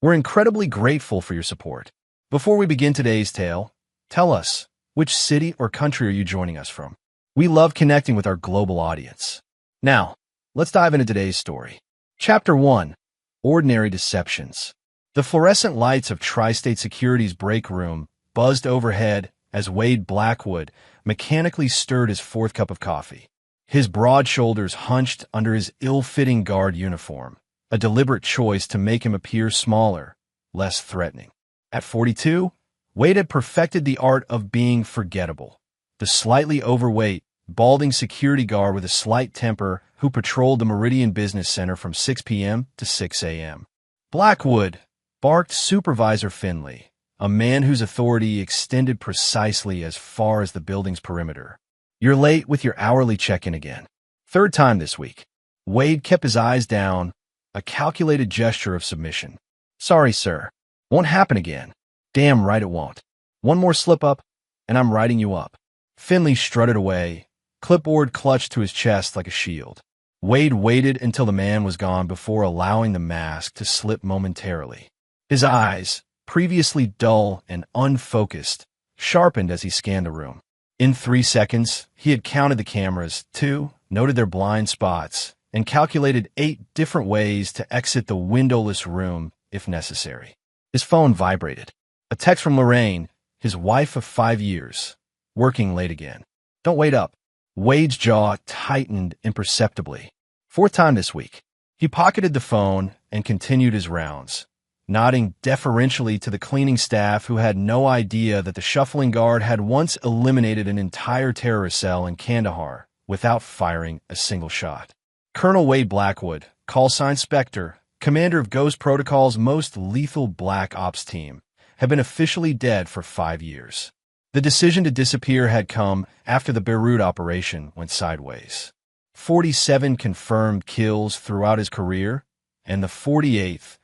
We're incredibly grateful for your support. Before we begin today's tale, tell us, which city or country are you joining us from? We love connecting with our global audience. Now, let's dive into today's story. Chapter 1. Ordinary Deceptions. The fluorescent lights of Tri-State Security's break room buzzed overhead as Wade Blackwood mechanically stirred his fourth cup of coffee. His broad shoulders hunched under his ill-fitting guard uniform, a deliberate choice to make him appear smaller, less threatening. At 42, Wade had perfected the art of being forgettable. The slightly overweight, balding security guard with a slight temper who patrolled the Meridian Business Center from 6 p.m. to 6 a.m. Blackwood, barked Supervisor Finley, a man whose authority extended precisely as far as the building's perimeter. You're late with your hourly check-in again. Third time this week. Wade kept his eyes down, a calculated gesture of submission. Sorry, sir. Won't happen again. Damn right it won't. One more slip-up, and I'm writing you up. Finley strutted away, clipboard clutched to his chest like a shield. Wade waited until the man was gone before allowing the mask to slip momentarily. His eyes, previously dull and unfocused, sharpened as he scanned the room. In 3 seconds, he had counted the cameras, 2, noted their blind spots, and calculated 8 different ways to exit the windowless room if necessary. His phone vibrated. A text from Lorraine, his wife of 5 years, working late again. Don't wait up. Wade's jaw tightened imperceptibly. Fourth time this week. He pocketed the phone and continued his rounds, nodding deferentially to the cleaning staff who had no idea that the shuffling guard had once eliminated an entire terrorist cell in Kandahar without firing a single shot. Colonel Wade Blackwood, call sign Spectre, commander of Ghost Protocol's most lethal Black Ops team, had been officially dead for 5 years. The decision to disappear had come after the Beirut operation went sideways. 47 confirmed kills throughout his career, and the 48th,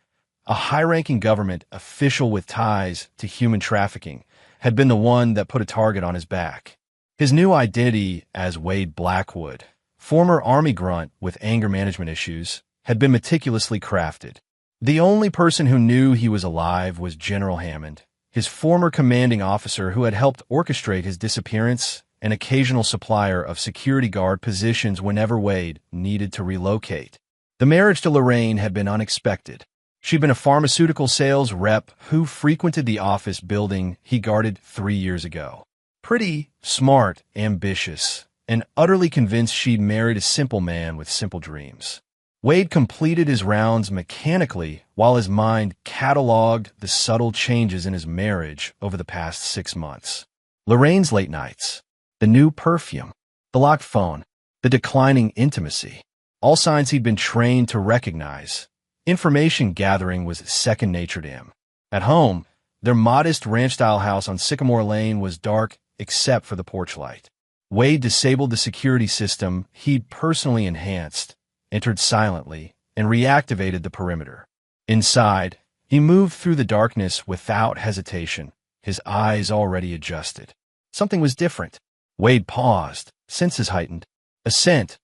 a high-ranking government official with ties to human trafficking, had been the one that put a target on his back. His new identity as Wade Blackwood, former Army grunt with anger management issues, had been meticulously crafted. The only person who knew he was alive was General Hammond, his former commanding officer who had helped orchestrate his disappearance, an occasional supplier of security guard positions whenever Wade needed to relocate. The marriage to Lorraine had been unexpected. She'd been a pharmaceutical sales rep who frequented the office building he guarded 3 years ago. Pretty, smart, ambitious, and utterly convinced she'd married a simple man with simple dreams. Wade completed his rounds mechanically while his mind cataloged the subtle changes in his marriage over the past 6 months. Lorraine's late nights, the new perfume, the locked phone, the declining intimacy, all signs he'd been trained to recognize. Information gathering was second nature to him. At home, their modest ranch-style house on Sycamore Lane was dark except for the porch light. Wade disabled the security system he'd personally enhanced, entered silently, and reactivated the perimeter. Inside, he moved through the darkness without hesitation, his eyes already adjusted. Something was different. Wade paused, senses heightened. A scent,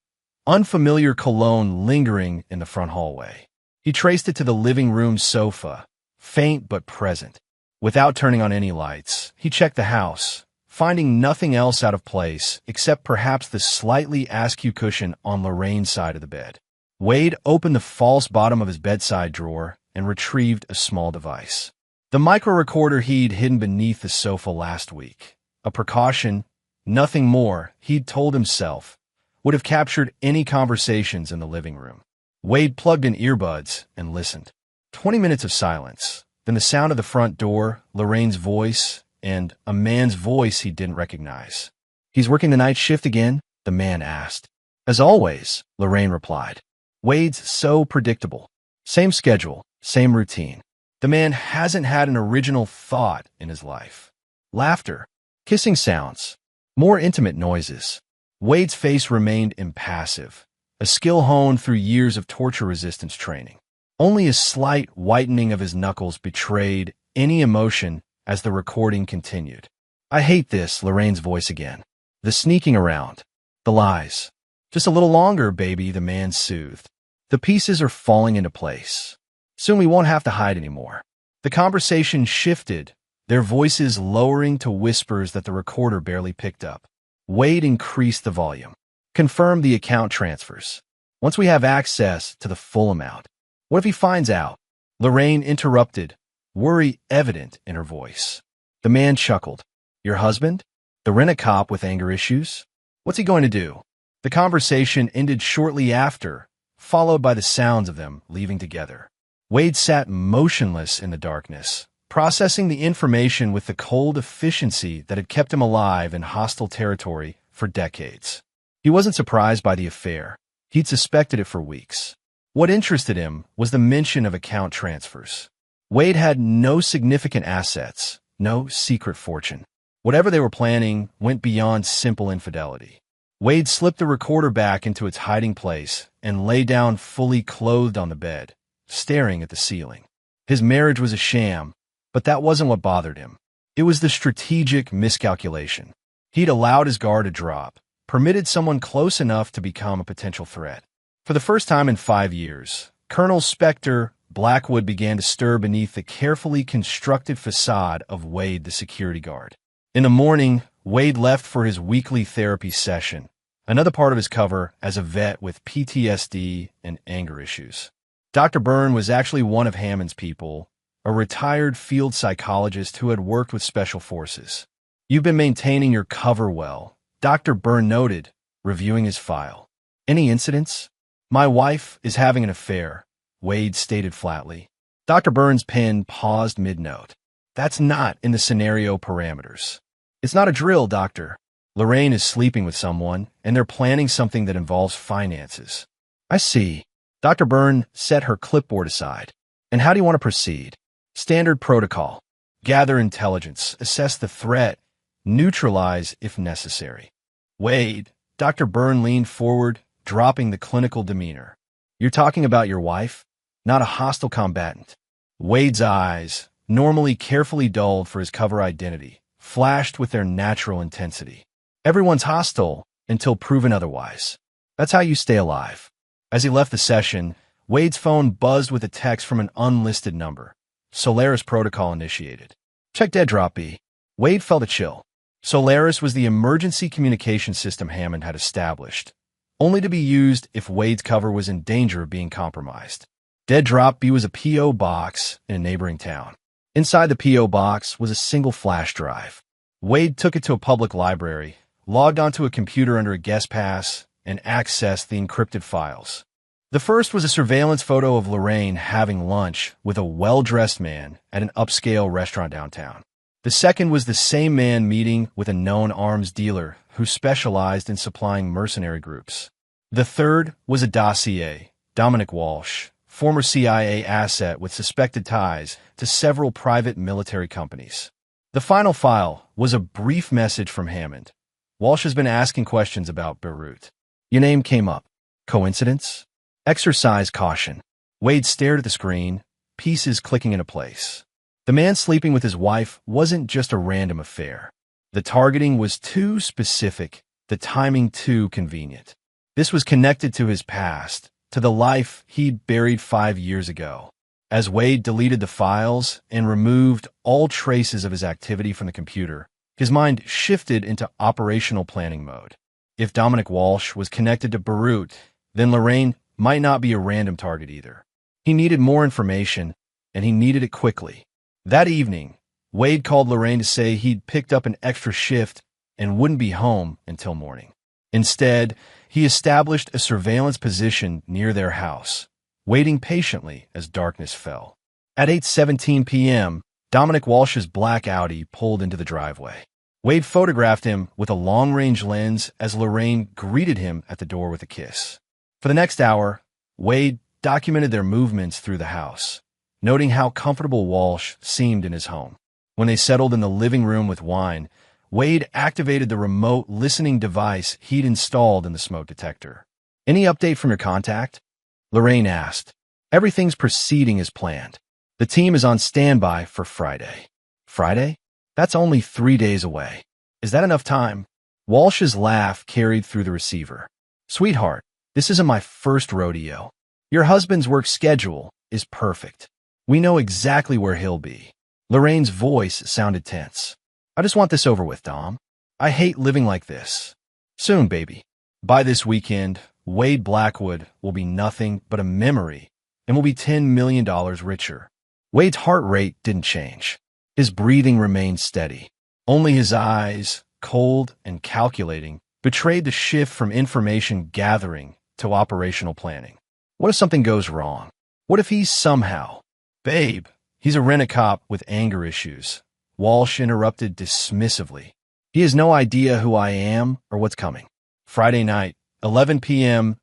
unfamiliar cologne lingering in the front hallway. He traced it to the living room sofa, faint but present. Without turning on any lights, he checked the house, finding nothing else out of place except perhaps the slightly askew cushion on Lorraine's side of the bed. Wade opened the false bottom of his bedside drawer and retrieved a small device. The micro-recorder he'd hidden beneath the sofa last week. A precaution, nothing more, he'd told himself, would have captured any conversations in the living room. Wade plugged in earbuds and listened. 20 minutes of silence, then the sound of the front door, Lorraine's voice, and a man's voice he didn't recognize. He's working the night shift again? The man asked. As always, Lorraine replied. Wade's so predictable. Same schedule, same routine. The man hasn't had an original thought in his life. Laughter, kissing sounds, more intimate noises. Wade's face remained impassive, a skill honed through years of torture resistance training. Only a slight whitening of his knuckles betrayed any emotion as the recording continued. I hate this, Lorraine's voice again. The sneaking around. The lies. Just a little longer, baby, the man soothed. The pieces are falling into place. Soon we won't have to hide anymore. The conversation shifted, their voices lowering to whispers that the recorder barely picked up. Wade increased the volume. Confirm the account transfers. Once we have access to the full amount. What if he finds out? Lorraine interrupted, worry evident in her voice. The man chuckled. Your husband? The rent-a-cop with anger issues? What's he going to do? The conversation ended shortly after, followed by the sounds of them leaving together. Wade sat motionless in the darkness, processing the information with the cold efficiency that had kept him alive in hostile territory for decades. He wasn't surprised by the affair. He'd suspected it for weeks. What interested him was the mention of account transfers. Wade had no significant assets, no secret fortune. Whatever they were planning went beyond simple infidelity. Wade slipped the recorder back into its hiding place and lay down fully clothed on the bed, staring at the ceiling. His marriage was a sham, but that wasn't what bothered him. It was the strategic miscalculation. He'd allowed his guard to drop, permitted someone close enough to become a potential threat. For the first time in 5 years, Colonel Spectre Blackwood began to stir beneath the carefully constructed facade of Wade the security guard. In the morning, Wade left for his weekly therapy session, another part of his cover as a vet with PTSD and anger issues. Dr. Byrne was actually one of Hammond's people, a retired field psychologist who had worked with special forces. You've been maintaining your cover well, Dr. Byrne noted, reviewing his file. Any incidents? My wife is having an affair, Wade stated flatly. Dr. Byrne's pen paused mid-note. That's not in the scenario parameters. It's not a drill, Doctor. Lorraine is sleeping with someone, and they're planning something that involves finances. I see. Dr. Byrne set her clipboard aside. And how do you want to proceed? Standard protocol. Gather intelligence, assess the threat, neutralize if necessary. Wade, Dr. Byrne leaned forward, dropping the clinical demeanor. You're talking about your wife, not a hostile combatant. Wade's eyes, normally carefully dulled for his cover identity, flashed with their natural intensity. Everyone's hostile until proven otherwise. That's how you stay alive. As he left the session, Wade's phone buzzed with a text from an unlisted number. Solaris protocol initiated. Check dead drop B. Wade felt a chill. Solaris was the emergency communication system Hammond had established, only to be used if Wade's cover was in danger of being compromised. Dead Drop B was a P.O. box in a neighboring town. Inside the P.O. box was a single flash drive. Wade took it to a public library, logged onto a computer under a guest pass, and accessed the encrypted files. The first was a surveillance photo of Lorraine having lunch with a well-dressed man at an upscale restaurant downtown. The second was the same man meeting with a known arms dealer who specialized in supplying mercenary groups. The third was a dossier, Dominic Walsh, former CIA asset with suspected ties to several private military companies. The final file was a brief message from Hammond. Walsh has been asking questions about Beirut. Your name came up. Coincidence? Exercise caution. Wade stared at the screen, pieces clicking into place. The man sleeping with his wife wasn't just a random affair. The targeting was too specific, the timing too convenient. This was connected to his past, to the life he'd buried 5 years ago. As Wade deleted the files and removed all traces of his activity from the computer, his mind shifted into operational planning mode. If Dominic Walsh was connected to Beirut, then Lorraine might not be a random target either. He needed more information, and he needed it quickly. That evening, Wade called Lorraine to say he'd picked up an extra shift and wouldn't be home until morning. Instead, he established a surveillance position near their house, waiting patiently as darkness fell. At 8:17 p.m., Dominic Walsh's black Audi pulled into the driveway. Wade photographed him with a long-range lens as Lorraine greeted him at the door with a kiss. For the next hour, Wade documented their movements through the house, noting how comfortable Walsh seemed in his home. When they settled in the living room with wine, Wade activated the remote listening device he'd installed in the smoke detector. Any update from your contact? Lorraine asked. Everything's proceeding as planned. The team is on standby for Friday. Friday? That's only 3 days away. Is that enough time? Walsh's laugh carried through the receiver. Sweetheart, this isn't my first rodeo. Your husband's work schedule is perfect. We know exactly where he'll be. Lorraine's voice sounded tense. I just want this over with, Dom. I hate living like this. Soon, baby. By this weekend, Wade Blackwood will be nothing but a memory and will be $10 million richer. Wade's heart rate didn't change. His breathing remained steady. Only his eyes, cold and calculating, betrayed the shift from information gathering to operational planning. What if something goes wrong? What if he's somehow... Babe, he's a rent-a-cop with anger issues. Walsh interrupted dismissively. He has no idea who I am or what's coming. Friday night, 11 p.m.,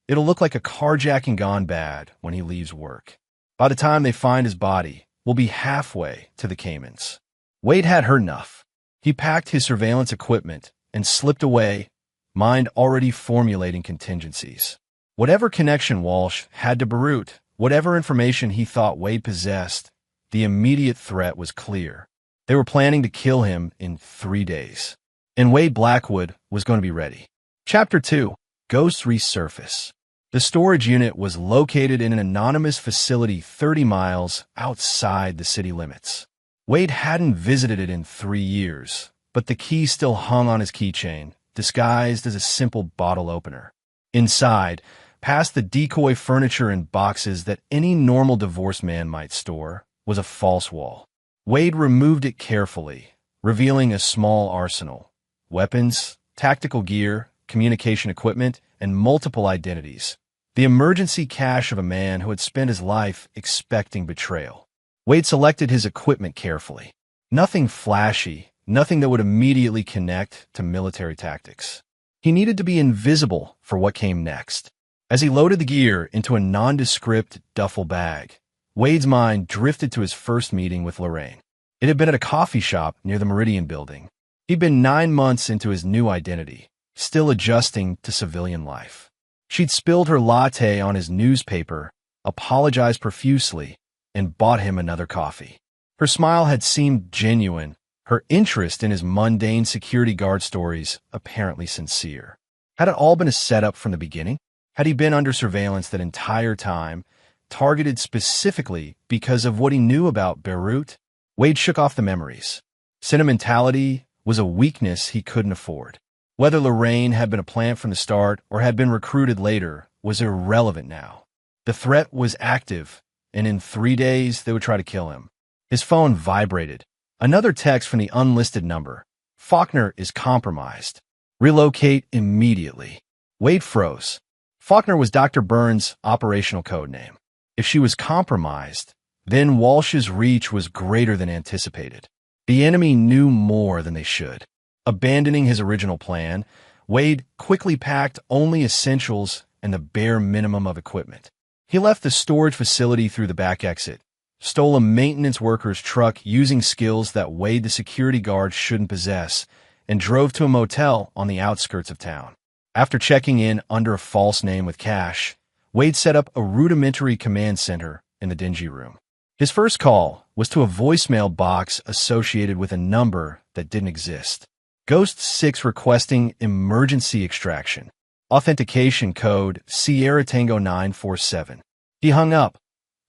it'll look like a carjacking gone bad when he leaves work. By the time they find his body, we'll be halfway to the Caymans. Wade had heard enough. He packed his surveillance equipment and slipped away, mind already formulating contingencies. Whatever connection Walsh had to Beirut, whatever information he thought Wade possessed, the immediate threat was clear. They were planning to kill him in 3 days. And Wade Blackwood was going to be ready. Chapter 2. Ghosts Resurface. The storage unit was located in an anonymous facility 30 miles outside the city limits. Wade hadn't visited it in 3 years, but the key still hung on his keychain, disguised as a simple bottle opener. Inside, past the decoy furniture and boxes that any normal divorced man might store, was a false wall. Wade removed it carefully, revealing a small arsenal: weapons, tactical gear, communication equipment, and multiple identities. The emergency cache of a man who had spent his life expecting betrayal. Wade selected his equipment carefully. Nothing flashy, nothing that would immediately connect to military tactics. He needed to be invisible for what came next. As he loaded the gear into a nondescript duffel bag, Wade's mind drifted to his first meeting with Lorraine. It had been at a coffee shop near the Meridian building. He'd been 9 months into his new identity, still adjusting to civilian life. She'd spilled her latte on his newspaper, apologized profusely, and bought him another coffee. Her smile had seemed genuine, her interest in his mundane security guard stories apparently sincere. Had it all been a setup from the beginning? Had he been under surveillance that entire time, targeted specifically because of what he knew about Beirut? Wade shook off the memories. Sentimentality was a weakness he couldn't afford. Whether Lorraine had been a plant from the start or had been recruited later was irrelevant now. The threat was active, and in 3 days they would try to kill him. His phone vibrated. Another text from the unlisted number. Faulkner is compromised. Relocate immediately. Wade froze. Faulkner was Dr. Burns' operational code name. If she was compromised, then Walsh's reach was greater than anticipated. The enemy knew more than they should. Abandoning his original plan, Wade quickly packed only essentials and the bare minimum of equipment. He left the storage facility through the back exit, stole a maintenance worker's truck using skills that Wade the security guard shouldn't possess, and drove to a motel on the outskirts of town. After checking in under a false name with cash, Wade set up a rudimentary command center in the dingy room. His first call was to a voicemail box associated with a number that didn't exist. Ghost 6 requesting emergency extraction. Authentication code Sierra Tango 947. He hung up,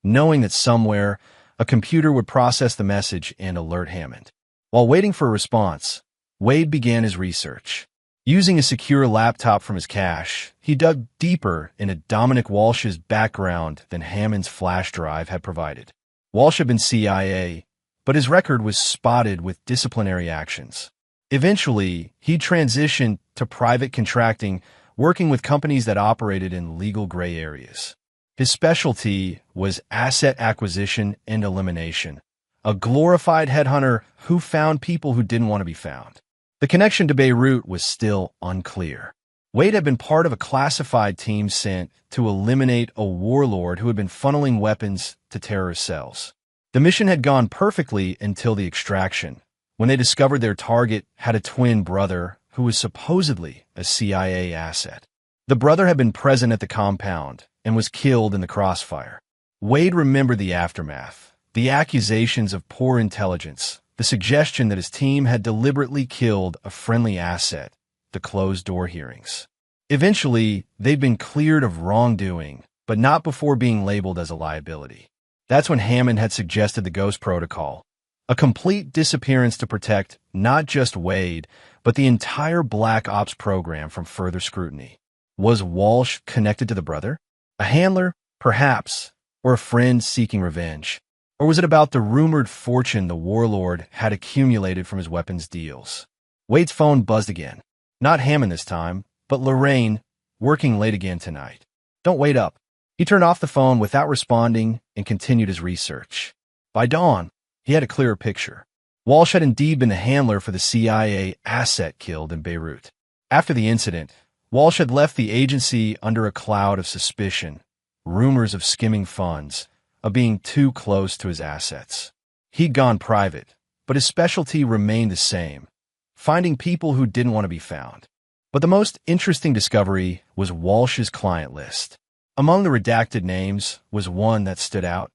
knowing that somewhere a computer would process the message and alert Hammond. While waiting for a response, Wade began his research. Using a secure laptop from his cache, he dug deeper into Dominic Walsh's background than Hammond's flash drive had provided. Walsh had been CIA, but his record was spotted with disciplinary actions. Eventually, he transitioned to private contracting, working with companies that operated in legal gray areas. His specialty was asset acquisition and elimination, a glorified headhunter who found people who didn't want to be found. The connection to Beirut was still unclear. Wade had been part of a classified team sent to eliminate a warlord who had been funneling weapons to terrorist cells. The mission had gone perfectly until the extraction, when they discovered their target had a twin brother who was supposedly a CIA asset. The brother had been present at the compound and was killed in the crossfire. Wade remembered the aftermath, the accusations of poor intelligence, the suggestion that his team had deliberately killed a friendly asset, the closed-door hearings. Eventually, they'd been cleared of wrongdoing, but not before being labeled as a liability. That's when Hammond had suggested the Ghost Protocol, a complete disappearance to protect not just Wade, but the entire Black Ops program from further scrutiny. Was Walsh connected to the brother? A handler, perhaps, or a friend seeking revenge? Or was it about the rumored fortune the warlord had accumulated from his weapons deals? Wade's phone buzzed again. Not Hammond this time, but Lorraine, working late again tonight. Don't wait up. He turned off the phone without responding and continued his research. By dawn, he had a clearer picture. Walsh had indeed been the handler for the CIA asset killed in Beirut. After the incident, Walsh had left the agency under a cloud of suspicion, rumors of skimming funds, of being too close to his assets. He'd gone private, but his specialty remained the same, finding people who didn't want to be found. But the most interesting discovery was Walsh's client list. Among the redacted names was one that stood out.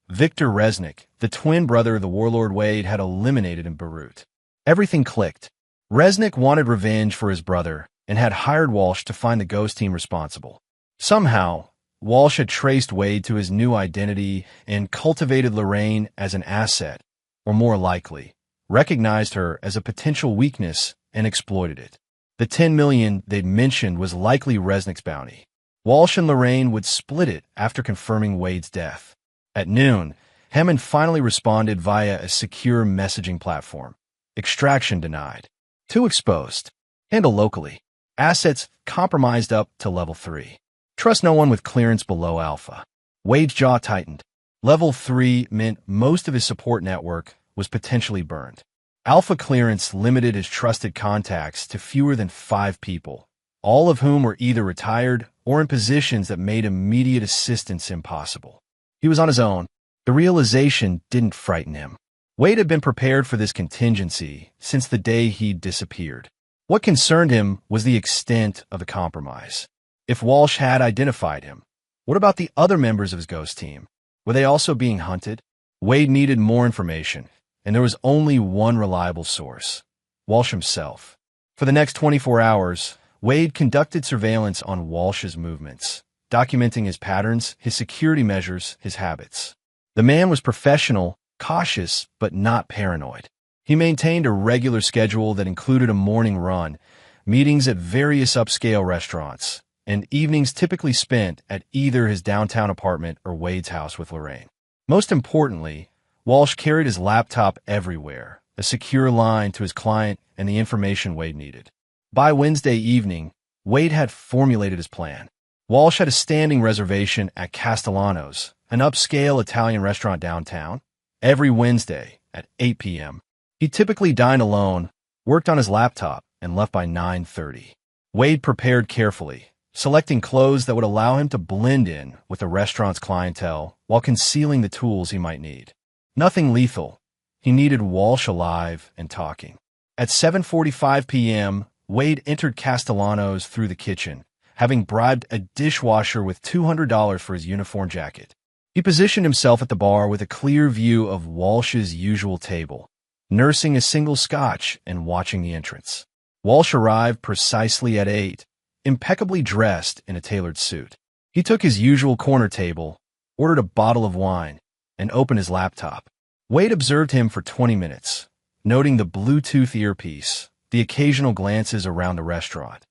Victor Resnick, the twin brother the warlord Wade had eliminated in Beirut. Everything clicked. Resnick wanted revenge for his brother and had hired Walsh to find the Ghost team responsible. Somehow, Walsh had traced Wade to his new identity and cultivated Lorraine as an asset, or more likely, recognized her as a potential weakness and exploited it. The $10 million they'd mentioned was likely Resnick's bounty. Walsh and Lorraine would split it after confirming Wade's death. At noon, Hammond finally responded via a secure messaging platform. Extraction denied. Too exposed. Handle locally. Assets compromised up to level 3. Trust no one with clearance below Alpha. Wade's jaw tightened. Level 3 meant most of his support network was potentially burned. Alpha clearance limited his trusted contacts to fewer than 5 people, all of whom were either retired or in positions that made immediate assistance impossible. He was on his own. The realization didn't frighten him. Wade had been prepared for this contingency since the day he'd disappeared. What concerned him was the extent of the compromise. If Walsh had identified him, what about the other members of his Ghost team? Were they also being hunted? Wade needed more information, and there was only one reliable source: Walsh himself. For the next 24 hours, Wade conducted surveillance on Walsh's movements, documenting his patterns, his security measures, his habits. The man was professional, cautious, but not paranoid. He maintained a regular schedule that included a morning run, meetings at various upscale restaurants, and evenings typically spent at either his downtown apartment or Wade's house with Lorraine. Most importantly, Walsh carried his laptop everywhere, a secure line to his client and the information Wade needed. By Wednesday evening, Wade had formulated his plan. Walsh had a standing reservation at Castellano's, an upscale Italian restaurant downtown, every Wednesday at 8 p.m. He typically dined alone, worked on his laptop, and left by 9:30. Wade prepared carefully, selecting clothes that would allow him to blend in with the restaurant's clientele while concealing the tools he might need. Nothing lethal. He needed Walsh alive and talking. At 7:45 p.m., Wade entered Castellano's through the kitchen, having bribed a dishwasher with $200 for his uniform jacket. He positioned himself at the bar with a clear view of Walsh's usual table, nursing a single scotch and watching the entrance. Walsh arrived precisely at 8, impeccably dressed in a tailored suit. He took his usual corner table, ordered a bottle of wine, and opened his laptop. Wade observed him for 20 minutes, noting the Bluetooth earpiece, the occasional glances around the restaurant.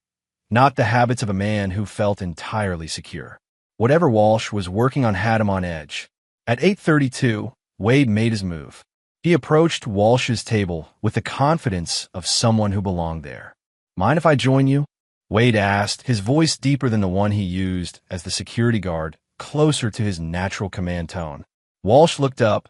Not the habits of a man who felt entirely secure. Whatever Walsh was working on had him on edge. At 8:32, Wade made his move. He approached Walsh's table with the confidence of someone who belonged there. "Mind if I join you?" Wade asked, his voice deeper than the one he used as the security guard, closer to his natural command tone. Walsh looked up,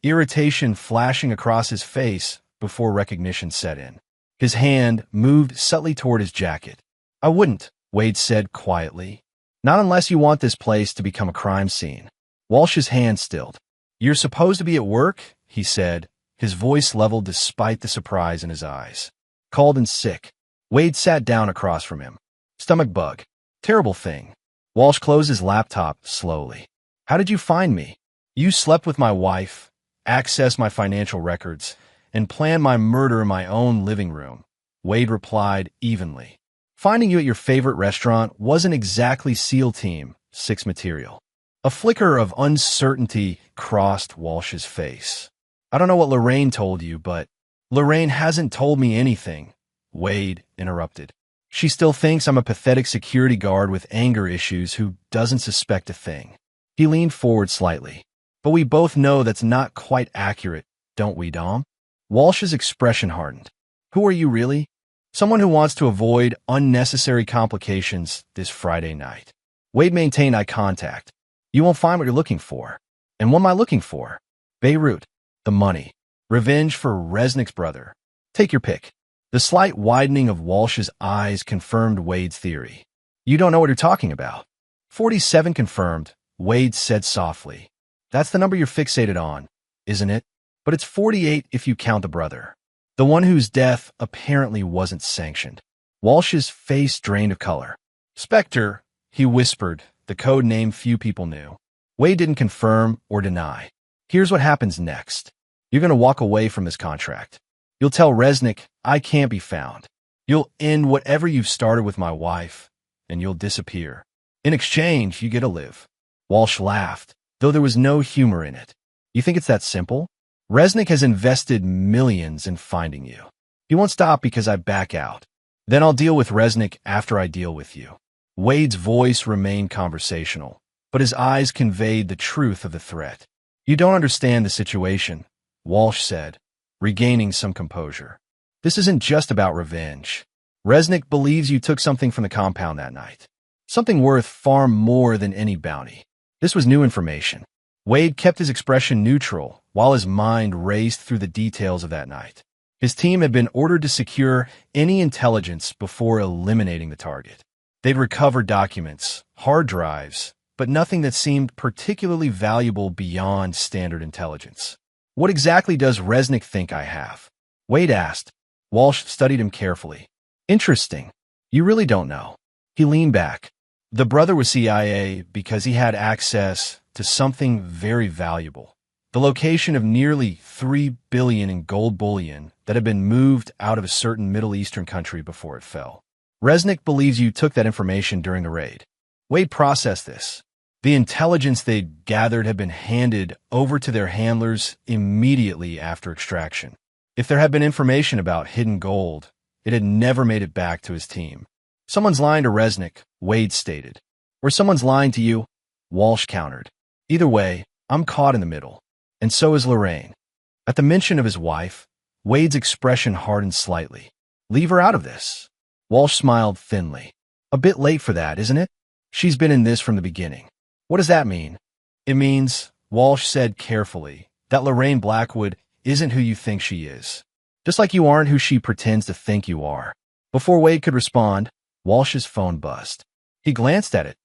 irritation flashing across his face before recognition set in. His hand moved subtly toward his jacket. "I wouldn't," Wade said quietly. "Not unless you want this place to become a crime scene." Walsh's hand stilled. "You're supposed to be at work," he said, his voice leveled despite the surprise in his eyes. "Called in sick." Wade sat down across from him. "Stomach bug. Terrible thing." Walsh closed his laptop slowly. "How did you find me?" "You slept with my wife, accessed my financial records, and planned my murder in my own living room," Wade replied evenly. "Finding you at your favorite restaurant wasn't exactly SEAL Team 6 material." A flicker of uncertainty crossed Walsh's face. I don't know what Lorraine told you, but Lorraine hasn't told me anything, Wade interrupted. She still thinks I'm a pathetic security guard with anger issues who doesn't suspect a thing. He leaned forward slightly. But we both know that's not quite accurate, don't we, Dom? Walsh's expression hardened. Who are you really? Someone who wants to avoid unnecessary complications this Friday night. Wade maintained eye contact. You won't find what you're looking for. And what am I looking for? Beirut. The money. Revenge for Resnick's brother. Take your pick. The slight widening of Walsh's eyes confirmed Wade's theory. You don't know what you're talking about. 47 confirmed, Wade said softly. That's the number you're fixated on, isn't it? But it's 48 if you count the brother. The one whose death apparently wasn't sanctioned. Walsh's face drained of color. Spectre, he whispered, the code name few people knew. Wade didn't confirm or deny. Here's what happens next. You're going to walk away from this contract. You'll tell Resnick I can't be found. You'll end whatever you've started with my wife, and you'll disappear. In exchange, you get to live. Walsh laughed, though there was no humor in it. You think it's that simple? Resnick has invested millions in finding you. He won't stop because I back out. Then I'll deal with Resnick after I deal with you. Wade's voice remained conversational, but his eyes conveyed the truth of the threat. You don't understand the situation, Walsh said, regaining some composure. This isn't just about revenge. Resnick believes you took something from the compound that night. Something worth far more than any bounty. This was new information. Wade kept his expression neutral while his mind raced through the details of that night. His team had been ordered to secure any intelligence before eliminating the target. They'd recovered documents, hard drives, but nothing that seemed particularly valuable beyond standard intelligence. What exactly does Resnick think I have? Wade asked. Walsh studied him carefully. Interesting. You really don't know. He leaned back. The brother was CIA because he had access to something very valuable. The location of nearly $3 billion in gold bullion that had been moved out of a certain Middle Eastern country before it fell. Resnick believes you took that information during the raid. Wade processed this. The intelligence they'd gathered had been handed over to their handlers immediately after extraction. If there had been information about hidden gold, it had never made it back to his team. Someone's lying to Resnick, Wade stated. Or someone's lying to you, Walsh countered. Either way, I'm caught in the middle. And so is Lorraine. At the mention of his wife, Wade's expression hardened slightly. Leave her out of this. Walsh smiled thinly. A bit late for that, isn't it? She's been in this from the beginning. What does that mean? It means, Walsh said carefully, that Lorraine Blackwood isn't who you think she is. Just like you aren't who she pretends to think you are. Before Wade could respond, Walsh's phone buzzed. He glanced at it,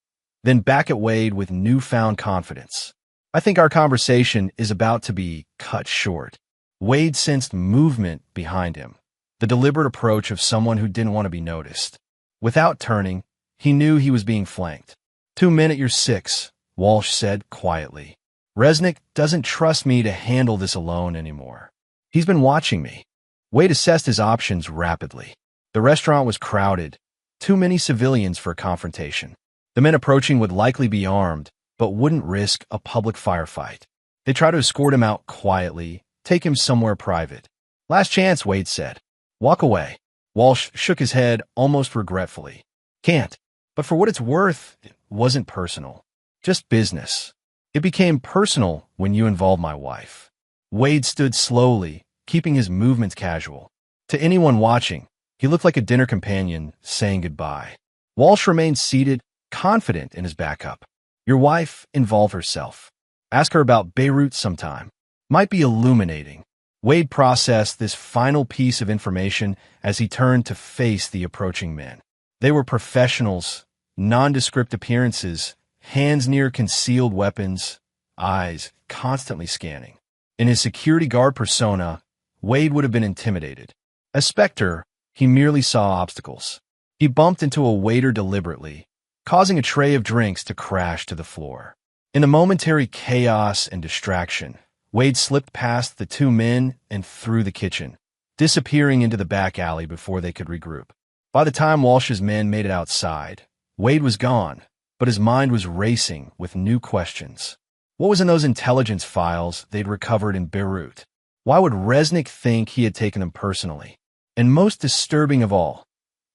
then back at Wade with newfound confidence. I think our conversation is about to be cut short. Wade sensed movement behind him, the deliberate approach of someone who didn't want to be noticed. Without turning, he knew he was being flanked. 2 men at your 6, Walsh said quietly. Resnick doesn't trust me to handle this alone anymore. He's been watching me. Wade assessed his options rapidly. The restaurant was crowded. Too many civilians for a confrontation. The men approaching would likely be armed, but wouldn't risk a public firefight. They tried to escort him out quietly, take him somewhere private. Last chance, Wade said. Walk away. Walsh shook his head almost regretfully. Can't. But for what it's worth, it wasn't personal. Just business. It became personal when you involved my wife. Wade stood slowly, keeping his movements casual. To anyone watching, he looked like a dinner companion saying goodbye. Walsh remained seated, confident in his backup. Your wife involved herself. Ask her about Beirut sometime. Might be illuminating. Wade processed this final piece of information as he turned to face the approaching men. They were professionals, nondescript appearances, hands near concealed weapons, eyes constantly scanning. In his security guard persona, Wade would have been intimidated. As Spectre, he merely saw obstacles. He bumped into a waiter deliberately, causing a tray of drinks to crash to the floor. In the momentary chaos and distraction, Wade slipped past the 2 men and through the kitchen, disappearing into the back alley before they could regroup. By the time Walsh's men made it outside, Wade was gone, but his mind was racing with new questions. What was in those intelligence files they'd recovered in Beirut? Why would Resnick think he had taken them personally? And most disturbing of all,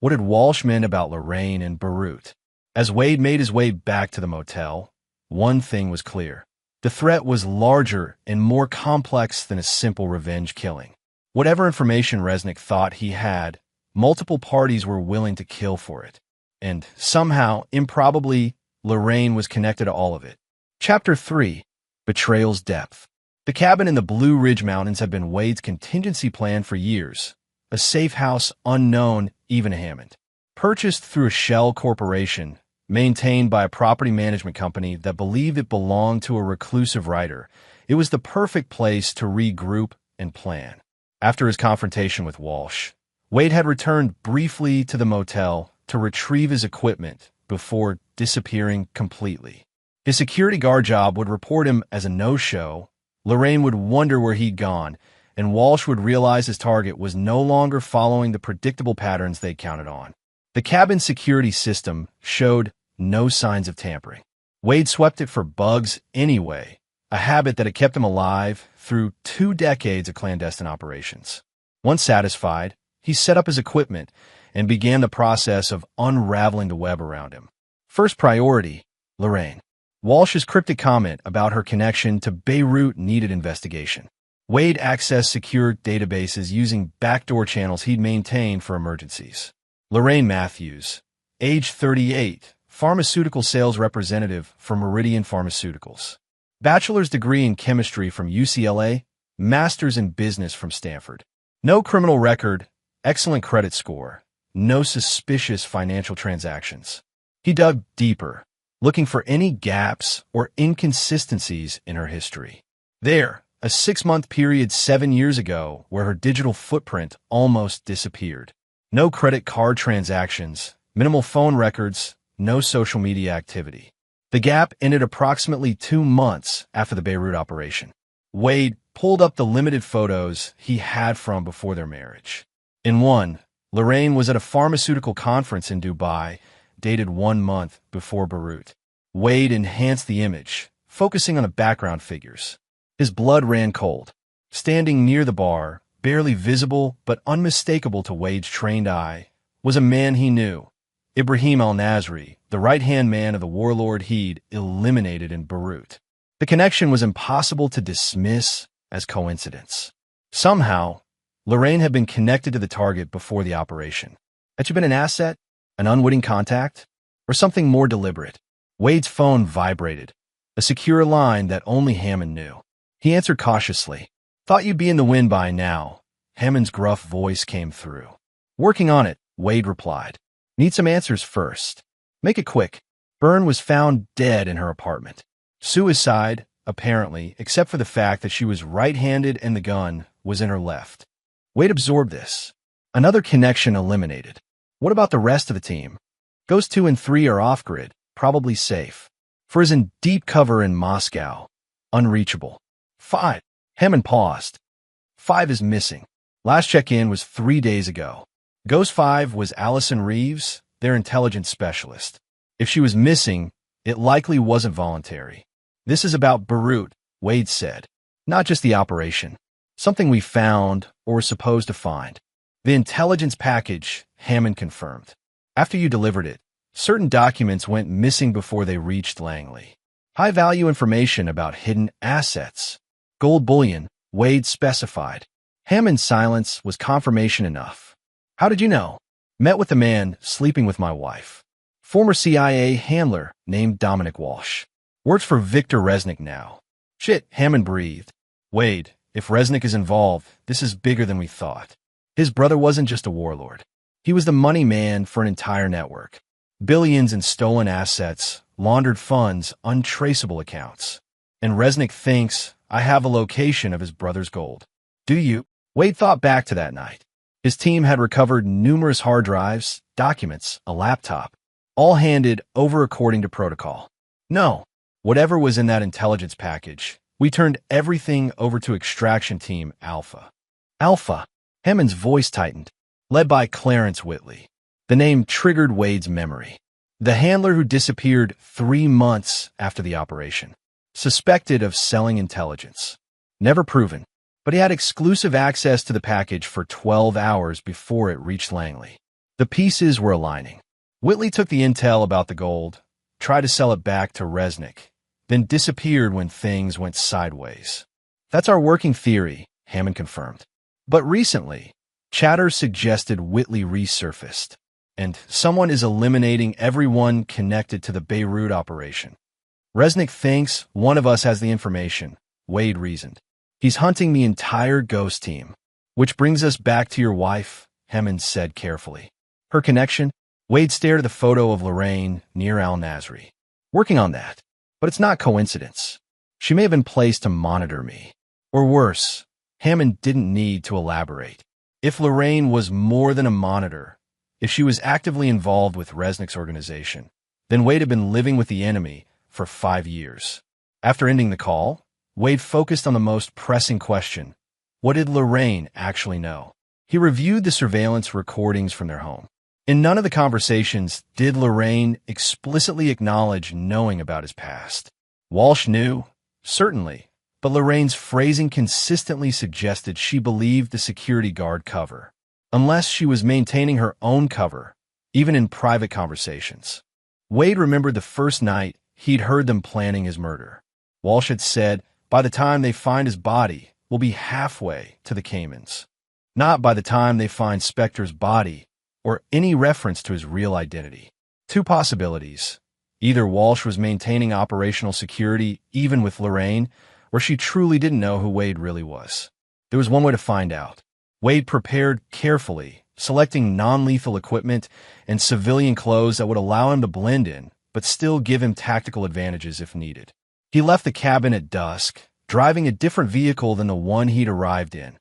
what had Walsh meant about Lorraine and Beirut? As Wade made his way back to the motel, one thing was clear. The threat was larger and more complex than a simple revenge killing. Whatever information Resnick thought he had, multiple parties were willing to kill for it. And somehow, improbably, Lorraine was connected to all of it. Chapter 3. Betrayal's Depth. The cabin in the Blue Ridge Mountains had been Wade's contingency plan for years, a safe house unknown even to Hammond. Purchased through a shell corporation, maintained by a property management company that believed it belonged to a reclusive writer, it was the perfect place to regroup and plan. After his confrontation with Walsh, Wade had returned briefly to the motel to retrieve his equipment before disappearing completely. His security guard job would report him as a no-show, Lorraine would wonder where he'd gone, and Walsh would realize his target was no longer following the predictable patterns they counted on. The cabin's security system showed no signs of tampering. Wade swept it for bugs anyway, a habit that had kept him alive through 2 decades of clandestine operations. Once satisfied, he set up his equipment and began the process of unraveling the web around him. First priority, Lorraine. Walsh's cryptic comment about her connection to Beirut needed investigation. Wade accessed secure databases using backdoor channels he'd maintained for emergencies. Lorraine Matthews, age 38, pharmaceutical sales representative for Meridian Pharmaceuticals. Bachelor's degree in chemistry from UCLA, master's in business from Stanford. No criminal record, excellent credit score, no suspicious financial transactions. He dug deeper, looking for any gaps or inconsistencies in her history. There, a 6-month period 7 years ago where her digital footprint almost disappeared. No credit card transactions, minimal phone records, no social media activity. The gap ended approximately 2 months after the Beirut operation. Wade pulled up the limited photos he had from before their marriage. In one, Lorraine was at a pharmaceutical conference in Dubai, dated 1 month before Beirut. Wade enhanced the image, focusing on the background figures. His blood ran cold. Standing near the bar, barely visible but unmistakable to Wade's trained eye, was a man he knew, Ibrahim al-Nasri, the right-hand man of the warlord he'd eliminated in Beirut. The connection was impossible to dismiss as coincidence. Somehow, Lorraine had been connected to the target before the operation. Had she been an asset, an unwitting contact, or something more deliberate? Wade's phone vibrated, a secure line that only Hammond knew. He answered cautiously. "Thought you'd be in the wind by now." Hammond's gruff voice came through. "Working on it," Wade replied. "Need some answers first. Make it quick." Byrne was found dead in her apartment. Suicide, apparently, except for the fact that she was right-handed and the gun was in her left. Wade absorbed this. Another connection eliminated. What about the rest of the team? Ghost 2 and 3 are off-grid, probably safe. 4 is in deep cover in Moscow, unreachable. 5. Hammond paused. 5 is missing. Last check-in was 3 days ago. Ghost 5 was Allison Reeves, their intelligence specialist. If she was missing, it likely wasn't voluntary. "This is about Beirut," Wade said. "Not just the operation. Something we found, or were supposed to find." "The intelligence package," Hammond confirmed. "After you delivered it, certain documents went missing before they reached Langley. High-value information about hidden assets. Gold bullion," Wade specified. Hammond's silence was confirmation enough. "How did you know?" "Met with a man sleeping with my wife. Former CIA handler named Dominic Walsh. Works for Victor Resnick now." "Shit," Hammond breathed. "Wade, if Resnick is involved, this is bigger than we thought. His brother wasn't just a warlord. He was the money man for an entire network. Billions in stolen assets, laundered funds, untraceable accounts. And Resnick thinks I have a location of his brother's gold." "Do you?" Wade thought back to that night. His team had recovered numerous hard drives, documents, a laptop, all handed over according to protocol. "No. Whatever was in that intelligence package, we turned everything over to Extraction Team Alpha." "Alpha?" Hammond's voice tightened. "Led by Clarence Whitley." The name triggered Wade's memory. the handler who disappeared 3 months after the operation, suspected of selling intelligence. Never proven, but he had exclusive access to the package for 12 hours before it reached Langley. The pieces were aligning. Whitley took the intel about the gold, tried to sell it back to Resnick, then disappeared when things went sideways. That's our working theory, Hammond confirmed. But recently, chatter suggested Whitley resurfaced, and someone is eliminating everyone connected to the Beirut operation. Resnick thinks one of us has the information, Wade reasoned. He's hunting the entire ghost team. Which brings us back to your wife, Hammond said carefully. Her connection? Wade stared at the photo of Lorraine near Al-Nasri. Working on that. But it's not coincidence. She may have been placed to monitor me. Or worse, Hammond didn't need to elaborate. If Lorraine was more than a monitor, if she was actively involved with Resnick's organization, then Wade had been living with the enemy for 5 years. After ending the call, Wade focused on the most pressing question. What did Lorraine actually know? He reviewed the surveillance recordings from their home. In none of the conversations did Lorraine explicitly acknowledge knowing about his past. Walsh knew, certainly, but Lorraine's phrasing consistently suggested she believed the security guard cover, unless she was maintaining her own cover, even in private conversations. Wade remembered the first night he'd heard them planning his murder. Walsh had said, by the time they find his body, we'll be halfway to the Caymans. Not by the time they find Spector's body, or any reference to his real identity. 2 possibilities. Either Walsh was maintaining operational security even with Lorraine, or she truly didn't know who Wade really was. There was one way to find out. Wade prepared carefully, selecting non-lethal equipment and civilian clothes that would allow him to blend in, but still give him tactical advantages if needed. He left the cabin at dusk, driving a different vehicle than the one he'd arrived in,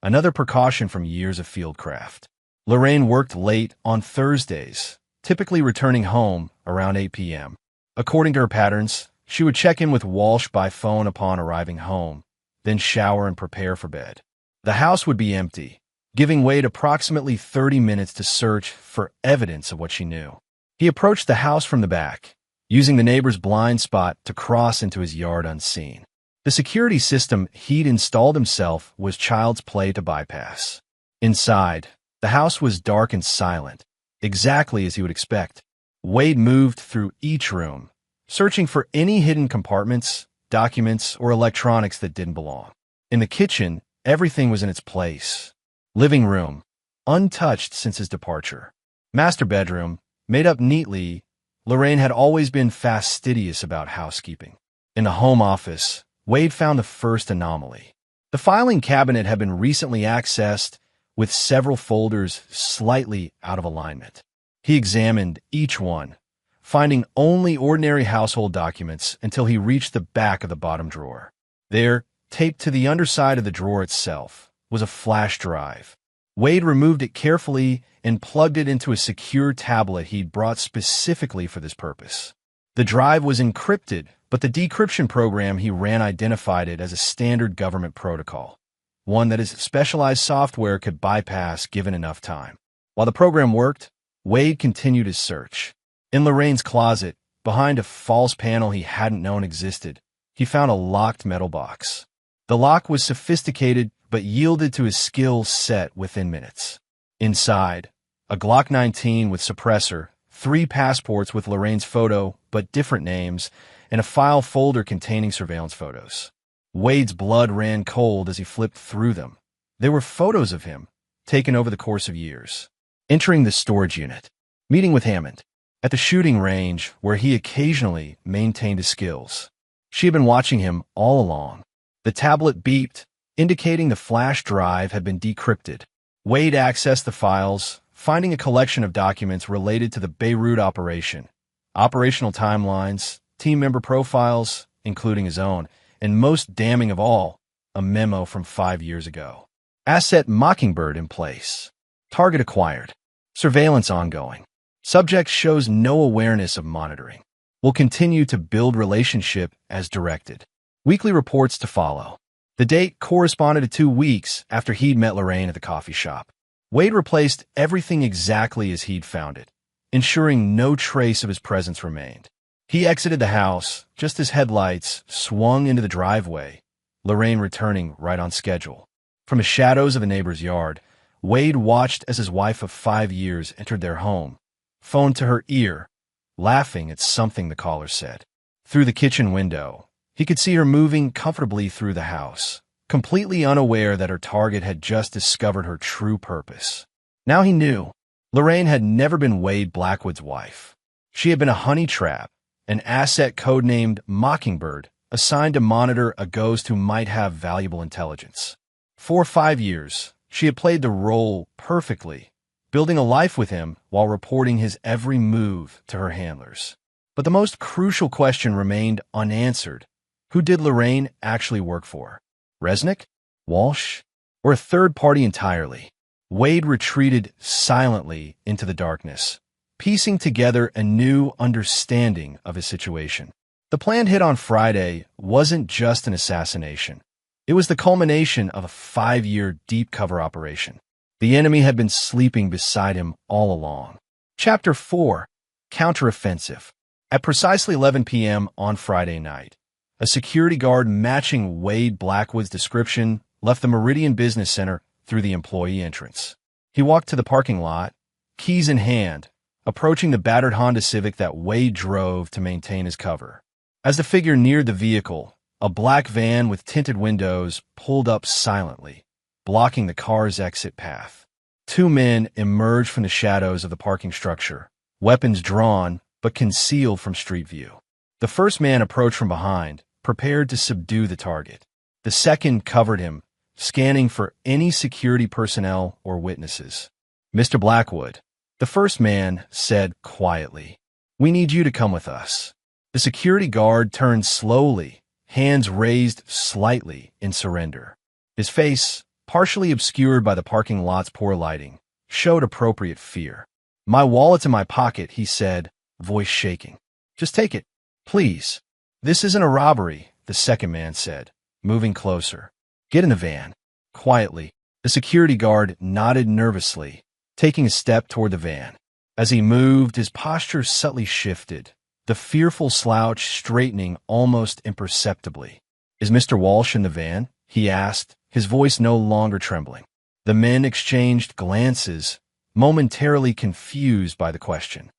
another precaution from years of fieldcraft. Lorraine worked late on Thursdays, typically returning home around 8 p.m. According to her patterns, she would check in with Walsh by phone upon arriving home, then shower and prepare for bed. The house would be empty, giving Wade approximately 30 minutes to search for evidence of what she knew. He approached the house from the back, using the neighbor's blind spot to cross into his yard unseen. The security system he'd installed himself was child's play to bypass. Inside, the house was dark and silent, exactly as he would expect. Wade moved through each room, searching for any hidden compartments, documents, or electronics that didn't belong. In the kitchen, everything was in its place. Living room, untouched since his departure. Master bedroom, made up neatly. Lorraine had always been fastidious about housekeeping. In the home office, Wade found the first anomaly. The filing cabinet had been recently accessed, with several folders slightly out of alignment. He examined each one, finding only ordinary household documents until he reached the back of the bottom drawer. There, taped to the underside of the drawer itself, was a flash drive. Wade removed it carefully and plugged it into a secure tablet he'd brought specifically for this purpose. The drive was encrypted, but the decryption program he ran identified it as a standard government protocol, one that his specialized software could bypass given enough time. While the program worked, Wade continued his search. In Lorraine's closet, behind a false panel he hadn't known existed, he found a locked metal box. The lock was sophisticated but yielded to his skill set within minutes. Inside, a Glock 19 with suppressor, 3 passports with Lorraine's photo but different names, and a file folder containing surveillance photos. Wade's blood ran cold as he flipped through them. There were photos of him, taken over the course of years. Entering the storage unit, meeting with Hammond, at the shooting range where he occasionally maintained his skills. She had been watching him all along. The tablet beeped, indicating the flash drive had been decrypted. Wade accessed the files, finding a collection of documents related to the Beirut operation, operational timelines, team member profiles, including his own, and most damning of all, a memo from 5 years ago. Asset Mockingbird in place. Target acquired. Surveillance ongoing. Subject shows no awareness of monitoring. Will continue to build relationship as directed. Weekly reports to follow. The date corresponded to 2 weeks after he'd met Lorraine at the coffee shop. Wade replaced everything exactly as he'd found it, ensuring no trace of his presence remained. He exited the house just as headlights swung into the driveway, Lorraine returning right on schedule. From the shadows of a neighbor's yard, Wade watched as his wife of 5 years entered their home, phone to her ear, laughing at something the caller said. Through the kitchen window, he could see her moving comfortably through the house, completely unaware that her target had just discovered her true purpose. Now he knew. Lorraine had never been Wade Blackwood's wife. She had been a honey trap, an asset codenamed Mockingbird, assigned to monitor a ghost who might have valuable intelligence. For 5 years, she had played the role perfectly, building a life with him while reporting his every move to her handlers. But the most crucial question remained unanswered. Who did Lorraine actually work for? Resnick? Walsh? Or a third party entirely? Wade retreated silently into the darkness, piecing together a new understanding of his situation. The planned hit on Friday wasn't just an assassination. It was the culmination of a 5-year deep cover operation. The enemy had been sleeping beside him all along. Chapter 4: Counteroffensive. At precisely 11 p.m. on Friday night, a security guard matching Wade Blackwood's description left the Meridian Business Center through the employee entrance. He walked to the parking lot, keys in hand, approaching the battered Honda Civic that Wade drove to maintain his cover. As the figure neared the vehicle, a black van with tinted windows pulled up silently, blocking the car's exit path. 2 men emerged from the shadows of the parking structure, weapons drawn but concealed from street view. The first man approached from behind, prepared to subdue the target. The second covered him, scanning for any security personnel or witnesses. "Mr. Blackwood," the first man said quietly, "we need you to come with us." The security guard turned slowly, hands raised slightly in surrender. His face, partially obscured by the parking lot's poor lighting, showed appropriate fear. "My wallet's in my pocket," he said, voice shaking. "Just take it, please." "This isn't a robbery," the second man said, moving closer. "Get in the van." Quietly, the security guard nodded nervously, taking a step toward the van. As he moved, his posture subtly shifted, the fearful slouch straightening almost imperceptibly. "Is Mr. Walsh in the van?" he asked, his voice no longer trembling. The men exchanged glances, momentarily confused by the question.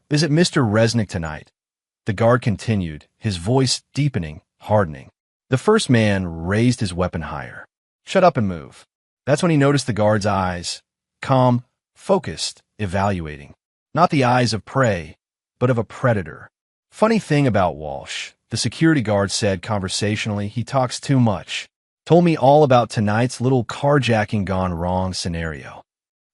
Is it Mr. Resnick tonight?" The guard continued, his voice deepening, hardening. The first man raised his weapon higher. "Shut up and move." That's when he noticed the guard's eyes, calm, focused, evaluating. Not the eyes of prey, but of a predator. "Funny thing about Walsh," the security guard said conversationally, "he talks too much. Told me all about tonight's little carjacking gone wrong scenario."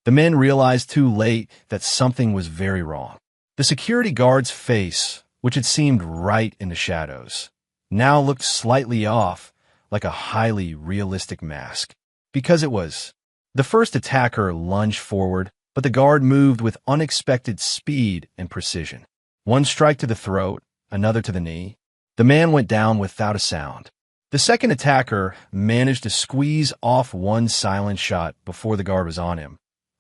The men realized too late that something was very wrong. The security guard's face, which had seemed right in the shadows, now looked slightly off, like a highly realistic mask. Because it was. The first attacker lunged forward, but the guard moved with unexpected speed and precision. One strike to the throat, another to the knee. The man went down without a sound. The second attacker managed to squeeze off one silent shot before the guard was on him,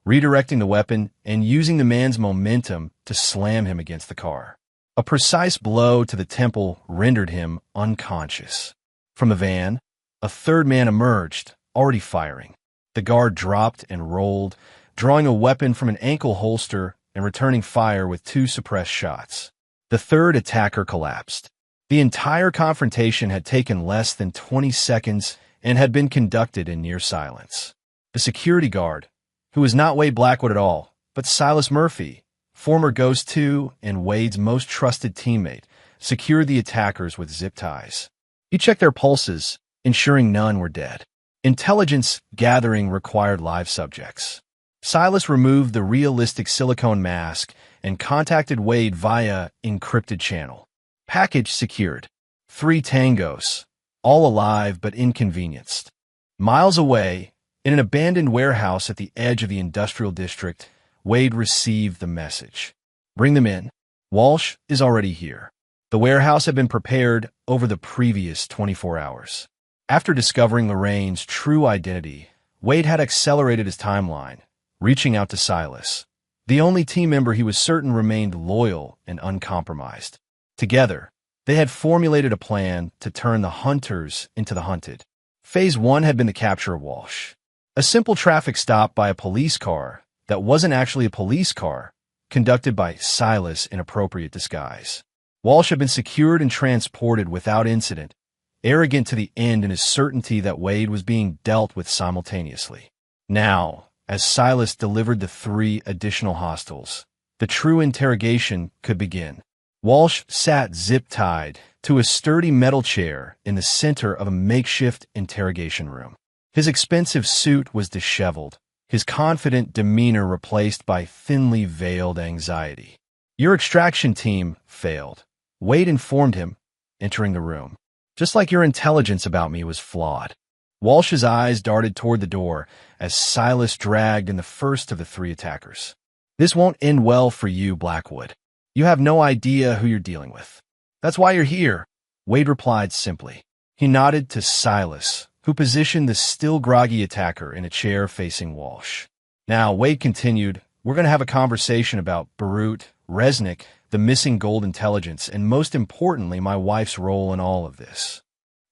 redirecting the weapon and using the man's momentum to slam him against the car. A precise blow to the temple rendered him unconscious. From the van, a third man emerged, already firing. The guard dropped and rolled, drawing a weapon from an ankle holster and returning fire with 2 suppressed shots. The third attacker collapsed. The entire confrontation had taken less than 20 seconds and had been conducted in near silence. The security guard, who was not Wade Blackwood at all, but Silas Murphy, former Ghost 2 and Wade's most trusted teammate, secured the attackers with zip ties. He checked their pulses, ensuring none were dead. Intelligence gathering required live subjects. Silas removed the realistic silicone mask and contacted Wade via encrypted channel. Package secured. 3 tangos, all alive but inconvenienced. Miles away, in an abandoned warehouse at the edge of the industrial district, Wade received the message. "Bring them in. Walsh is already here." The warehouse had been prepared over the previous 24 hours. After discovering Lorraine's true identity, Wade had accelerated his timeline, reaching out to Silas. the only team member he was certain remained loyal and uncompromised. Together, they had formulated a plan to turn the hunters into the hunted. Phase 1 had been the capture of Walsh. A simple traffic stop by a police car that wasn't actually a police car, conducted by Silas in appropriate disguise. Walsh had been secured and transported without incident, arrogant to the end in his certainty that Wade was being dealt with simultaneously. Now, as Silas delivered the 3 additional hostiles, the true interrogation could begin. Walsh sat zip-tied to a sturdy metal chair in the center of a makeshift interrogation room. His expensive suit was disheveled, his confident demeanor replaced by thinly veiled anxiety. "Your extraction team failed," Wade informed him, entering the room. "Just like your intelligence about me was flawed." Walsh's eyes darted toward the door as Silas dragged in the first of the 3 attackers. "This won't end well for you, Blackwood. You have no idea who you're dealing with. That's why you're here," Wade replied simply. He nodded to Silas, who positioned the still groggy attacker in a chair facing Walsh. "Now," Wade continued, "we're going to have a conversation about Beirut, Resnick, the missing gold intelligence, and most importantly, my wife's role in all of this."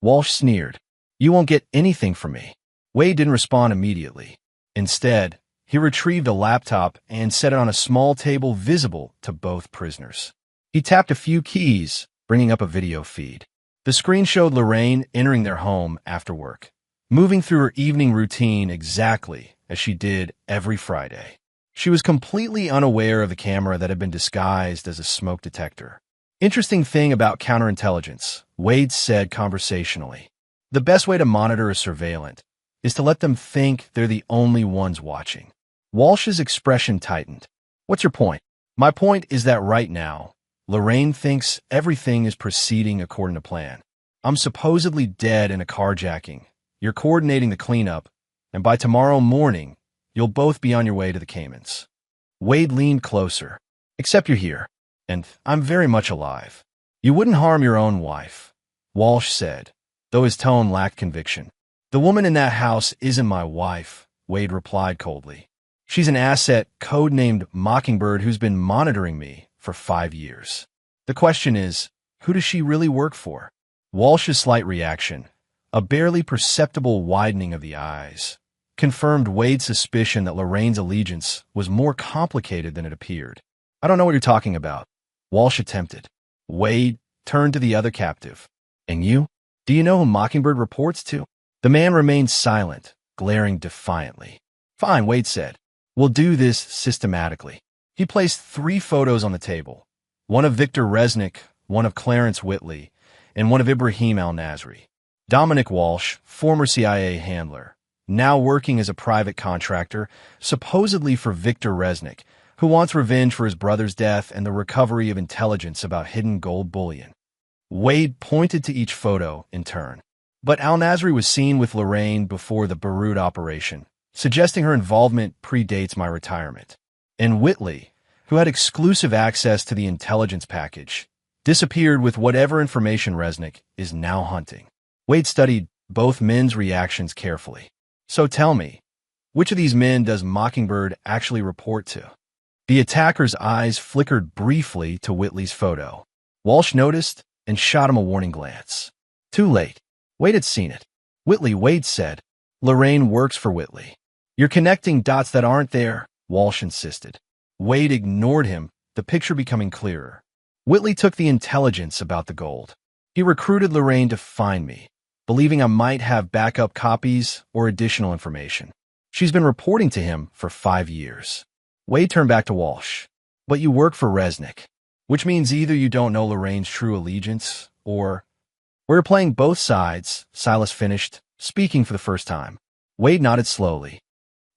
Walsh sneered. "You won't get anything from me." Wade didn't respond immediately. Instead, he retrieved a laptop and set it on a small table visible to both prisoners. He tapped a few keys, bringing up a video feed. The screen showed Lorraine entering their home after work, moving through her evening routine exactly as she did every Friday. She was completely unaware of the camera that had been disguised as a smoke detector. "Interesting thing about counterintelligence," Wade said conversationally. "The best way to monitor a surveillant is to let them think they're the only ones watching." Walsh's expression tightened. "What's your point?" "My point is that right now, Lorraine thinks everything is proceeding according to plan. I'm supposedly dead in a carjacking. You're coordinating the cleanup, and by tomorrow morning, you'll both be on your way to the Caymans." Wade leaned closer. "Except you're here, and I'm very much alive. You wouldn't harm your own wife," Walsh said, though his tone lacked conviction. "The woman in that house isn't my wife," Wade replied coldly. "She's an asset codenamed Mockingbird who's been monitoring me for 5 years. The question is, who does she really work for?" Walsh's slight reaction, a barely perceptible widening of the eyes, confirmed Wade's suspicion that Lorraine's allegiance was more complicated than it appeared. "I don't know what you're talking about," Walsh attempted. Wade turned to the other captive. "And you? Do you know who Mockingbird reports to?" The man remained silent, glaring defiantly. "Fine," Wade said. "We'll do this systematically." He placed 3 photos on the table, one of Victor Resnick, one of Clarence Whitley, and one of Ibrahim al-Nasri. Dominic Walsh, former CIA handler, now working as a private contractor, supposedly for Victor Resnick, who wants revenge for his brother's death and the recovery of intelligence about hidden gold bullion. Wade pointed to each photo in turn. But al-Nasri was seen with Lorraine before the Beirut operation, suggesting her involvement predates my retirement. And Whitley, who had exclusive access to the intelligence package, disappeared with whatever information Resnick is now hunting. Wade studied both men's reactions carefully. "So tell me, which of these men does Mockingbird actually report to?" The attacker's eyes flickered briefly to Whitley's photo. Walsh noticed and shot him a warning glance. Too late. Wade had seen it. "Whitley," Wade said. "Lorraine works for Whitley." "You're connecting dots that aren't there," Walsh insisted. Wade ignored him, the picture becoming clearer. "Whitley took the intelligence about the gold. He recruited Lorraine to find me, believing I might have backup copies or additional information. She's been reporting to him for 5 years. Wade turned back to Walsh. "But you work for Resnick, which means either you don't know Lorraine's true allegiance, or—" "We're playing both sides," Silas finished, speaking for the first time. Wade nodded slowly.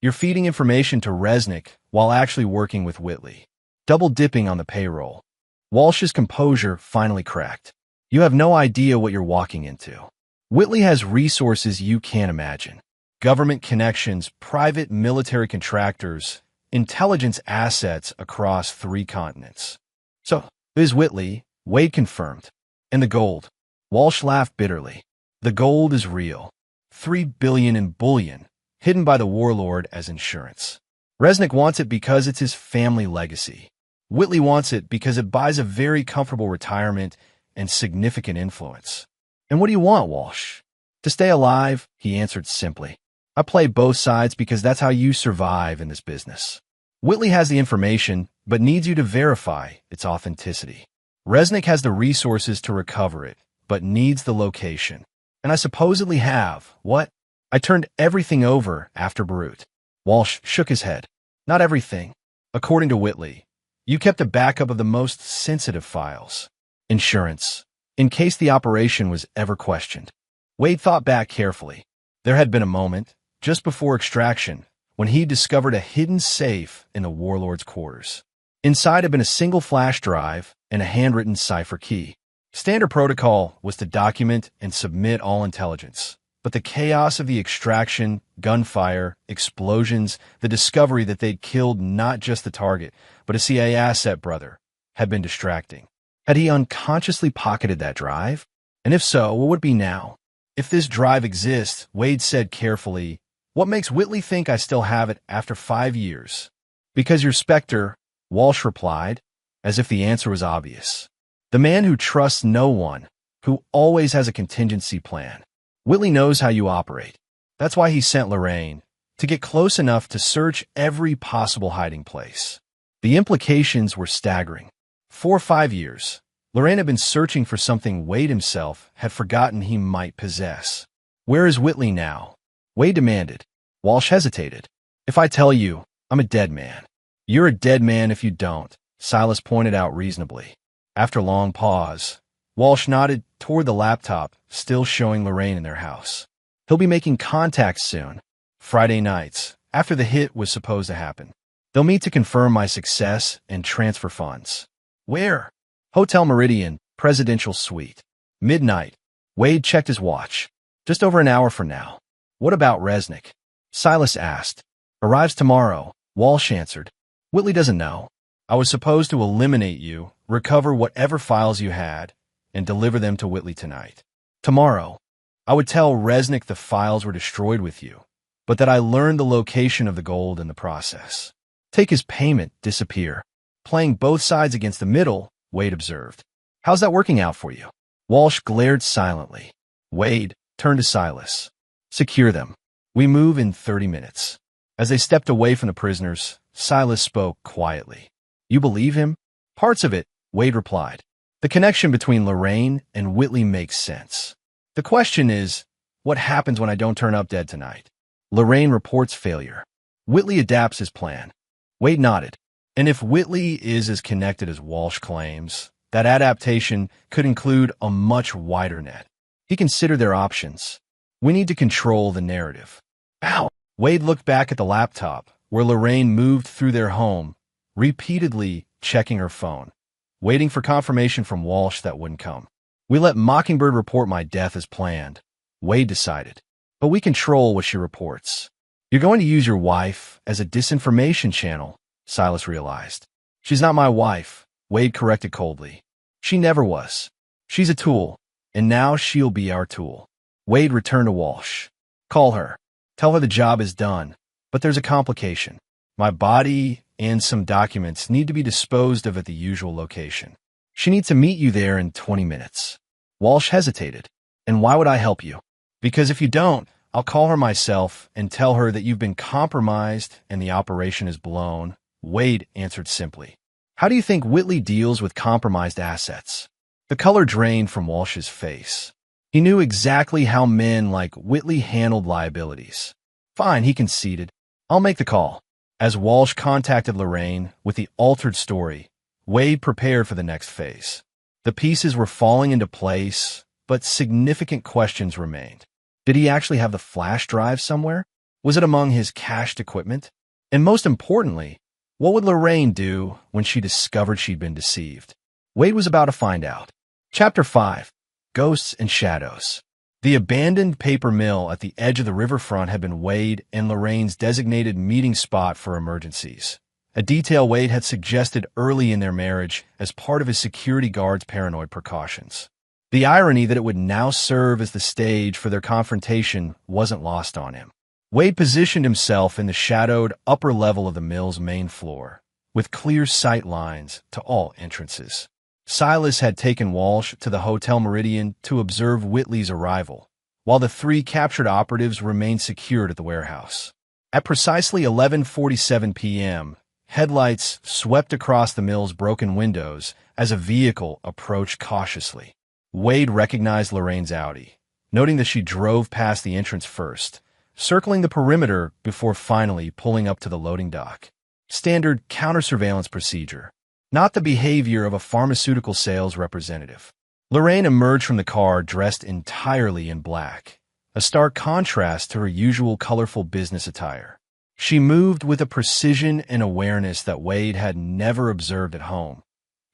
"You're feeding information to Resnick while actually working with Whitley, double-dipping on the payroll." Walsh's composure finally cracked. "You have no idea what you're walking into. Whitley has resources you can't imagine. Government connections, private military contractors, intelligence assets across 3 continents. So, is Whitley," Wade confirmed. "And the gold?" Walsh laughed bitterly. "The gold is real. $3 billion in bullion, hidden by the warlord as insurance. Resnick wants it because it's his family legacy. Whitley wants it because it buys a very comfortable retirement and significant influence. And what do you want, Walsh? To stay alive, he answered simply. I play both sides because that's how you survive in this business. Whitley has the information, but needs you to verify its authenticity. Resnick has the resources to recover it, but needs the location. And I supposedly have, what? I turned everything over after Beirut. Walsh shook his head. Not everything. According to Whitley, you kept a backup of the most sensitive files. Insurance, in case the operation was ever questioned. Wade thought back carefully. There had been a moment, just before extraction, when he discovered a hidden safe in the warlord's quarters. Inside had been a single flash drive and a handwritten cipher key. Standard protocol was to document and submit all intelligence. But the chaos of the extraction, gunfire, explosions, the discovery that they'd killed not just the target, but a CIA asset brother, had been distracting. Had he unconsciously pocketed that drive? And if so, what would it be now? If this drive exists, Wade said carefully, what makes Whitley think I still have it after 5 years? Because you're Spectre, Walsh replied, as if the answer was obvious. The man who trusts no one, who always has a contingency plan. Whitley knows how you operate. That's why he sent Lorraine, to get close enough to search every possible hiding place. The implications were staggering. 4 or 5 years, Lorraine had been searching for something Wade himself had forgotten he might possess. Where is Whitley now? Wade demanded. Walsh hesitated. If I tell you, I'm a dead man. You're a dead man if you don't, Silas pointed out reasonably. After a long pause, Walsh nodded toward the laptop, still showing Lorraine in their house. He'll be making contact soon. Friday nights, after the hit was supposed to happen. They'll meet to confirm my success and transfer funds. Where? Hotel Meridian, Presidential Suite. Midnight. Wade checked his watch. Just over an hour from now. What about Resnick? Silas asked. Arrives tomorrow, Walsh answered. Whitley doesn't know. I was supposed to eliminate you, recover whatever files you had, and deliver them to Whitley tonight. Tomorrow, I would tell Resnick the files were destroyed with you, but that I learned the location of the gold in the process. Take his payment, disappear. Playing both sides against the middle, Wade observed. How's that working out for you? Walsh glared silently. Wade turned to Silas. Secure them. We move in 30 minutes. As they stepped away from the prisoners, Silas spoke quietly. You believe him? Parts of it, Wade replied. The connection between Lorraine and Whitley makes sense. The question is, what happens when I don't turn up dead tonight? Lorraine reports failure. Whitley adapts his plan. Wade nodded. And if Whitley is as connected as Walsh claims, that adaptation could include a much wider net. He considered their options. We need to control the narrative. Ow! Wade looked back at the laptop, where Lorraine moved through their home, repeatedly checking her phone, waiting for confirmation from Walsh that wouldn't come. We let Mockingbird report my death as planned, Wade decided. But we control what she reports. You're going to use your wife as a disinformation channel, Silas realized. She's not my wife, Wade corrected coldly. She never was. She's a tool, and now she'll be our tool. Wade returned to Walsh. Call her. Tell her the job is done, but there's a complication. My body and some documents need to be disposed of at the usual location. She needs to meet you there in 20 minutes. Walsh hesitated. And why would I help you? Because if you don't, I'll call her myself and tell her that you've been compromised and the operation is blown, Wade answered simply. How do you think Whitley deals with compromised assets? The color drained from Walsh's face. He knew exactly how men like Whitley handled liabilities. Fine, he conceded. I'll make the call. As Walsh contacted Lorraine with the altered story, Wade prepared for the next phase. The pieces were falling into place, but significant questions remained. Did he actually have the flash drive somewhere? Was it among his cached equipment? And most importantly, what would Lorraine do when she discovered she'd been deceived? Wade was about to find out. Chapter 5. Ghosts and Shadows. The abandoned paper mill at the edge of the riverfront had been Wade and Lorraine's designated meeting spot for emergencies, a detail Wade had suggested early in their marriage as part of his security guard's paranoid precautions. The irony that it would now serve as the stage for their confrontation wasn't lost on him. Wade positioned himself in the shadowed upper level of the mill's main floor, with clear sight lines to all entrances. Silas had taken Walsh to the Hotel Meridian to observe Whitley's arrival, while the three captured operatives remained secured at the warehouse. At precisely 11:47 p.m., headlights swept across the mill's broken windows as a vehicle approached cautiously. Wade recognized Lorraine's Audi, noting that she drove past the entrance first, circling the perimeter before finally pulling up to the loading dock. Standard counter-surveillance procedure, not the behavior of a pharmaceutical sales representative. Lorraine emerged from the car dressed entirely in black, a stark contrast to her usual colorful business attire. She moved with a precision and awareness that Wade had never observed at home.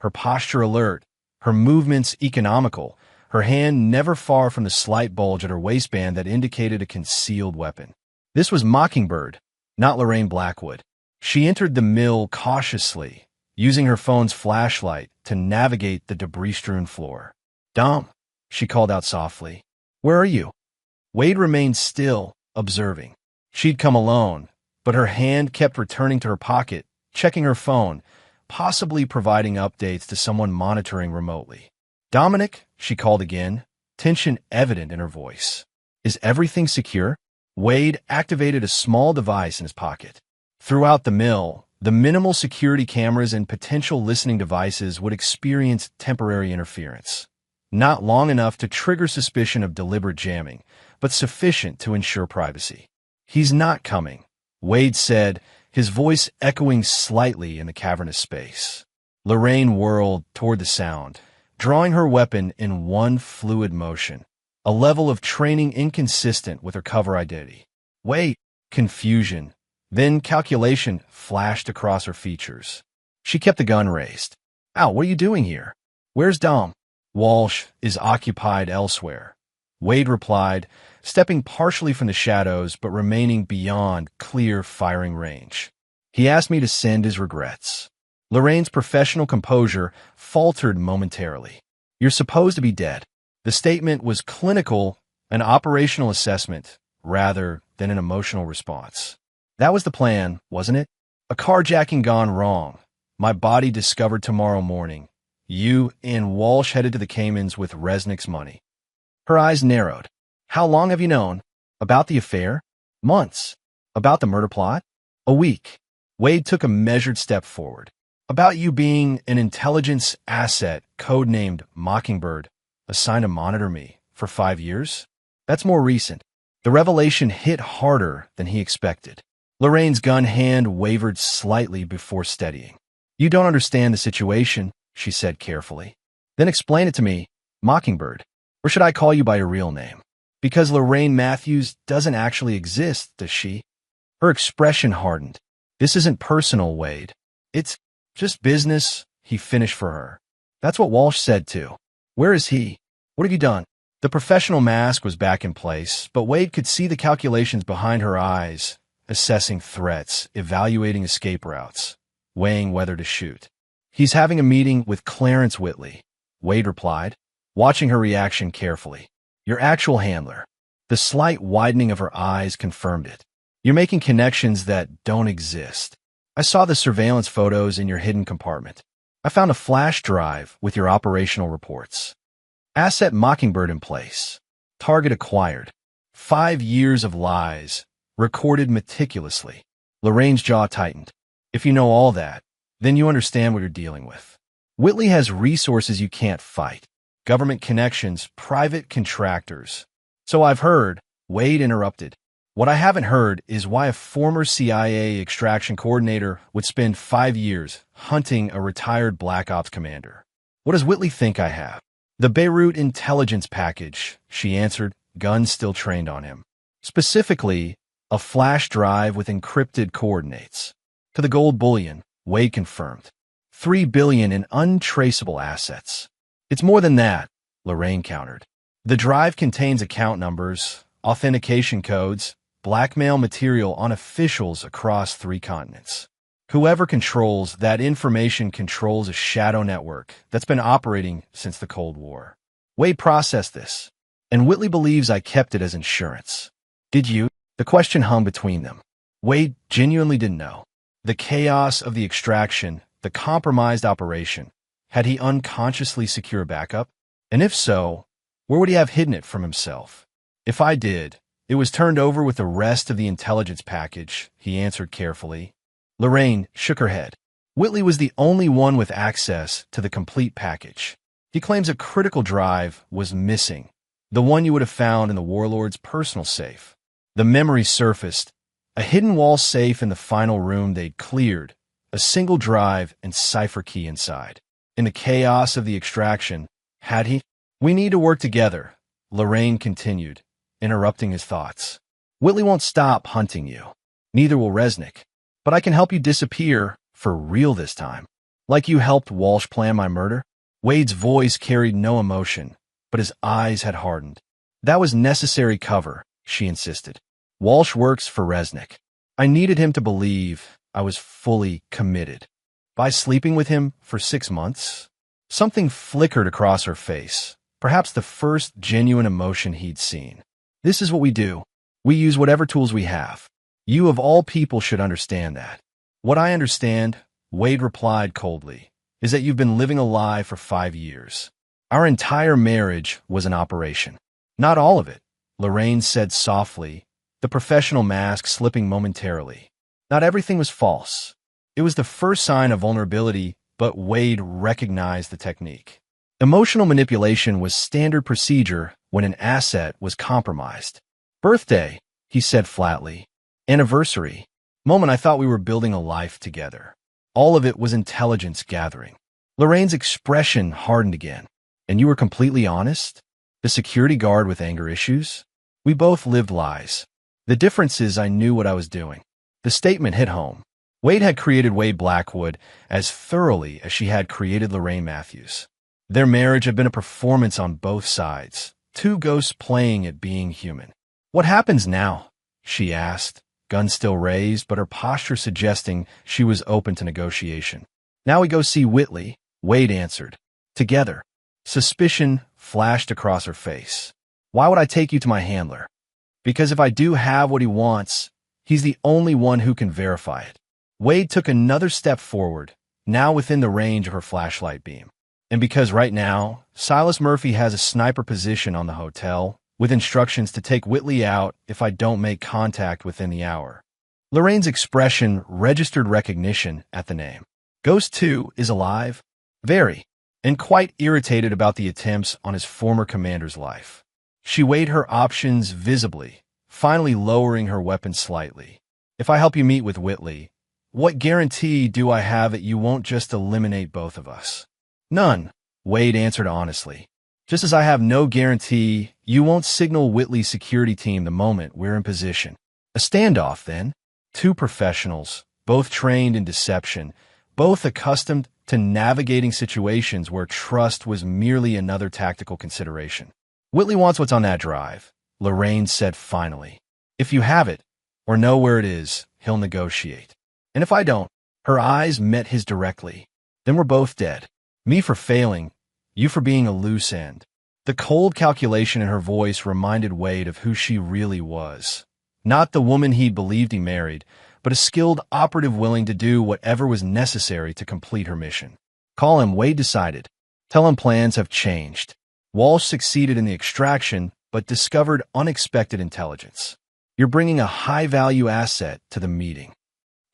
Her posture alert, her movements economical, her hand never far from the slight bulge at her waistband that indicated a concealed weapon. This was Mockingbird, not Lorraine Blackwood. She entered the mill cautiously, using her phone's flashlight to navigate the debris-strewn floor. "Dom," she called out softly. "Where are you?" Wade remained still, observing. She'd come alone, but her hand kept returning to her pocket, checking her phone, possibly providing updates to someone monitoring remotely. "Dominic," she called again, tension evident in her voice. "Is everything secure?" Wade activated a small device in his pocket. Throughout the mill, the minimal security cameras and potential listening devices would experience temporary interference. Not long enough to trigger suspicion of deliberate jamming, but sufficient to ensure privacy. "He's not coming," Wade said, his voice echoing slightly in the cavernous space. Lorraine whirled toward the sound, drawing her weapon in one fluid motion, a level of training inconsistent with her cover identity. "Wait!" Confusion, then calculation flashed across her features. She kept the gun raised. "Ow, what are you doing here? Where's Dom?" "Walsh is occupied elsewhere," Wade replied, stepping partially from the shadows but remaining beyond clear firing range. "He asked me to send his regrets." Lorraine's professional composure faltered momentarily. "You're supposed to be dead." The statement was clinical, an operational assessment, rather than an emotional response. "That was the plan, wasn't it? A carjacking gone wrong. My body discovered tomorrow morning. You and Walsh headed to the Caymans with Resnick's money." Her eyes narrowed. "How long have you known? About the affair?" "Months." "About the murder plot?" "A week." Wade took a measured step forward. "About you being an intelligence asset codenamed Mockingbird, assigned to monitor me for 5 years? That's more recent." The revelation hit harder than he expected. Lorraine's gun hand wavered slightly before steadying. "You don't understand the situation," she said carefully. "Then explain it to me, Mockingbird. Or should I call you by your real name? Because Lorraine Matthews doesn't actually exist, does she?" Her expression hardened. "This isn't personal, Wade. It's just business," he finished for her. "That's what Walsh said too." "Where is he? What have you done?" The professional mask was back in place, but Wade could see the calculations behind her eyes, assessing threats, evaluating escape routes, weighing whether to shoot. "He's having a meeting with Clarence Whitley," Wade replied, watching her reaction carefully. "Your actual handler." The slight widening of her eyes confirmed it. "You're making connections that don't exist. I saw the surveillance photos in your hidden compartment. I found a flash drive with your operational reports. Asset Mockingbird in place. Target acquired. 5 years of lies, recorded meticulously." Lorraine's jaw tightened. "If you know all that, then you understand what you're dealing with. Whitley has resources you can't fight. Government connections, private contractors." "So I've heard," Wade interrupted. "What I haven't heard is why a former CIA extraction coordinator would spend 5 years hunting a retired Black Ops commander. What does Whitley think I have?" "The Beirut intelligence package," she answered, guns still trained on him. "Specifically, a flash drive with encrypted coordinates. To the gold bullion," Wade confirmed. $3 billion in untraceable assets." "It's more than that," Lorraine countered. "The drive contains account numbers, authentication codes, blackmail material on officials across 3 continents. Whoever controls that information controls a shadow network that's been operating since the Cold War. Wade processed this, and Whitley believes I kept it as insurance." "Did you?" The question hung between them. Wade genuinely didn't know. The chaos of the extraction, the compromised operation. Had he unconsciously secured backup? And if so, where would he have hidden it from himself? If I did, it was turned over with the rest of the intelligence package, he answered carefully. Lorraine shook her head. Whitley was the only one with access to the complete package. He claims a critical drive was missing, the one you would have found in the warlord's personal safe. The memory surfaced, a hidden wall safe in the final room they'd cleared, a single drive and cipher key inside. In the chaos of the extraction, had he? We need to work together, Lorraine continued, interrupting his thoughts. Whitley won't stop hunting you. Neither will Resnick. But I can help you disappear, for real this time. Like you helped Walsh plan my murder? Wade's voice carried no emotion, but his eyes had hardened. That was necessary cover, she insisted. Walsh works for Resnick. I needed him to believe I was fully committed. By sleeping with him for 6 months? Something flickered across her face, perhaps the first genuine emotion he'd seen. This is what we do. We use whatever tools we have. You of all people should understand that. What I understand, Wade replied coldly, is that you've been living a lie for 5 years. Our entire marriage was an operation. Not all of it, Lorraine said softly, the professional mask slipping momentarily. Not everything was false. It was the first sign of vulnerability, but Wade recognized the technique. Emotional manipulation was standard procedure when an asset was compromised. Birthday, he said flatly. Anniversary. Moment I thought we were building a life together. All of it was intelligence gathering. Lorraine's expression hardened again. And you were completely honest? The security guard with anger issues? We both lived lies. The difference is I knew what I was doing. The statement hit home. Wade had created Wade Blackwood as thoroughly as she had created Lorraine Matthews. Their marriage had been a performance on both sides, two ghosts playing at being human. What happens now? She asked, gun still raised, but her posture suggesting she was open to negotiation. Now we go see Whitley, Wade answered. Together. Suspicion flashed across her face. Why would I take you to my handler? Because if I do have what he wants, he's the only one who can verify it. Wade took another step forward, now within the range of her flashlight beam. And because right now, Silas Murphy has a sniper position on the hotel, with instructions to take Whitley out if I don't make contact within the hour. Lorraine's expression registered recognition at the name. Ghost 2 is alive? Very. And quite irritated about the attempts on his former commander's life. She weighed her options visibly, finally lowering her weapon slightly. If I help you meet with Whitley, what guarantee do I have that you won't just eliminate both of us? None, Wade answered honestly. Just as I have no guarantee you won't signal Whitley's security team the moment we're in position. A standoff, then. Two professionals, both trained in deception, both accustomed to navigating situations where trust was merely another tactical consideration. Whitley wants what's on that drive, Lorraine said finally. If you have it, or know where it is, he'll negotiate. And if I don't, her eyes met his directly. Then we're both dead. Me for failing, you for being a loose end. The cold calculation in her voice reminded Wade of who she really was. Not the woman he believed he married, but a skilled operative willing to do whatever was necessary to complete her mission. Call him, Wade decided. Tell him plans have changed. Walsh succeeded in the extraction, but discovered unexpected intelligence. You're bringing a high-value asset to the meeting.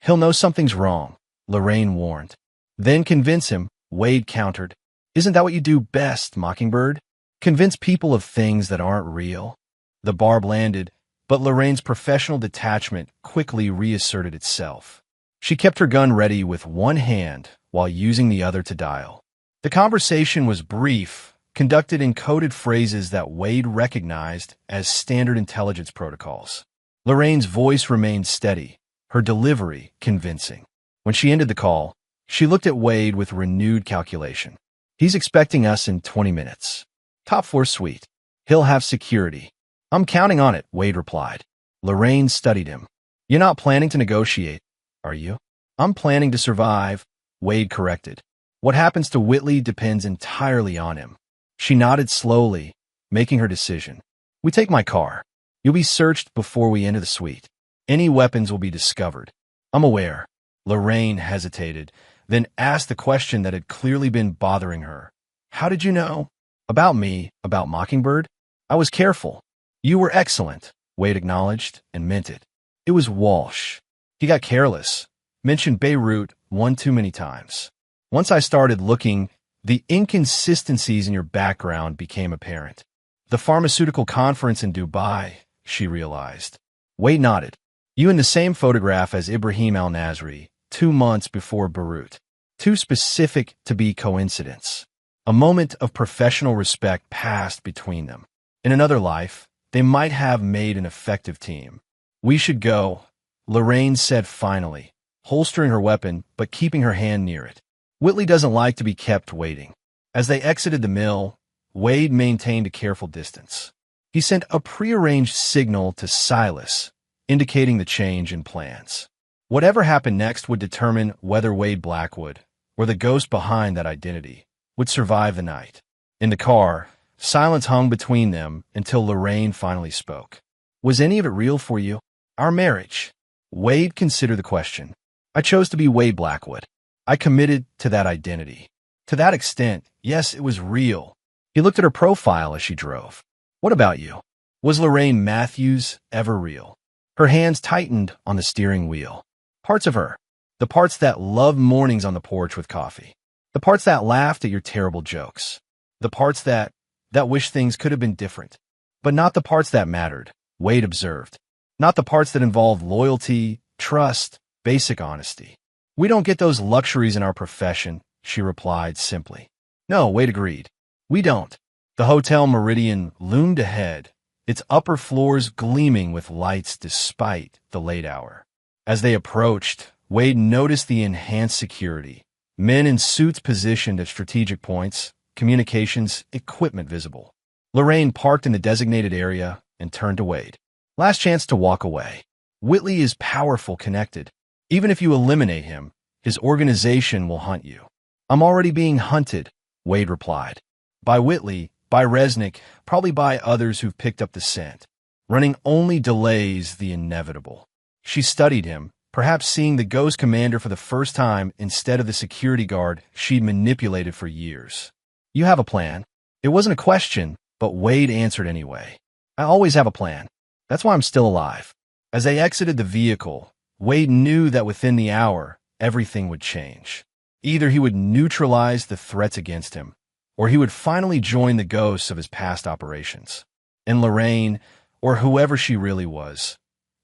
He'll know something's wrong, Lorraine warned. Then convince him, Wade countered. Isn't that what you do best, Mockingbird? Convince people of things that aren't real. The barb landed, but Lorraine's professional detachment quickly reasserted itself. She kept her gun ready with one hand while using the other to dial. The conversation was brief, conducted in coded phrases that Wade recognized as standard intelligence protocols. Lorraine's voice remained steady, her delivery convincing. When she ended the call, she looked at Wade with renewed calculation. He's expecting us in 20 minutes. Top floor suite. He'll have security. I'm counting on it, Wade replied. Lorraine studied him. You're not planning to negotiate, are you? I'm planning to survive, Wade corrected. What happens to Whitley depends entirely on him. She nodded slowly, making her decision. We take my car. You'll be searched before we enter the suite. Any weapons will be discovered. I'm aware. Lorraine hesitated, then asked the question that had clearly been bothering her. How did you know? About me, about Mockingbird? I was careful. You were excellent, Wade acknowledged and meant it. It was Walsh. He got careless, mentioned Beirut one too many times. Once I started looking, the inconsistencies in your background became apparent. The pharmaceutical conference in Dubai, she realized. Wade nodded. You in the same photograph as Ibrahim al-Nasri, 2 months before Beirut. Too specific to be coincidence. A moment of professional respect passed between them. In another life, they might have made an effective team. We should go, Lorraine said finally, holstering her weapon but keeping her hand near it. Whitley doesn't like to be kept waiting. As they exited the mill, Wade maintained a careful distance. He sent a prearranged signal to Silas, indicating the change in plans. Whatever happened next would determine whether Wade Blackwood, or the ghost behind that identity, would survive the night. In the car, silence hung between them until Lorraine finally spoke. Was any of it real for you? Our marriage? Wade considered the question. I chose to be Wade Blackwood. I committed to that identity. To that extent, yes, it was real. He looked at her profile as she drove. What about you? Was Lorraine Matthews ever real? Her hands tightened on the steering wheel. Parts of her. The parts that loved mornings on the porch with coffee. The parts that laughed at your terrible jokes. The parts that wished things could have been different. But not the parts that mattered, Wade observed. Not the parts that involved loyalty, trust, basic honesty. We don't get those luxuries in our profession, she replied simply. No, Wade agreed. We don't. The Hotel Meridian loomed ahead, its upper floors gleaming with lights despite the late hour. As they approached, Wade noticed the enhanced security. Men in suits positioned at strategic points, communications equipment visible. Lorraine parked in the designated area and turned to Wade. Last chance to walk away. Whitley is powerful connected. Even if you eliminate him, his organization will hunt you. I'm already being hunted, Wade replied. By Whitley, by Resnick, probably by others who've picked up the scent. Running only delays the inevitable. She studied him, perhaps seeing the ghost commander for the first time instead of the security guard she'd manipulated for years. You have a plan. It wasn't a question, but Wade answered anyway. I always have a plan. That's why I'm still alive. As they exited the vehicle, Wade knew that within the hour, everything would change. Either he would neutralize the threats against him, or he would finally join the ghosts of his past operations. And Lorraine, or whoever she really was,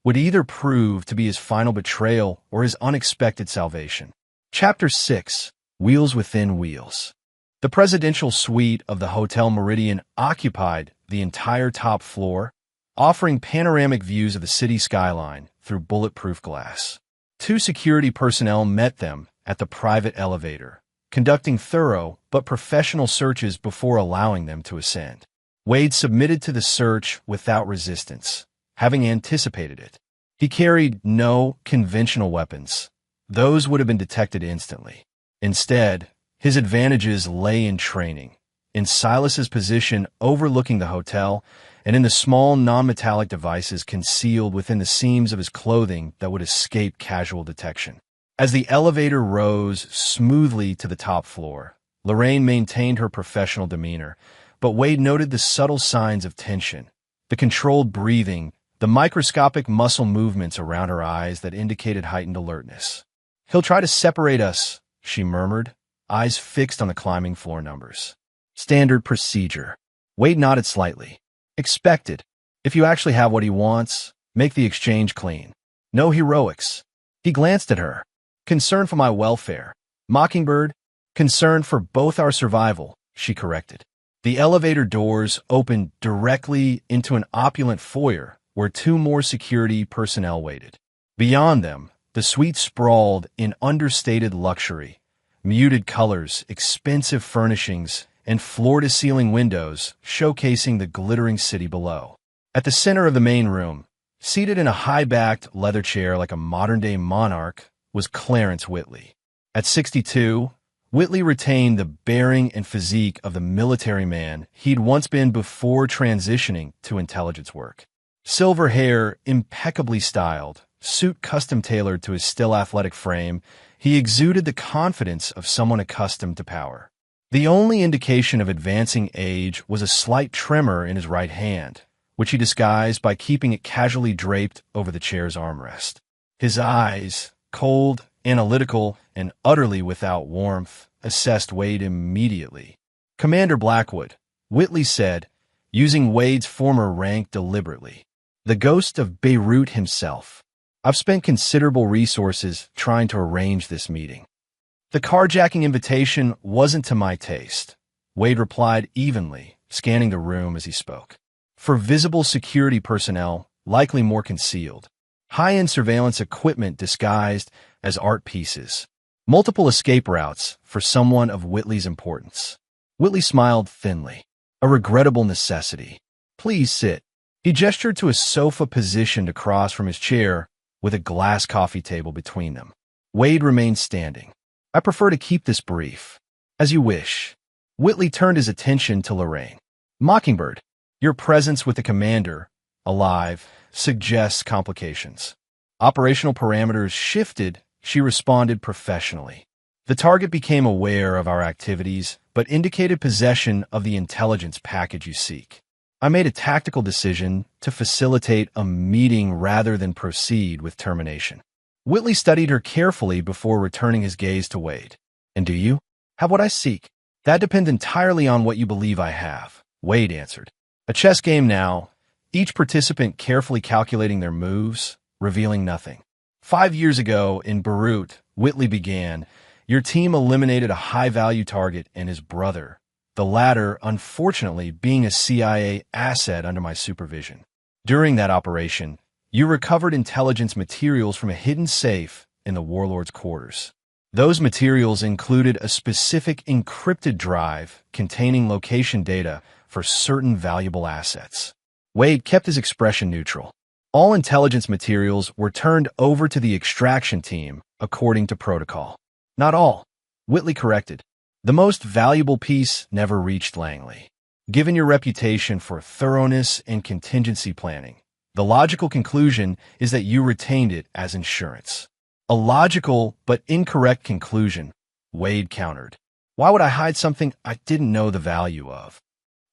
would either prove to be his final betrayal or his unexpected salvation. Chapter 6, Wheels Within Wheels. The presidential suite of the Hotel Meridian occupied the entire top floor, offering panoramic views of the city skyline through bulletproof glass. 2 security personnel met them at the private elevator, conducting thorough but professional searches before allowing them to ascend. Wade submitted to the search without resistance, having anticipated it. He carried no conventional weapons. Those would have been detected instantly. Instead, his advantages lay in training, in Silas's position overlooking the hotel, and in the small non-metallic devices concealed within the seams of his clothing that would escape casual detection. As the elevator rose smoothly to the top floor, Lorraine maintained her professional demeanor, but Wade noted the subtle signs of tension, the controlled breathing, the microscopic muscle movements around her eyes that indicated heightened alertness. He'll try to separate us, she murmured, eyes fixed on the climbing floor numbers. Standard procedure. Wade nodded slightly. Expected. If you actually have what he wants, make the exchange clean. No heroics. He glanced at her. Concern for my welfare. Mockingbird, concern for both our survival, she corrected. The elevator doors opened directly into an opulent foyer where 2 more security personnel waited. Beyond them, the suite sprawled in understated luxury, muted colors, expensive furnishings, and floor-to-ceiling windows showcasing the glittering city below. At the center of the main room, seated in a high-backed leather chair like a modern-day monarch, was Clarence Whitley. At 62, Whitley retained the bearing and physique of the military man he'd once been before transitioning to intelligence work. Silver hair, impeccably styled, suit custom-tailored to his still athletic frame, he exuded the confidence of someone accustomed to power. The only indication of advancing age was a slight tremor in his right hand, which he disguised by keeping it casually draped over the chair's armrest. His eyes, cold, analytical, and utterly without warmth, assessed Wade immediately. "Commander Blackwood," Whitley said, using Wade's former rank deliberately. "The ghost of Beirut himself. I've spent considerable resources trying to arrange this meeting." "The carjacking invitation wasn't to my taste," Wade replied evenly, scanning the room as he spoke. "For visible security personnel, likely more concealed. High-end surveillance equipment disguised as art pieces. Multiple escape routes for someone of Whitley's importance." Whitley smiled thinly. "A regrettable necessity. Please sit." He gestured to a sofa positioned across from his chair, with a glass coffee table between them. Wade remained standing. "I prefer to keep this brief." "As you wish." Whitley turned his attention to Lorraine. "Mockingbird, your presence with the commander, alive, suggests complications." Operational parameters shifted, she responded professionally. "The target became aware of our activities, but indicated possession of the intelligence package you seek. I made a tactical decision to facilitate a meeting rather than proceed with termination." Whitley studied her carefully before returning his gaze to Wade. "And do you have what I seek?" "That depends entirely on what you believe I have," Wade answered. "A chess game now, each participant carefully calculating their moves, revealing nothing. 5 years ago, in Beirut," Whitley began, "your team eliminated a high-value target and his brother, the latter, unfortunately, being a CIA asset under my supervision. During that operation, you recovered intelligence materials from a hidden safe in the warlord's quarters. Those materials included a specific encrypted drive containing location data for certain valuable assets." Wade kept his expression neutral. "All intelligence materials were turned over to the extraction team, according to protocol." "Not all," Whitley corrected. "The most valuable piece never reached Langley. Given your reputation for thoroughness and contingency planning, the logical conclusion is that you retained it as insurance." "A logical but incorrect conclusion," Wade countered. "Why would I hide something I didn't know the value of?"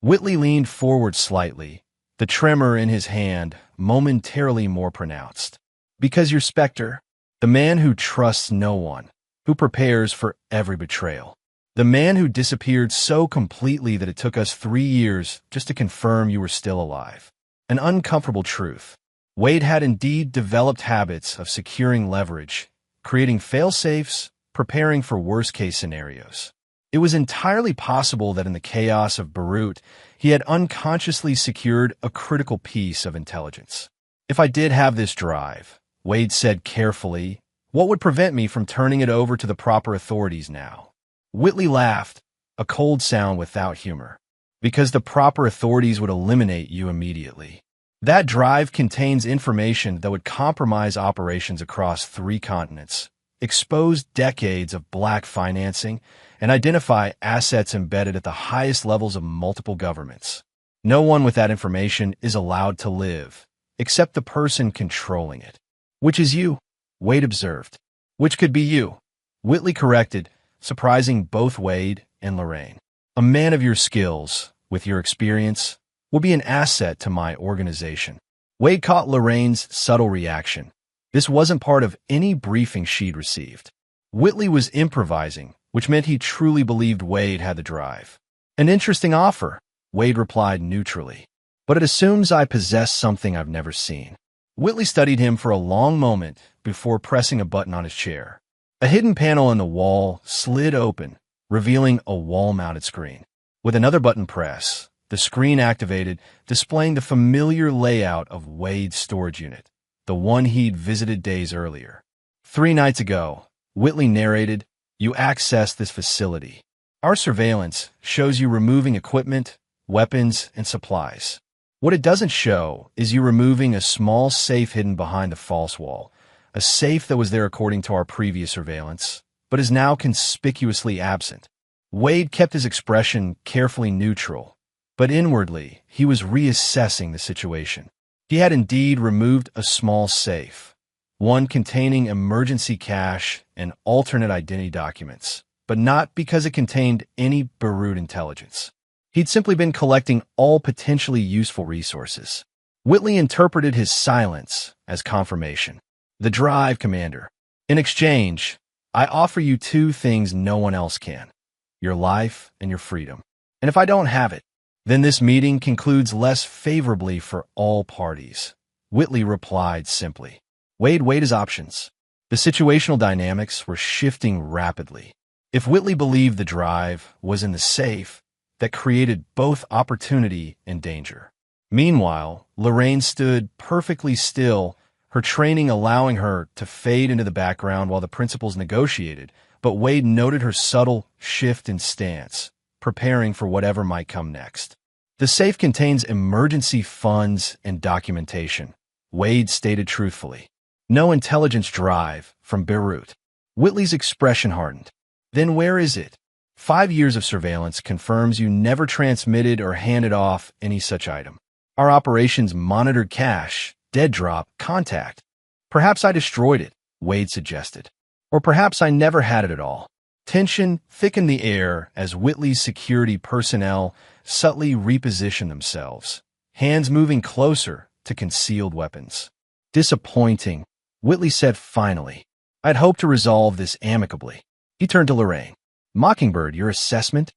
Whitley leaned forward slightly, the tremor in his hand momentarily more pronounced. "Because you're Spectre, the man who trusts no one, who prepares for every betrayal. The man who disappeared so completely that it took us 3 years just to confirm you were still alive. An uncomfortable truth. Wade had indeed developed habits of securing leverage, creating fail-safes, preparing for worst-case scenarios. It was entirely possible that in the chaos of Beirut, he had unconsciously secured a critical piece of intelligence. "If I did have this drive," Wade said carefully, "what would prevent me from turning it over to the proper authorities now?" Whitley laughed, a cold sound without humor. "Because the proper authorities would eliminate you immediately. That drive contains information that would compromise operations across 3 continents, expose decades of black financing, and identify assets embedded at the highest levels of multiple governments. No one with that information is allowed to live, except the person controlling it." "Which is you," Wade observed. "Which could be you," Whitley corrected, surprising both Wade and Lorraine. "A man of your skills, with your experience, will be an asset to my organization." Wade caught Lorraine's subtle reaction. This wasn't part of any briefing she'd received. Whitley was improvising, which meant he truly believed Wade had the drive. "An interesting offer," Wade replied neutrally. "But it assumes I possess something I've never seen." Whitley studied him for a long moment before pressing a button on his chair. A hidden panel in the wall slid open, revealing a wall-mounted screen. With another button press, the screen activated, displaying the familiar layout of Wade's storage unit, the one he'd visited days earlier. 3 nights ago, Whitley narrated, "You accessed this facility. Our surveillance shows you removing equipment, weapons, and supplies. What it doesn't show is you removing a small safe hidden behind the false wall, a safe that was there according to our previous surveillance, but is now conspicuously absent." Wade kept his expression carefully neutral, but inwardly, he was reassessing the situation. He had indeed removed a small safe, one containing emergency cash and alternate identity documents, but not because it contained any Beirut intelligence. He'd simply been collecting all potentially useful resources. Whitley interpreted his silence as confirmation. The drive, Commander. In exchange, I offer you two things no one else can: your life and your freedom. And if I don't have it, then this meeting concludes less favorably for all parties. Whitley replied simply. Wade weighed his options. The situational dynamics were shifting rapidly. If Whitley believed the drive was in the safe, that created both opportunity and danger. Meanwhile, Lorraine stood perfectly still, her training allowing her to fade into the background while the principals negotiated, but Wade noted her subtle shift in stance, preparing for whatever might come next. The safe contains emergency funds and documentation, Wade stated truthfully. No intelligence drive from Beirut. Whitley's expression hardened. Then where is it? 5 years of surveillance confirms you never transmitted or handed off any such item. Our operations monitored cache, dead drop, contact. Perhaps I destroyed it, Wade suggested. Or perhaps I never had it at all. Tension thickened the air as Whitley's security personnel subtly repositioned themselves, hands moving closer to concealed weapons. Disappointing, Whitley said finally. I'd hoped to resolve this amicably. He turned to Lorraine. Mockingbird, your assessment?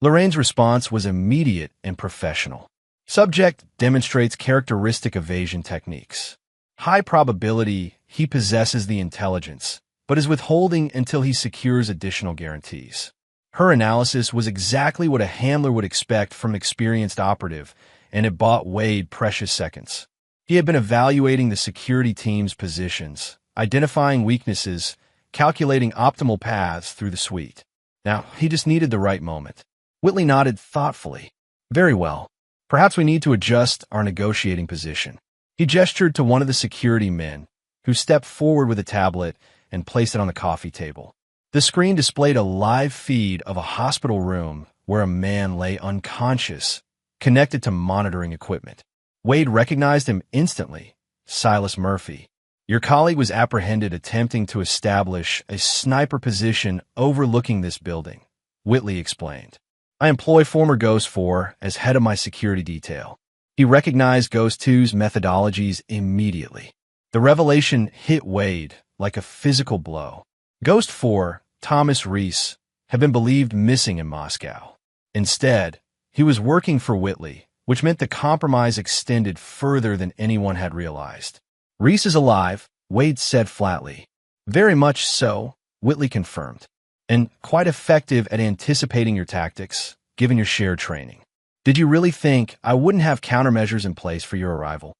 Lorraine's response was immediate and professional. Subject demonstrates characteristic evasion techniques. High probability he possesses the intelligence, but is withholding until he secures additional guarantees. Her analysis was exactly what a handler would expect from an experienced operative, and it bought Wade precious seconds. He had been evaluating the security team's positions, identifying weaknesses, calculating optimal paths through the suite. Now, he just needed the right moment. Whitley nodded thoughtfully. Very well. Perhaps we need to adjust our negotiating position. He gestured to one of the security men, who stepped forward with a tablet and placed it on the coffee table. The screen displayed a live feed of a hospital room where a man lay unconscious, connected to monitoring equipment. Wade recognized him instantly. Silas Murphy. Your colleague was apprehended attempting to establish a sniper position overlooking this building, Whitley explained. I employ former Ghost 4 as head of my security detail. He recognized Ghost 2's methodologies immediately. The revelation hit Wade like a physical blow. Ghost 4, Thomas Reese, had been believed missing in Moscow. Instead, he was working for Whitley, which meant the compromise extended further than anyone had realized. Reese is alive, Wade said flatly. Very much so, Whitley confirmed. And quite effective at anticipating your tactics, given your shared training. Did you really think I wouldn't have countermeasures in place for your arrival?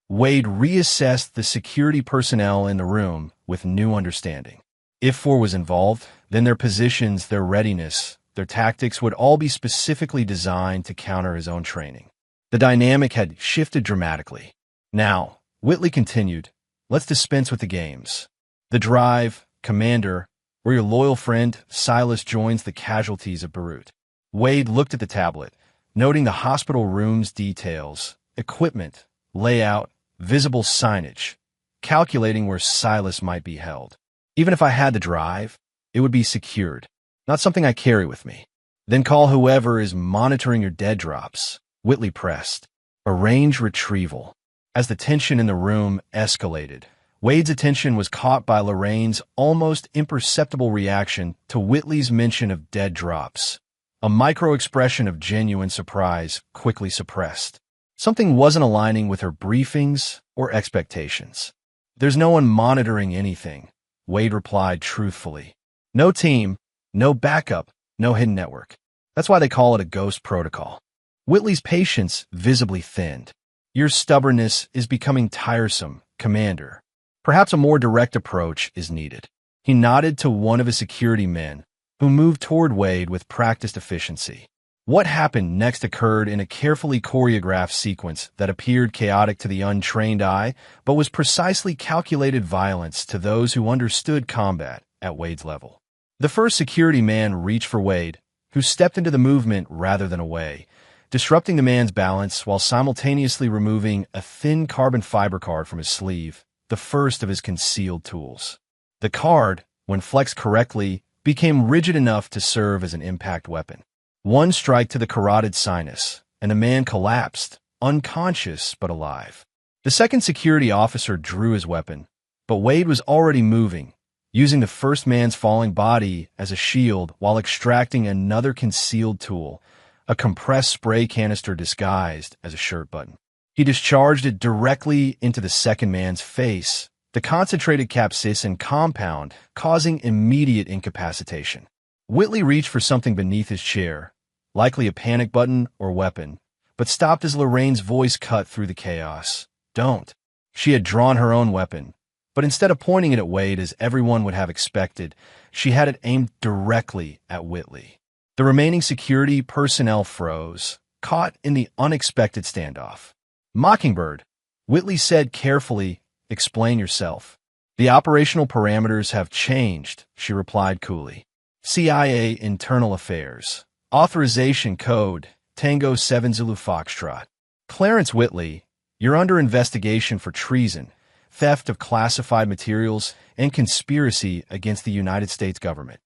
Wade reassessed the security personnel in the room with new understanding. If 4 was involved, then their positions, their readiness, their tactics would all be specifically designed to counter his own training. The dynamic had shifted dramatically. Now, Whitley continued, let's dispense with the games. The drive, Commander, where your loyal friend Silas joins the casualties of Beirut. Wade looked at the tablet, noting the hospital room's details, equipment, layout, visible signage, calculating where Silas might be held. Even if I had the drive, it would be secured, not something I carry with me. Then call whoever is monitoring your dead drops, Whitley pressed. Arrange retrieval. As the tension in the room escalated, Wade's attention was caught by Lorraine's almost imperceptible reaction to Whitley's mention of dead drops. A micro-expression of genuine surprise quickly suppressed. Something wasn't aligning with her briefings or expectations. There's no one monitoring anything, Wade replied truthfully. No team, no backup, no hidden network. That's why they call it a ghost protocol. Whitley's patience visibly thinned. Your stubbornness is becoming tiresome, Commander. Perhaps a more direct approach is needed. He nodded to one of his security men, who moved toward Wade with practiced efficiency. What happened next occurred in a carefully choreographed sequence that appeared chaotic to the untrained eye, but was precisely calculated violence to those who understood combat at Wade's level. The first security man reached for Wade, who stepped into the movement rather than away, disrupting the man's balance while simultaneously removing a thin carbon fiber card from his sleeve, the first of his concealed tools. The card, when flexed correctly, became rigid enough to serve as an impact weapon. One strike to the carotid sinus, and the man collapsed, unconscious but alive. The second security officer drew his weapon, but Wade was already moving, using the first man's falling body as a shield while extracting another concealed tool, a compressed spray canister disguised as a shirt button. He discharged it directly into the second man's face, the concentrated capsaicin compound causing immediate incapacitation. Whitley reached for something beneath his chair, likely a panic button or weapon, but stopped as Lorraine's voice cut through the chaos. Don't. She had drawn her own weapon, but instead of pointing it at Wade as everyone would have expected, she had it aimed directly at Whitley. The remaining security personnel froze, caught in the unexpected standoff. Mockingbird, Whitley said carefully, explain yourself. The operational parameters have changed, she replied coolly. CIA Internal Affairs. Authorization Code, Tango 7 Zulu Foxtrot. Clarence Whitley, you're under investigation for treason, theft of classified materials, and conspiracy against the United States government.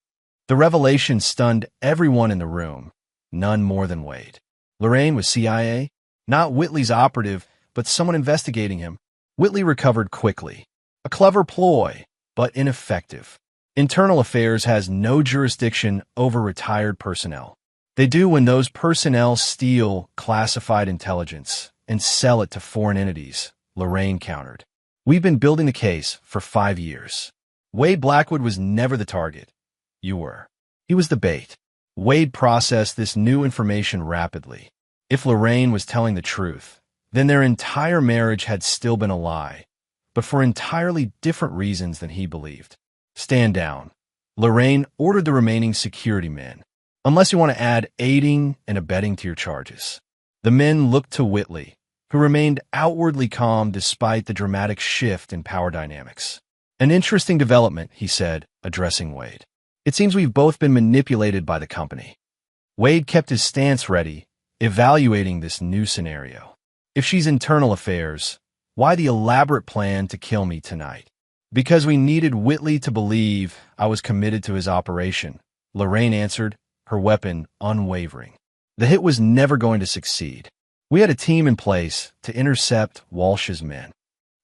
The revelation stunned everyone in the room, none more than Wade. Lorraine was CIA, not Whitley's operative, but someone investigating him. Whitley recovered quickly. A clever ploy, but ineffective. Internal Affairs has no jurisdiction over retired personnel. They do when those personnel steal classified intelligence and sell it to foreign entities, Lorraine countered. We've been building the case for 5 years. Wade Blackwood was never the target. You were. He was the bait. Wade processed this new information rapidly. If Lorraine was telling the truth, then their entire marriage had still been a lie, but for entirely different reasons than he believed. Stand down. Lorraine ordered the remaining security men, unless you want to add aiding and abetting to your charges. The men looked to Whitley, who remained outwardly calm despite the dramatic shift in power dynamics. An interesting development, he said, addressing Wade. It seems we've both been manipulated by the company. Wade kept his stance ready, evaluating this new scenario. If she's Internal Affairs, why the elaborate plan to kill me tonight? Because we needed Whitley to believe I was committed to his operation, Lorraine answered, her weapon unwavering. The hit was never going to succeed. We had a team in place to intercept Walsh's men.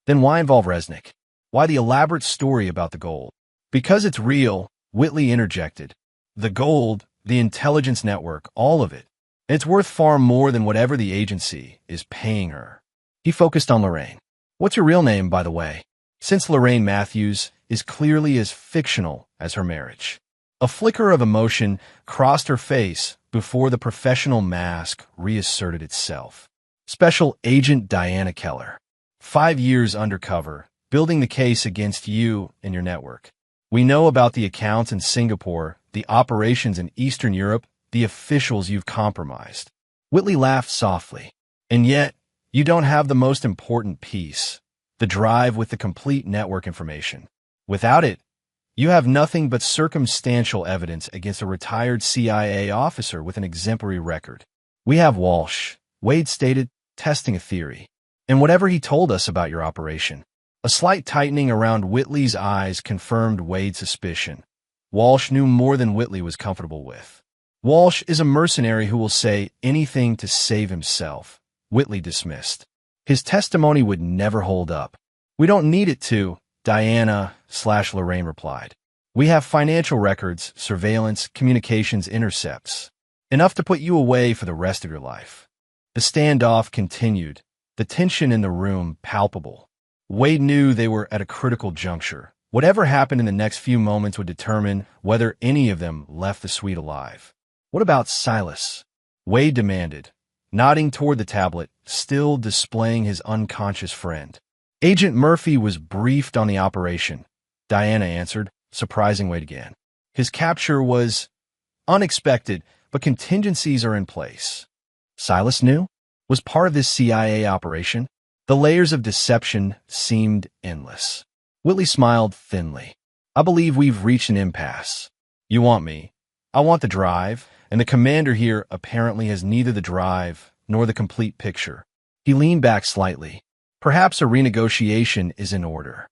Then why involve Resnick? Why the elaborate story about the gold? Because it's real, Whitley interjected. The gold, the intelligence network, all of it. It's worth far more than whatever the agency is paying her. He focused on Lorraine. What's your real name, by the way? Since Lorraine Matthews is clearly as fictional as her marriage. A flicker of emotion crossed her face before the professional mask reasserted itself. Special Agent Diana Keller. 5 years undercover, building the case against you and your network. We know about the accounts in Singapore, the operations in Eastern Europe, the officials you've compromised. Whitley laughed softly. And yet, you don't have the most important piece, the drive with the complete network information. Without it, you have nothing but circumstantial evidence against a retired CIA officer with an exemplary record. We have Walsh, Wade stated, testing a theory. And whatever he told us about your operation. A slight tightening around Whitley's eyes confirmed Wade's suspicion. Walsh knew more than Whitley was comfortable with. Walsh is a mercenary who will say anything to save himself, Whitley dismissed. His testimony would never hold up. We don't need it to, Diana/Lorraine replied. We have financial records, surveillance, communications intercepts. Enough to put you away for the rest of your life. The standoff continued, the tension in the room palpable. Wade knew they were at a critical juncture. Whatever happened in the next few moments would determine whether any of them left the suite alive. What about Silas? Wade demanded, nodding toward the tablet, still displaying his unconscious friend. Agent Murphy was briefed on the operation, Diana answered, surprising Wade again. His capture was unexpected, but contingencies are in place. Silas knew? Was part of this CIA operation? The layers of deception seemed endless. Whitley smiled thinly. I believe we've reached an impasse. You want me. I want the drive, and the commander here apparently has neither the drive nor the complete picture. He leaned back slightly. Perhaps a renegotiation is in order.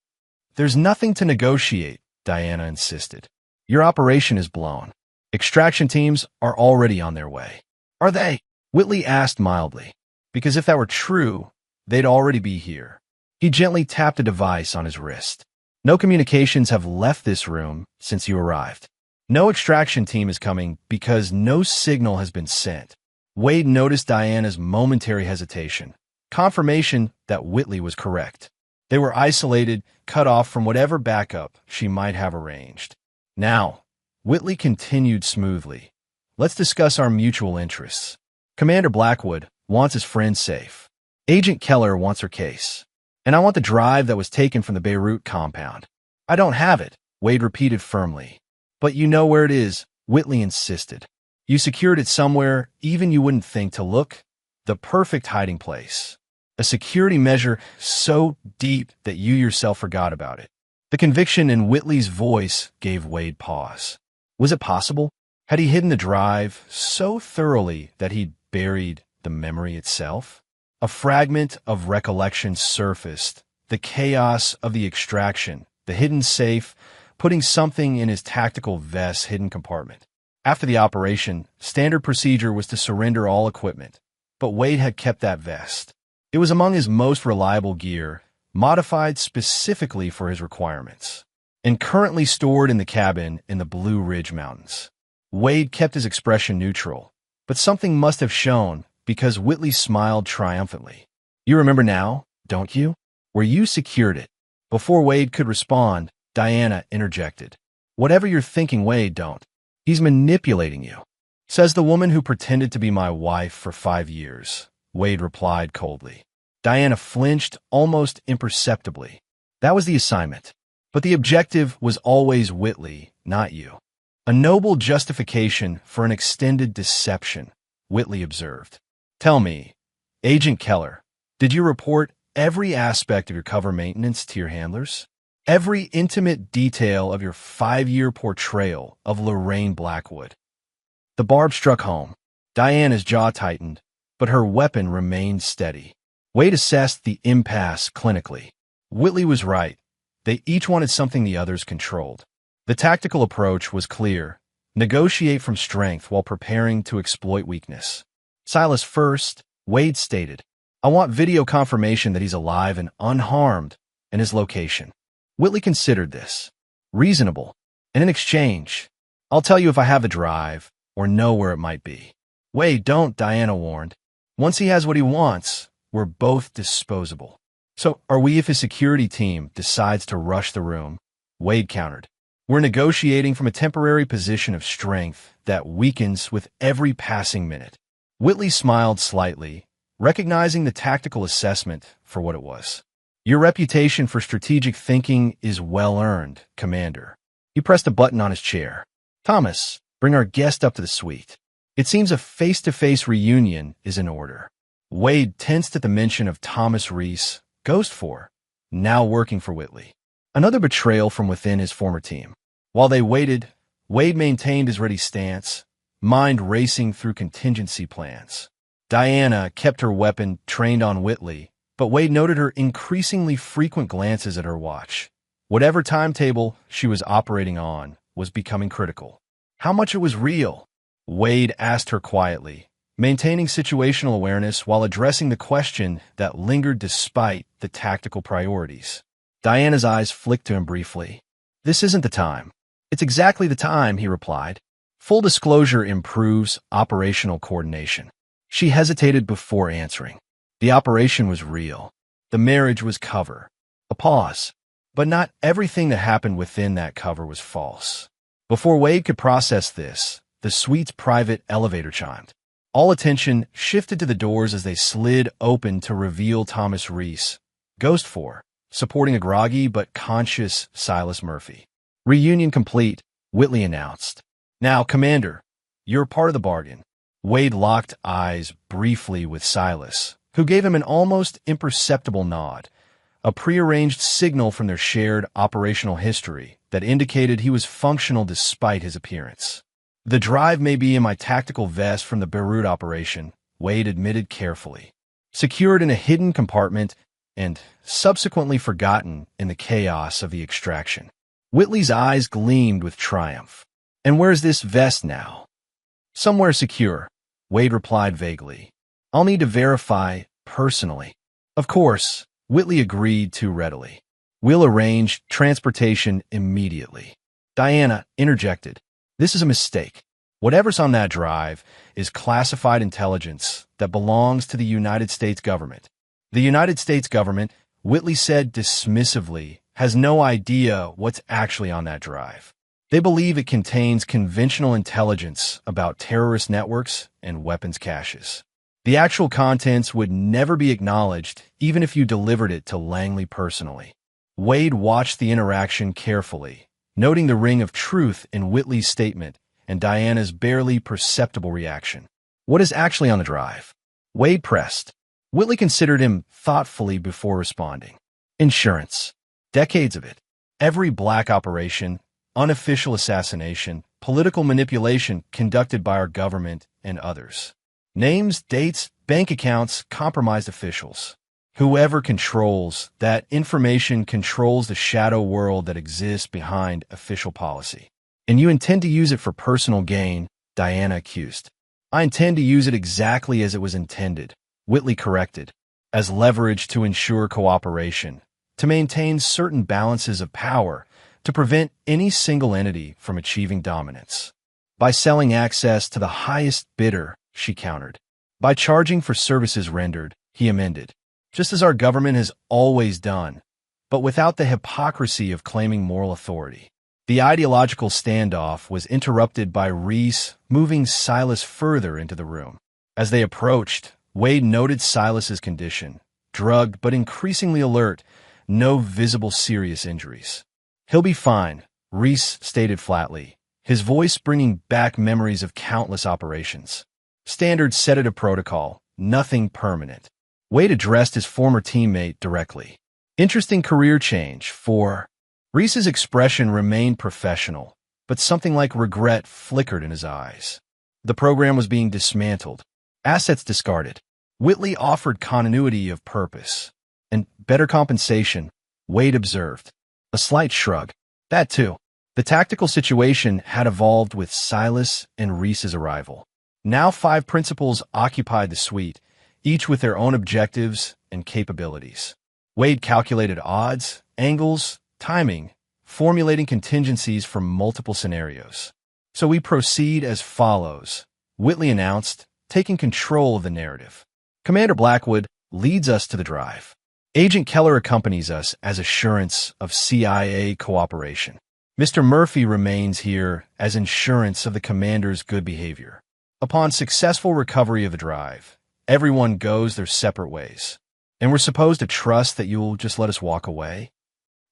There's nothing to negotiate, Diana insisted. Your operation is blown. Extraction teams are already on their way. Are they? Whitley asked mildly. Because if that were true, they'd already be here. He gently tapped a device on his wrist. No communications have left this room since you arrived. No extraction team is coming because no signal has been sent. Wade noticed Diana's momentary hesitation, confirmation that Whitley was correct. They were isolated, cut off from whatever backup she might have arranged. Now, Whitley continued smoothly. Let's discuss our mutual interests. Commander Blackwood wants his friend safe. Agent Keller wants her case. And I want the drive that was taken from the Beirut compound. I don't have it, Wade repeated firmly. But you know where it is, Whitley insisted. You secured it somewhere even you wouldn't think to look. The perfect hiding place. A security measure so deep that you yourself forgot about it. The conviction in Whitley's voice gave Wade pause. Was it possible? Had he hidden the drive so thoroughly that he'd buried the memory itself? A fragment of recollection surfaced, the chaos of the extraction, the hidden safe, putting something in his tactical vest's hidden compartment. After the operation, standard procedure was to surrender all equipment, but Wade had kept that vest. It was among his most reliable gear, modified specifically for his requirements, and currently stored in the cabin in the Blue Ridge Mountains. Wade kept his expression neutral, but something must have shown because Whitley smiled triumphantly. You remember now, don't you? Where you secured it. Before Wade could respond, Diana interjected. Whatever you're thinking, Wade, don't. He's manipulating you. Says the woman who pretended to be my wife for 5 years, Wade replied coldly. Diana flinched almost imperceptibly. That was the assignment. But the objective was always Whitley, not you. A noble justification for an extended deception, Whitley observed. Tell me, Agent Keller, did you report every aspect of your cover maintenance to your handlers? Every intimate detail of your 5-year portrayal of Lorraine Blackwood? The barb struck home. Diana's jaw tightened, but her weapon remained steady. Wade assessed the impasse clinically. Whitley was right. They each wanted something the others controlled. The tactical approach was clear. Negotiate from strength while preparing to exploit weakness. Silas first, Wade stated. I want video confirmation that he's alive and unharmed, and his location. Whitley considered this. Reasonable. And in exchange, I'll tell you if I have the drive, or know where it might be. Wade, don't, Diana warned. Once he has what he wants, we're both disposable. So are we if his security team decides to rush the room? Wade countered. We're negotiating from a temporary position of strength that weakens with every passing minute. Whitley smiled slightly, recognizing the tactical assessment for what it was. Your reputation for strategic thinking is well-earned, Commander. He pressed a button on his chair. Thomas, bring our guest up to the suite. It seems a face-to-face reunion is in order. Wade tensed at the mention of Thomas Reese, Ghost 4, now working for Whitley. Another betrayal from within his former team. While they waited, Wade maintained his ready stance, mind racing through contingency plans. Diana kept her weapon trained on Whitley, but Wade noted her increasingly frequent glances at her watch. Whatever timetable she was operating on was becoming critical. How much it was real? Wade asked her quietly, maintaining situational awareness while addressing the question that lingered despite the tactical priorities. Diana's eyes flicked to him briefly. This isn't the time. It's exactly the time, he replied. Full disclosure improves operational coordination. She hesitated before answering. The operation was real. The marriage was cover. A pause. But not everything that happened within that cover was false. Before Wade could process this, the suite's private elevator chimed. All attention shifted to the doors as they slid open to reveal Thomas Reese, Ghost 4, supporting a groggy but conscious Silas Murphy. Reunion complete, Whitley announced. Now, Commander, you're part of the bargain. Wade locked eyes briefly with Silas, who gave him an almost imperceptible nod, a prearranged signal from their shared operational history that indicated he was functional despite his appearance. The drive may be in my tactical vest from the Beirut operation, Wade admitted carefully. Secured in a hidden compartment and subsequently forgotten in the chaos of the extraction. Whitley's eyes gleamed with triumph. And where's this vest now? Somewhere secure, Wade replied vaguely. I'll need to verify personally. Of course, Whitley agreed too readily. We'll arrange transportation immediately. Diana interjected. This is a mistake. Whatever's on that drive is classified intelligence that belongs to the United States government. The United States government, Whitley said dismissively, has no idea what's actually on that drive. They believe it contains conventional intelligence about terrorist networks and weapons caches. The actual contents would never be acknowledged even if you delivered it to Langley personally. Wade watched the interaction carefully, noting the ring of truth in Whitley's statement and Diana's barely perceptible reaction. What is actually on the drive? Wade pressed. Whitley considered him thoughtfully before responding. Insurance. Decades of it. Every black operation, unofficial assassination, political manipulation conducted by our government and others. Names, dates, bank accounts, compromised officials. Whoever controls that information controls the shadow world that exists behind official policy. And you intend to use it for personal gain, Diana accused. I intend to use it exactly as it was intended, Whitley corrected, as leverage to ensure cooperation, to maintain certain balances of power, to prevent any single entity from achieving dominance. By selling access to the highest bidder, she countered. By charging for services rendered, he amended. Just as our government has always done, but without the hypocrisy of claiming moral authority. The ideological standoff was interrupted by Reese moving Silas further into the room. As they approached, Wade noted Silas's condition, drugged but increasingly alert, no visible serious injuries. He'll be fine, Reese stated flatly, his voice bringing back memories of countless operations. Standard sedative protocol, nothing permanent. Wade addressed his former teammate directly. Interesting career change for... Reese's expression remained professional, but something like regret flickered in his eyes. The program was being dismantled, assets discarded. Whitley offered continuity of purpose. And better compensation, Wade observed. A slight shrug. That too. The tactical situation had evolved with Silas and Reese's arrival. Now 5 principals occupied the suite, each with their own objectives and capabilities. Wade calculated odds, angles, timing, formulating contingencies for multiple scenarios. So we proceed as follows, Whitley announced, taking control of the narrative. Commander Blackwood leads us to the drive. Agent Keller accompanies us as assurance of CIA cooperation. Mr. Murphy remains here as insurance of the commander's good behavior. Upon successful recovery of the drive, everyone goes their separate ways. And we're supposed to trust that you'll just let us walk away?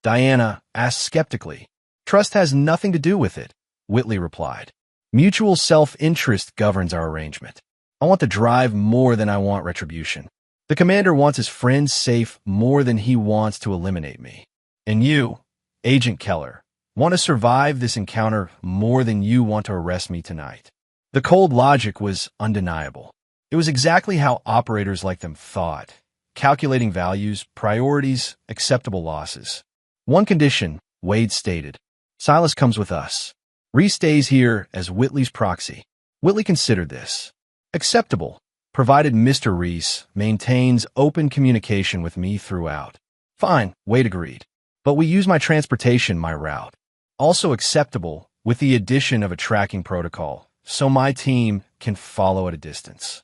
Diana asked skeptically. Trust has nothing to do with it, Whitley replied. Mutual self-interest governs our arrangement. I want the drive more than I want retribution. The commander wants his friends safe more than he wants to eliminate me. And you, Agent Keller, want to survive this encounter more than you want to arrest me tonight. The cold logic was undeniable. It was exactly how operators like them thought, calculating values, priorities, acceptable losses. One condition, Wade stated. Silas comes with us. Reese stays here as Whitley's proxy. Whitley considered this. Acceptable, provided Mr. Reese maintains open communication with me throughout. Fine, Wade agreed. But we use my transportation, my route. Also acceptable with the addition of a tracking protocol, so my team can follow at a distance.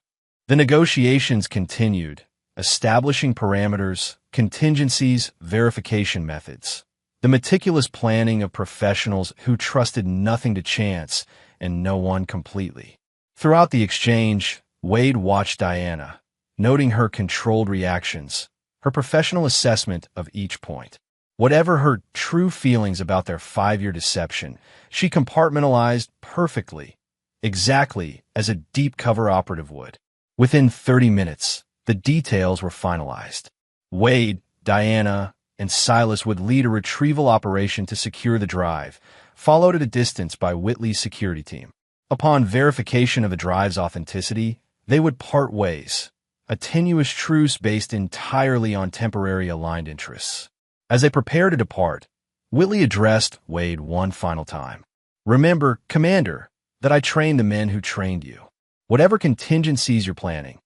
The negotiations continued, establishing parameters, contingencies, verification methods. The meticulous planning of professionals who trusted nothing to chance and no one completely. Throughout the exchange, Wade watched Diana, noting her controlled reactions, her professional assessment of each point. Whatever her true feelings about their 5-year deception, she compartmentalized perfectly, exactly as a deep-cover operative would. Within 30 minutes, the details were finalized. Wade, Diana, and Silas would lead a retrieval operation to secure the drive, followed at a distance by Whitley's security team. Upon verification of the drive's authenticity, They would part ways, a tenuous truce based entirely on temporary aligned interests. As they prepared to depart, Whitley addressed Wade one final time. "Remember, Commander, that I trained the men who trained you. Whatever contingencies you're planning,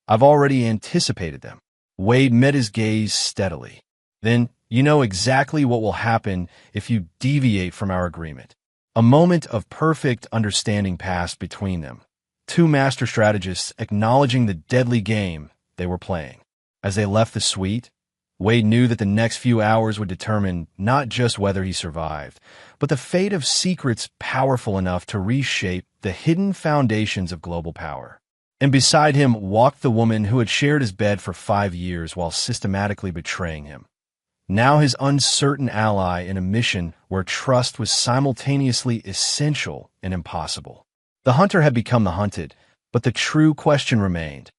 I've already anticipated them." Wade met his gaze steadily. "Then you know exactly what will happen if you deviate from our agreement." A moment of perfect understanding passed between them, two master strategists acknowledging the deadly game they were playing. As they left the suite, Wade knew that the next few hours would determine not just whether he survived, but the fate of secrets powerful enough to reshape the hidden foundations of global power. And beside him walked the woman who had shared his bed for 5 years while systematically betraying him. Now his uncertain ally in a mission where trust was simultaneously essential and impossible. The hunter had become the hunted, but the true question remained.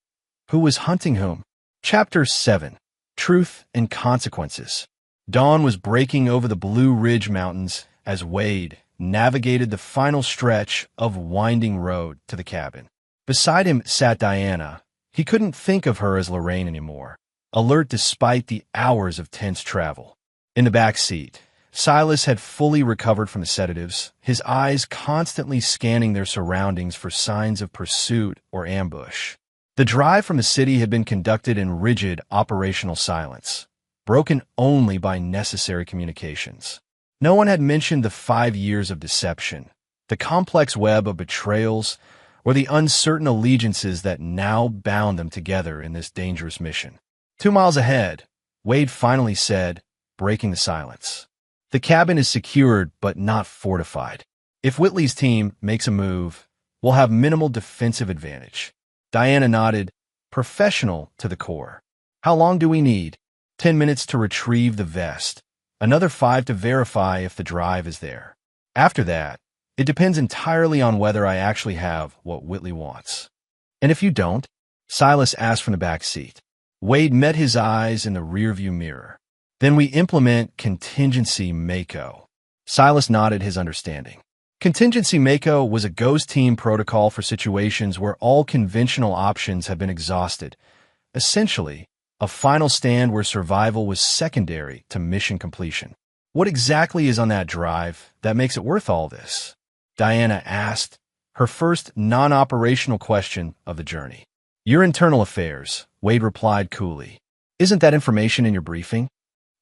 Who was hunting whom? Chapter 7. Truth and Consequences. Dawn was breaking over the Blue Ridge Mountains as Wade navigated the final stretch of winding road to the cabin. Beside him sat Diana. He couldn't think of her as Lorraine anymore, alert despite the hours of tense travel. In the back seat, Silas had fully recovered from the sedatives, his eyes constantly scanning their surroundings for signs of pursuit or ambush. The drive from the city had been conducted in rigid operational silence, broken only by necessary communications. No one had mentioned the 5 years of deception, the complex web of betrayals, or the uncertain allegiances that now bound them together in this dangerous mission. 2 miles ahead, Wade finally said, breaking the silence. "The cabin is secured but not fortified. If Whitley's team makes a move, we'll have minimal defensive advantage." Diana nodded, professional to the core. "How long do we need?" 10 minutes to retrieve the vest. Another 5 to verify if the drive is there. After that, it depends entirely on whether I actually have what Whitley wants. "And if you don't?" Silas asked from the back seat. Wade met his eyes in the rearview mirror. "Then we implement Contingency Mako." Silas nodded his understanding. Contingency Mako was a ghost team protocol for situations where all conventional options have been exhausted. Essentially, a final stand where survival was secondary to mission completion. "What exactly is on that drive that makes it worth all this?" Diana asked, her first non-operational question of the journey. "Your internal affairs," Wade replied coolly. "Isn't that information in your briefing?"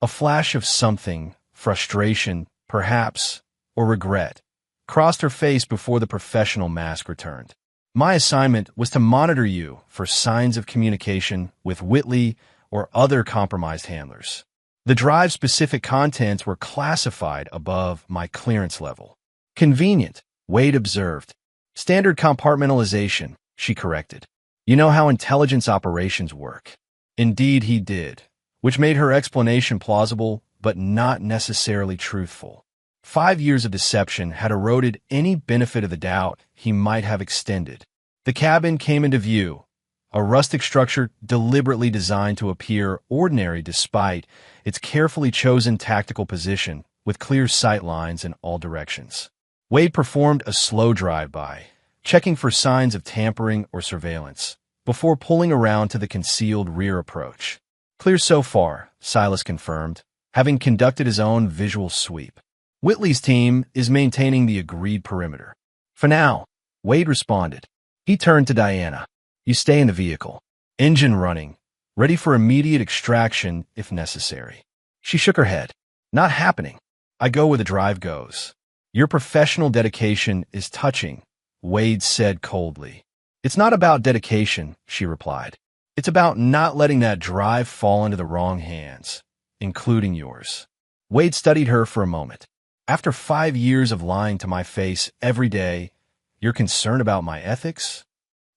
A flash of something, frustration, perhaps, or regret, crossed her face before the professional mask returned. "My assignment was to monitor you for signs of communication with Whitley or other compromised handlers. The drive's specific contents were classified above my clearance level." "Convenient," Wade observed. "Standard compartmentalization," she corrected. "You know how intelligence operations work." Indeed he did, which made her explanation plausible but not necessarily truthful. 5 years of deception had eroded any benefit of the doubt he might have extended. The cabin came into view, a rustic structure deliberately designed to appear ordinary despite its carefully chosen tactical position with clear sight lines in all directions. Wade performed a slow drive-by, checking for signs of tampering or surveillance, before pulling around to the concealed rear approach. "Clear so far," Silas confirmed, having conducted his own visual sweep. "Whitley's team is maintaining the agreed perimeter." "For now," Wade responded. He turned to Diana. "You stay in the vehicle. Engine running, ready for immediate extraction if necessary." She shook her head. "Not happening. I go where the drive goes." "Your professional dedication is touching," Wade said coldly. "It's not about dedication," she replied. "It's about not letting that drive fall into the wrong hands, including yours." Wade studied her for a moment. "After 5 years of lying to my face every day, you're concerned about my ethics?"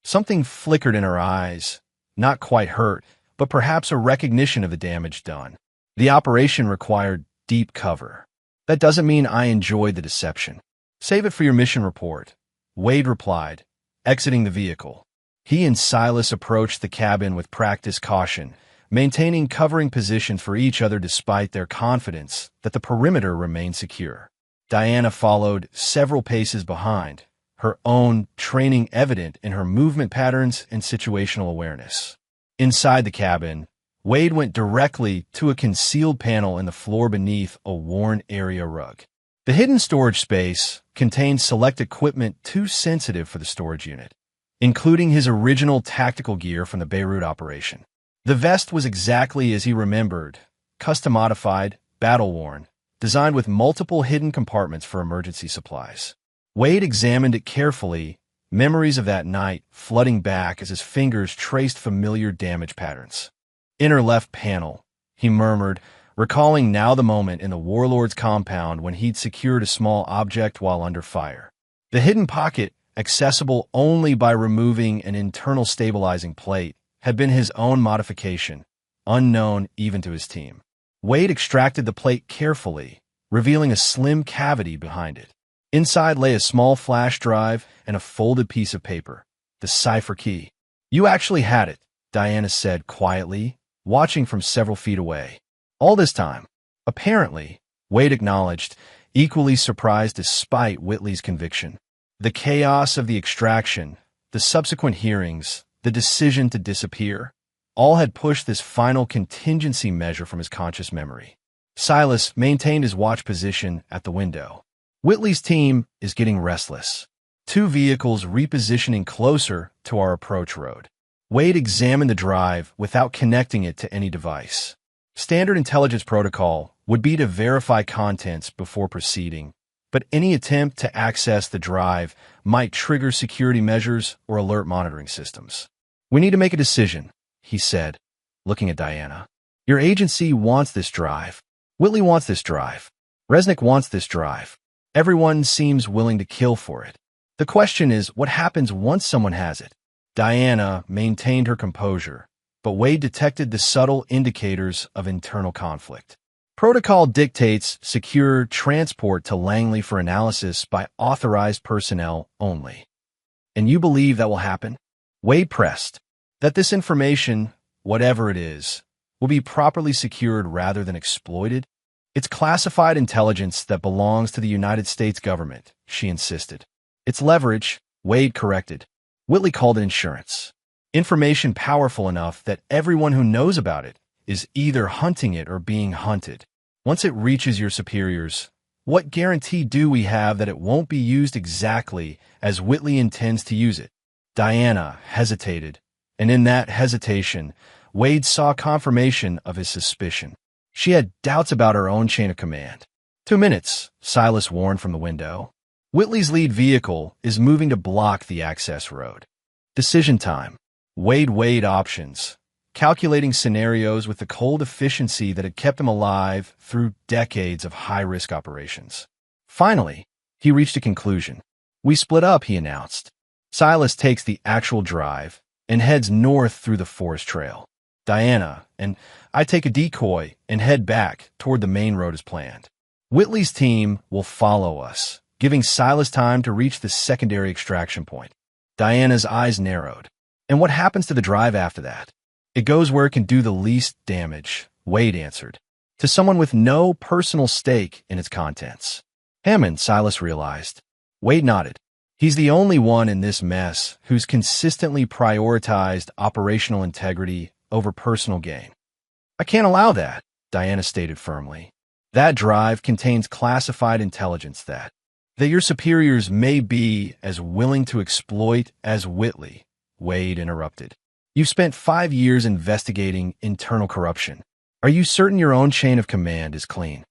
Something flickered in her eyes, not quite hurt, but perhaps a recognition of the damage done. "The operation required deep cover. That doesn't mean I enjoyed the deception." "Save it for your mission report," Wade replied, exiting the vehicle. He and Silas approached the cabin with practiced caution, maintaining covering positions for each other despite their confidence that the perimeter remained secure. Diana followed several paces behind, her own training evident in her movement patterns and situational awareness. Inside the cabin, Wade went directly to a concealed panel in the floor beneath a worn area rug. The hidden storage space contained select equipment too sensitive for the storage unit, including his original tactical gear from the Beirut operation. The vest was exactly as he remembered, custom-modified, battle-worn, designed with multiple hidden compartments for emergency supplies. Wade examined it carefully, memories of that night flooding back as his fingers traced familiar damage patterns. Inner left panel, he murmured, recalling now the moment in the warlord's compound when he'd secured a small object while under fire. The hidden pocket, accessible only by removing an internal stabilizing plate, had been his own modification, unknown even to his team. Wade extracted the plate carefully, revealing a slim cavity behind it. Inside lay a small flash drive and a folded piece of paper, the cipher key. "You actually had it," Diana said quietly, watching from several feet away. All this time, apparently, Wade acknowledged, equally surprised despite Whitley's conviction. The chaos of the extraction, the subsequent hearings, the decision to disappear, all had pushed this final contingency measure from his conscious memory. Silas maintained his watch position at the window. Whitley's team is getting restless. 2 vehicles repositioning closer to our approach road. Wade examined the drive without connecting it to any device. Standard intelligence protocol would be to verify contents before proceeding, but any attempt to access the drive might trigger security measures or alert monitoring systems. "We need to make a decision," he said, looking at Diana. "Your agency wants this drive. Whitley wants this drive. Resnick wants this drive. Everyone seems willing to kill for it. The question is, what happens once someone has it?" Diana maintained her composure, but Wade detected the subtle indicators of internal conflict. "Protocol dictates secure transport to Langley for analysis by authorized personnel only. And you believe that will happen?" Wade pressed. "That this information, whatever it is, will be properly secured rather than exploited? It's classified intelligence that belongs to the United States government," she insisted. "It's leverage," Wade corrected. Whitley called it insurance. "Information powerful enough that everyone who knows about it is either hunting it or being hunted. Once it reaches your superiors, what guarantee do we have that it won't be used exactly as Whitley intends to use it?" Diana hesitated, and in that hesitation, Wade saw confirmation of his suspicion. She had doubts about her own chain of command. "2 minutes," Silas warned from the window. "Whitley's lead vehicle is moving to block the access road." Decision time. Wade weighed options, calculating scenarios with the cold efficiency that had kept him alive through decades of high-risk operations. Finally, he reached a conclusion. "We split up," he announced. Silas takes the actual drive and heads north through the forest trail. Diana and I take a decoy and head back toward the main road as planned. Whitley's team will follow us, giving Silas time to reach the secondary extraction point. Diana's eyes narrowed. "And what happens to the drive after that?" "It goes where it can do the least damage," Wade answered. "To someone with no personal stake in its contents." Hammond, Silas realized. Wade nodded. "He's the only one in this mess who's consistently prioritized operational integrity over personal gain." "I can't allow that," Diana stated firmly. "That drive contains classified intelligence that your superiors may be as willing to exploit as Whitley," Wade interrupted. "You've spent 5 years investigating internal corruption. Are you certain your own chain of command is clean?"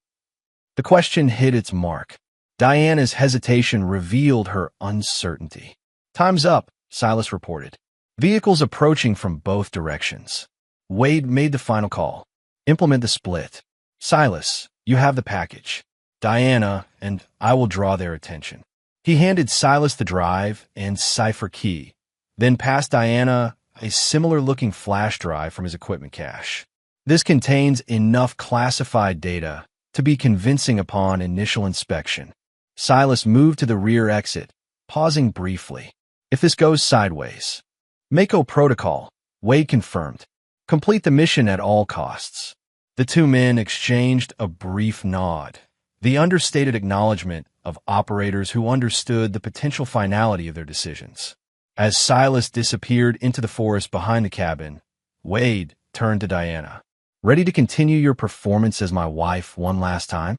The question hit its mark. Diana's hesitation revealed her uncertainty. "Time's up," Silas reported. "Vehicles approaching from both directions." Wade made the final call. "Implement the split. Silas, you have the package. Diana and I will draw their attention." He handed Silas the drive and cipher key, then passed Diana a similar-looking flash drive from his equipment cache. "This contains enough classified data to be convincing upon initial inspection." Silas moved to the rear exit, pausing briefly. "If this goes sideways." "Mako protocol," Wade confirmed. "Complete the mission at all costs." The 2 men exchanged a brief nod, the understated acknowledgement of operators who understood the potential finality of their decisions. As Silas disappeared into the forest behind the cabin, Wade turned to Diana. "Ready to continue your performance as my wife one last time?"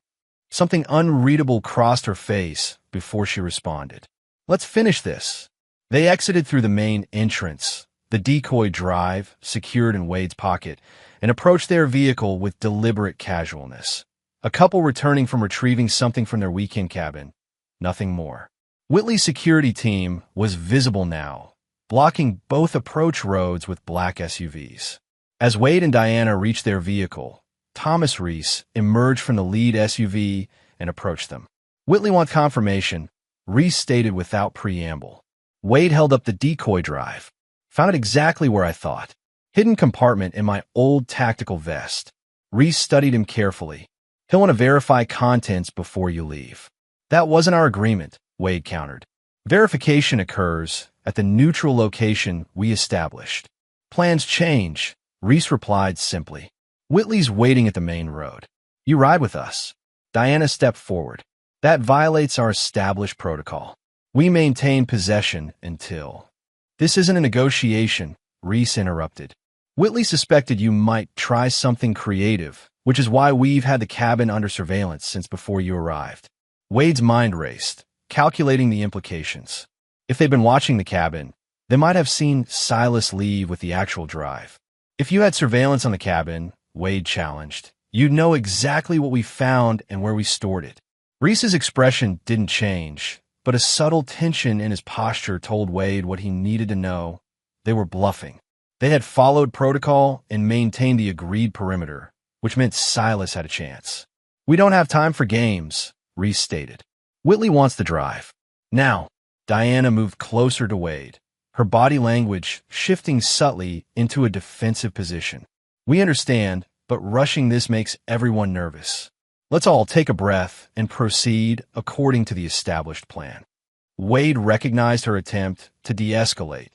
Something unreadable crossed her face before she responded. "Let's finish this." They exited through the main entrance, the decoy drive secured in Wade's pocket, and approached their vehicle with deliberate casualness. A couple returning from retrieving something from their weekend cabin. Nothing more. Whitley's security team was visible now, blocking both approach roads with black SUVs. As Wade and Diana reached their vehicle, Thomas Reese emerged from the lead SUV and approached them. "Whitley wants confirmation," Reese stated without preamble. Wade held up the decoy drive. "Found it exactly where I thought. Hidden compartment in my old tactical vest." Reese studied him carefully. "He'll want to verify contents before you leave." "That wasn't our agreement," Wade countered. "Verification occurs at the neutral location we established." "Plans change," Reese replied simply. "Whitley's waiting at the main road. You ride with us." Diana stepped forward. "That violates our established protocol. We maintain possession until—" "This isn't a negotiation," Reese interrupted. "Whitley suspected you might try something creative, which is why we've had the cabin under surveillance since before you arrived." Wade's mind raced, calculating the implications. If they'd been watching the cabin, they might have seen Silas leave with the actual drive. "If you had surveillance on the cabin," Wade challenged, "you'd know exactly what we found and where we stored it." Reese's expression didn't change, but a subtle tension in his posture told Wade what he needed to know. They were bluffing. They had followed protocol and maintained the agreed perimeter, which meant Silas had a chance. "We don't have time for games," Reese stated. "Whitley wants the drive. Now." Diana moved closer to Wade, her body language shifting subtly into a defensive position. "We understand, but rushing this makes everyone nervous. Let's all take a breath and proceed according to the established plan." Wade recognized her attempt to de-escalate,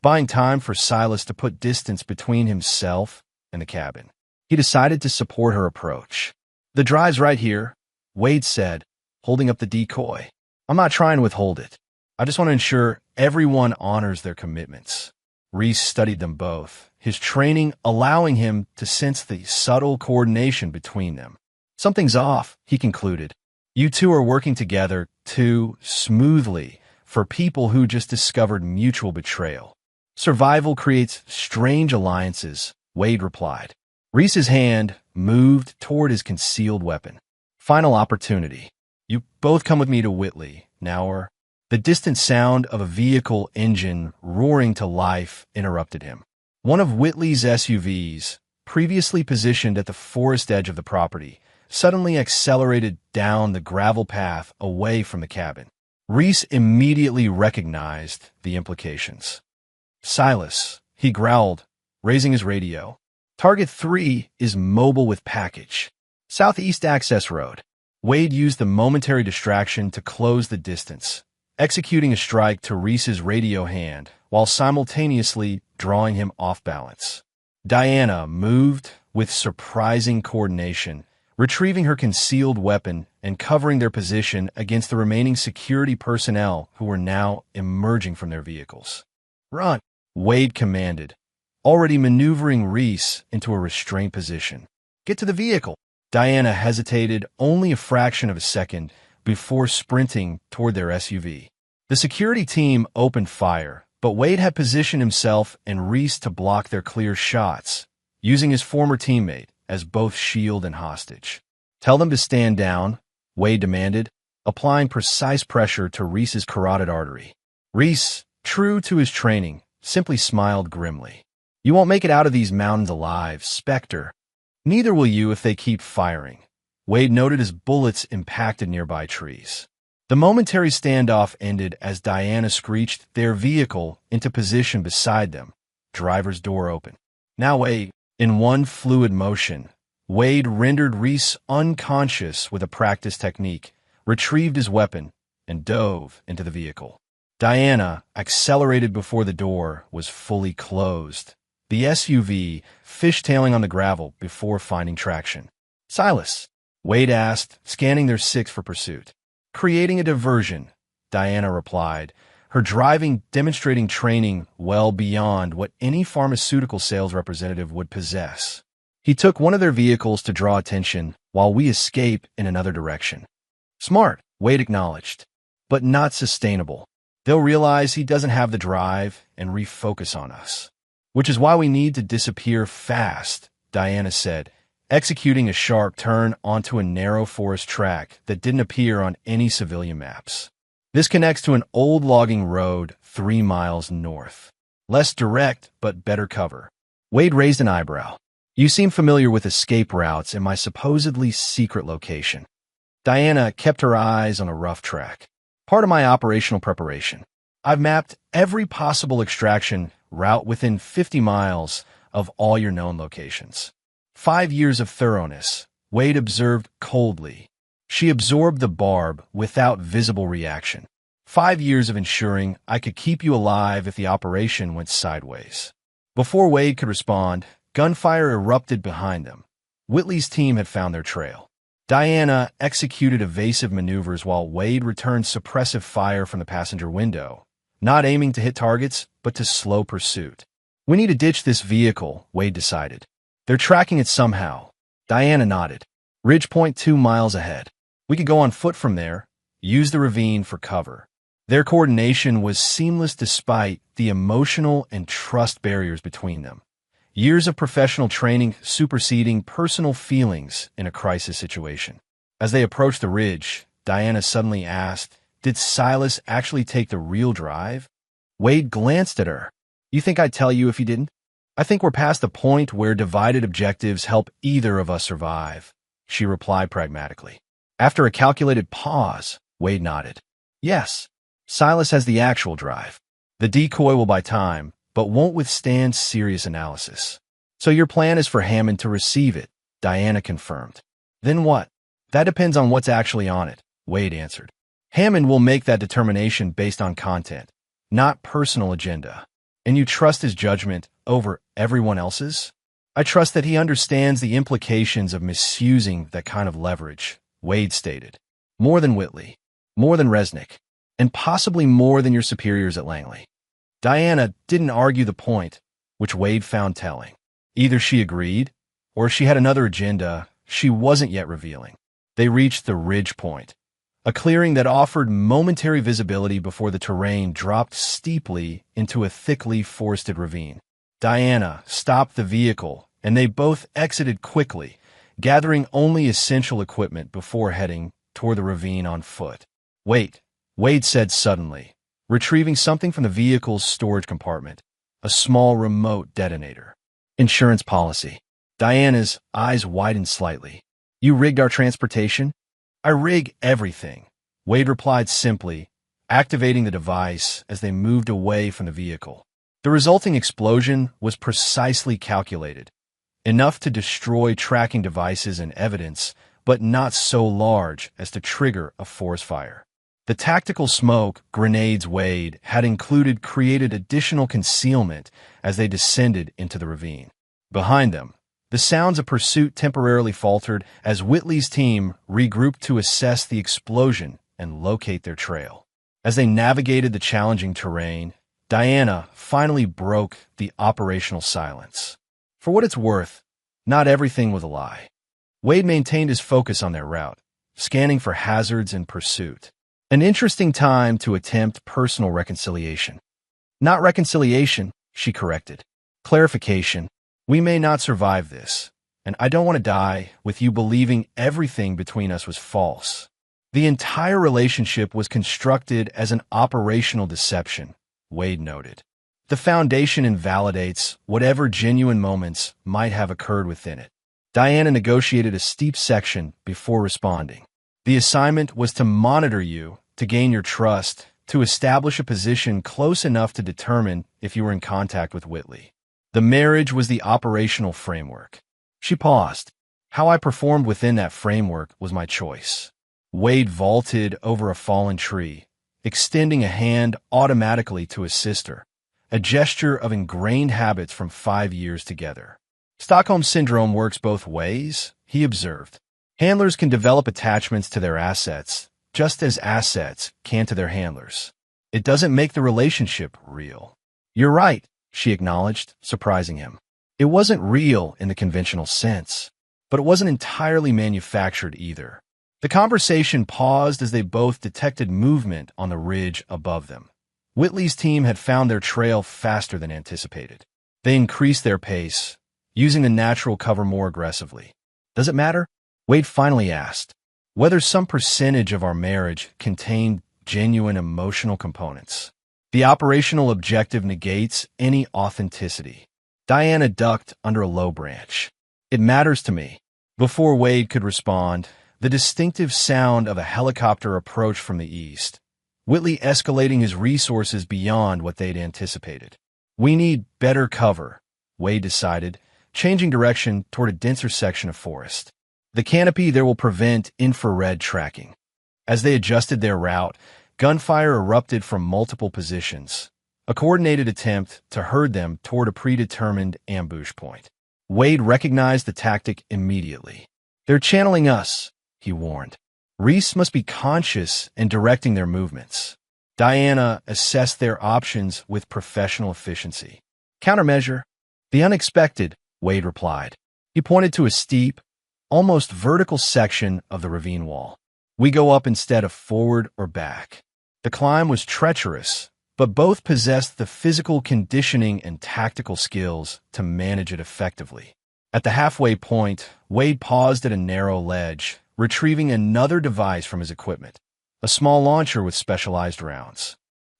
buying time for Silas to put distance between himself and the cabin. He decided to support her approach. "The drive's right here," Wade said, holding up the decoy. "I'm not trying to withhold it. I just want to ensure everyone honors their commitments." Reese studied them both, his training allowing him to sense the subtle coordination between them. "Something's off," he concluded. "You two are working together too smoothly for people who just discovered mutual betrayal." "Survival creates strange alliances," Wade replied. Reese's hand moved toward his concealed weapon. "Final opportunity. You both come with me to Whitley, now or—" The distant sound of a vehicle engine roaring to life interrupted him. One of Whitley's SUVs, previously positioned at the forest edge of the property, suddenly accelerated down the gravel path away from the cabin. Reese immediately recognized the implications. "Silas," he growled, raising his radio. "Target 3 is mobile with package. Southeast Access Road." Wade used the momentary distraction to close the distance, executing a strike to Reese's radio hand while simultaneously drawing him off balance. Diana moved with surprising coordination, retrieving her concealed weapon and covering their position against the remaining security personnel who were now emerging from their vehicles. "Run," Wade commanded, already maneuvering Reese into a restrained position. "Get to the vehicle." Diana hesitated only a fraction of a second before sprinting toward their SUV. The security team opened fire, but Wade had positioned himself and Reese to block their clear shots, using his former teammate as both shield and hostage. "Tell them to stand down," Wade demanded, applying precise pressure to Reese's carotid artery. Reese, true to his training, simply smiled grimly. "You won't make it out of these mountains alive, Spectre." "Neither will you if they keep firing," Wade noted as bullets impacted nearby trees. The momentary standoff ended as Diana screeched their vehicle into position beside them, driver's door open. "Now wait." In one fluid motion, Wade rendered Reese unconscious with a practiced technique, retrieved his weapon, and dove into the vehicle. Diana accelerated before the door was fully closed, the SUV fishtailing on the gravel before finding traction. "Silas," Wade asked, scanning their six for pursuit. Creating a diversion, Diana replied, her driving demonstrating training well beyond what any pharmaceutical sales representative would possess. He took one of their vehicles to draw attention while we escape in another direction. Smart, Wade acknowledged, but not sustainable. They'll realize he doesn't have the drive and refocus on us. Which is why we need to disappear fast, Diana said, executing a sharp turn onto a narrow forest track that didn't appear on any civilian maps. This connects to an old logging road 3 miles north. Less direct, but better cover. Wade raised an eyebrow. You seem familiar with escape routes in my supposedly secret location. Diana kept her eyes on a rough track. Part of my operational preparation. I've mapped every possible extraction route within 50 miles of all your known locations. 5 years of thoroughness, Wade observed coldly. She absorbed the barb without visible reaction. 5 years of ensuring I could keep you alive if the operation went sideways. Before Wade could respond, gunfire erupted behind them. Whitley's team had found their trail. Diana executed evasive maneuvers while Wade returned suppressive fire from the passenger window, not aiming to hit targets, but to slow pursuit. We need to ditch this vehicle, Wade decided. They're tracking it somehow. Diana nodded. Ridge point 2 miles ahead. We could go on foot from there, use the ravine for cover. Their coordination was seamless despite the emotional and trust barriers between them. Years of professional training superseding personal feelings in a crisis situation. As they approached the ridge, Diana suddenly asked, did Silas actually take the real drive? Wade glanced at her. You think I'd tell you if he didn't? I think we're past the point where divided objectives help either of us survive, she replied pragmatically. After a calculated pause, Wade nodded. Yes, Silas has the actual drive. The decoy will buy time, but won't withstand serious analysis. So your plan is for Hammond to receive it, Diana confirmed. Then what? That depends on what's actually on it, Wade answered. Hammond will make that determination based on content, not personal agenda. And you trust his judgment over everyone else's? I trust that he understands the implications of misusing that kind of leverage, Wade stated. More than Whitley, more than Resnick, and possibly more than your superiors at Langley. Diana didn't argue the point, which Wade found telling. Either she agreed, or she had another agenda she wasn't yet revealing. They reached the ridge point, a clearing that offered momentary visibility before the terrain dropped steeply into a thickly forested ravine. Diana stopped the vehicle, and they both exited quickly, gathering only essential equipment before heading toward the ravine on foot. Wait, Wade said suddenly, retrieving something from the vehicle's storage compartment, a small remote detonator. Insurance policy. Diana's eyes widened slightly. You rigged our transportation? I rig everything, Wade replied simply, activating the device as they moved away from the vehicle. The resulting explosion was precisely calculated, enough to destroy tracking devices and evidence, but not so large as to trigger a forest fire. The tactical smoke grenades Wade had included created additional concealment as they descended into the ravine. Behind them, the sounds of pursuit temporarily faltered as Whitley's team regrouped to assess the explosion and locate their trail. As they navigated the challenging terrain, Diana finally broke the operational silence. For what it's worth, not everything was a lie. Wade maintained his focus on their route, scanning for hazards in pursuit. An interesting time to attempt personal reconciliation. Not reconciliation, she corrected. Clarification. We may not survive this, and I don't want to die with you believing everything between us was false. The entire relationship was constructed as an operational deception, Wade noted. The foundation invalidates whatever genuine moments might have occurred within it. Diana negotiated a steep section before responding. The assignment was to monitor you, to gain your trust, to establish a position close enough to determine if you were in contact with Whitley. The marriage was the operational framework. She paused. How I performed within that framework was my choice. Wade vaulted over a fallen tree, extending a hand automatically to assist her, a gesture of ingrained habits from 5 years together. Stockholm Syndrome works both ways, he observed. Handlers can develop attachments to their assets, just as assets can to their handlers. It doesn't make the relationship real. You're right, she acknowledged, surprising him. It wasn't real in the conventional sense, but it wasn't entirely manufactured either. The conversation paused as they both detected movement on the ridge above them. Whitley's team had found their trail faster than anticipated. They increased their pace, using the natural cover more aggressively. Does it matter? Wade finally asked. Whether some percentage of our marriage contained genuine emotional components. The operational objective negates any authenticity. Diana ducked under a low branch. It matters to me. Before Wade could respond, the distinctive sound of a helicopter approached from the east, Whitley escalating his resources beyond what they'd anticipated. We need better cover, Wade decided, changing direction toward a denser section of forest. The canopy there will prevent infrared tracking. As they adjusted their route, gunfire erupted from multiple positions, a coordinated attempt to herd them toward a predetermined ambush point. Wade recognized the tactic immediately. They're channeling us, he warned. Reese must be conscious in directing their movements. Diana assessed their options with professional efficiency. Countermeasure? The unexpected, Wade replied. He pointed to a steep, almost vertical section of the ravine wall. We go up instead of forward or back. The climb was treacherous, but both possessed the physical conditioning and tactical skills to manage it effectively. At the halfway point, Wade paused at a narrow ledge, retrieving another device from his equipment, a small launcher with specialized rounds.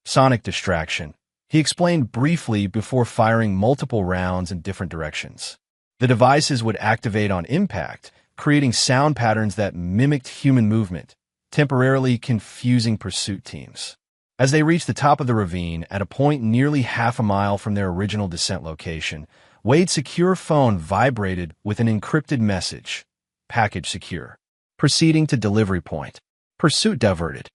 Sonic distraction, he explained briefly before firing multiple rounds in different directions. The devices would activate on impact, creating sound patterns that mimicked human movement, temporarily confusing pursuit teams. As they reached the top of the ravine, at a point nearly half a mile from their original descent location, Wade's secure phone vibrated with an encrypted message. Package secure. Proceeding to delivery point. Pursuit diverted.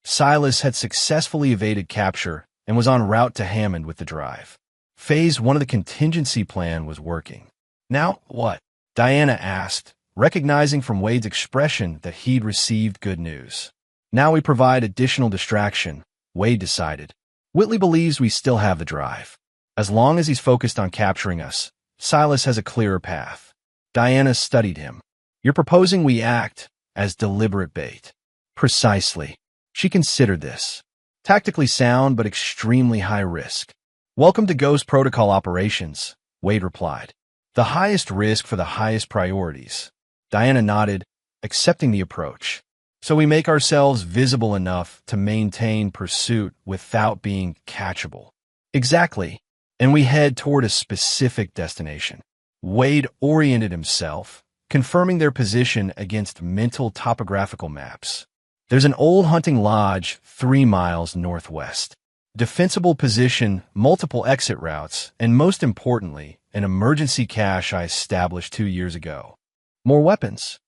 Silas had successfully evaded capture and was en route to Hammond with the drive. Phase 1 of the contingency plan was working. Now what? Diana asked, recognizing from Wade's expression that he'd received good news. Now we provide additional distraction, Wade decided. Whitley believes we still have the drive. As long as he's focused on capturing us, Silas has a clearer path. Diana studied him. You're proposing we act as deliberate bait. Precisely. She considered this. Tactically sound, but extremely high risk. Welcome to Ghost Protocol Operations, Wade replied. The highest risk for the highest priorities. Diana nodded, accepting the approach. So we make ourselves visible enough to maintain pursuit without being catchable. Exactly. And we head toward a specific destination. Wade oriented himself, confirming their position against mental topographical maps. There's an old hunting lodge 3 miles northwest. Defensible position, multiple exit routes, and most importantly, an emergency cache I established 2 years ago. More weapons.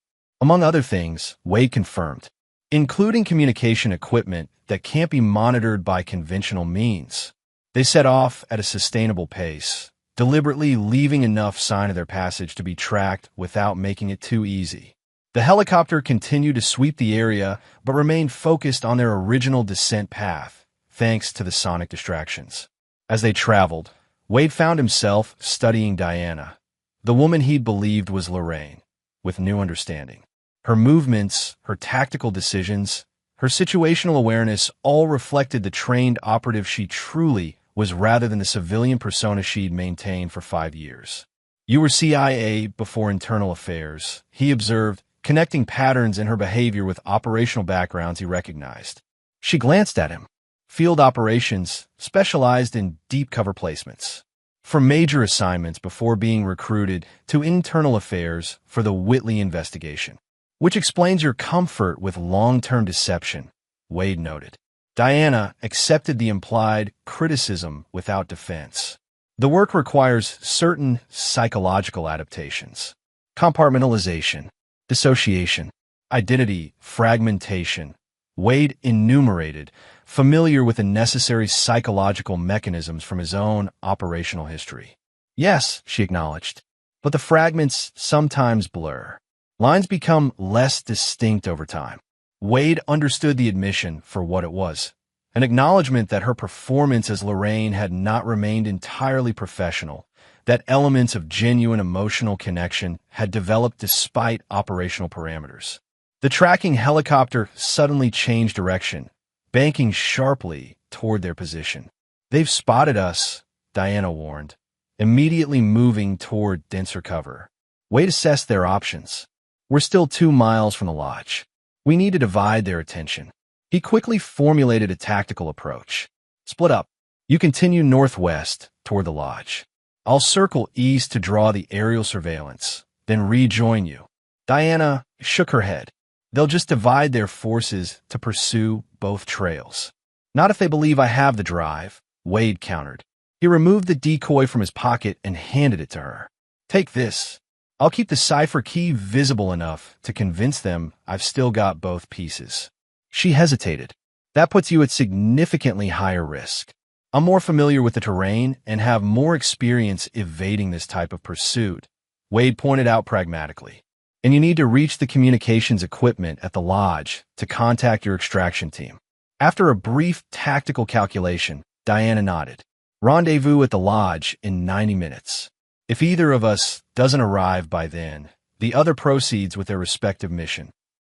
Among other things, Wade confirmed, including communication equipment that can't be monitored by conventional means. They set off at a sustainable pace, deliberately leaving enough sign of their passage to be tracked without making it too easy. The helicopter continued to sweep the area, but remained focused on their original descent path, thanks to the sonic distractions. As they traveled, Wade found himself studying Diana, the woman he'd believed was Lorraine, with new understanding. Her movements, her tactical decisions, her situational awareness all reflected the trained operative she truly was rather than the civilian persona she'd maintained for 5 years. You were CIA before internal affairs, he observed, connecting patterns in her behavior with operational backgrounds he recognized. She glanced at him. Field operations, specialized in deep cover placements. For major assignments before being recruited to internal affairs for the Whitley investigation. Which explains your comfort with long-term deception, Wade noted. Diana accepted the implied criticism without defense. The work requires certain psychological adaptations. Compartmentalization, dissociation, identity, fragmentation. Wade enumerated, familiar with the necessary psychological mechanisms from his own operational history. Yes, she acknowledged, but the fragments sometimes blur. Lines become less distinct over time. Wade understood the admission for what it was, an acknowledgement that her performance as Lorraine had not remained entirely professional, that elements of genuine emotional connection had developed despite operational parameters. The tracking helicopter suddenly changed direction, banking sharply toward their position. "They've spotted us," Diana warned, immediately moving toward denser cover. Wade assessed their options. "We're still 2 miles from the lodge. We need to divide their attention." He quickly formulated a tactical approach. "Split up. You continue northwest toward the lodge. I'll circle east to draw the aerial surveillance, then rejoin you." Diana shook her head. "They'll just divide their forces to pursue both trails." "Not if they believe I have the drive," Wade countered. He removed the decoy from his pocket and handed it to her. "Take this. I'll keep the cipher key visible enough to convince them I've still got both pieces." She hesitated. "That puts you at significantly higher risk. I'm more familiar with the terrain and have more experience evading this type of pursuit," Wade pointed out pragmatically. "And you need to reach the communications equipment at the lodge to contact your extraction team." After a brief tactical calculation, Diana nodded. "Rendezvous at the lodge in 90 minutes. If either of us doesn't arrive by then, the other proceeds with their respective mission."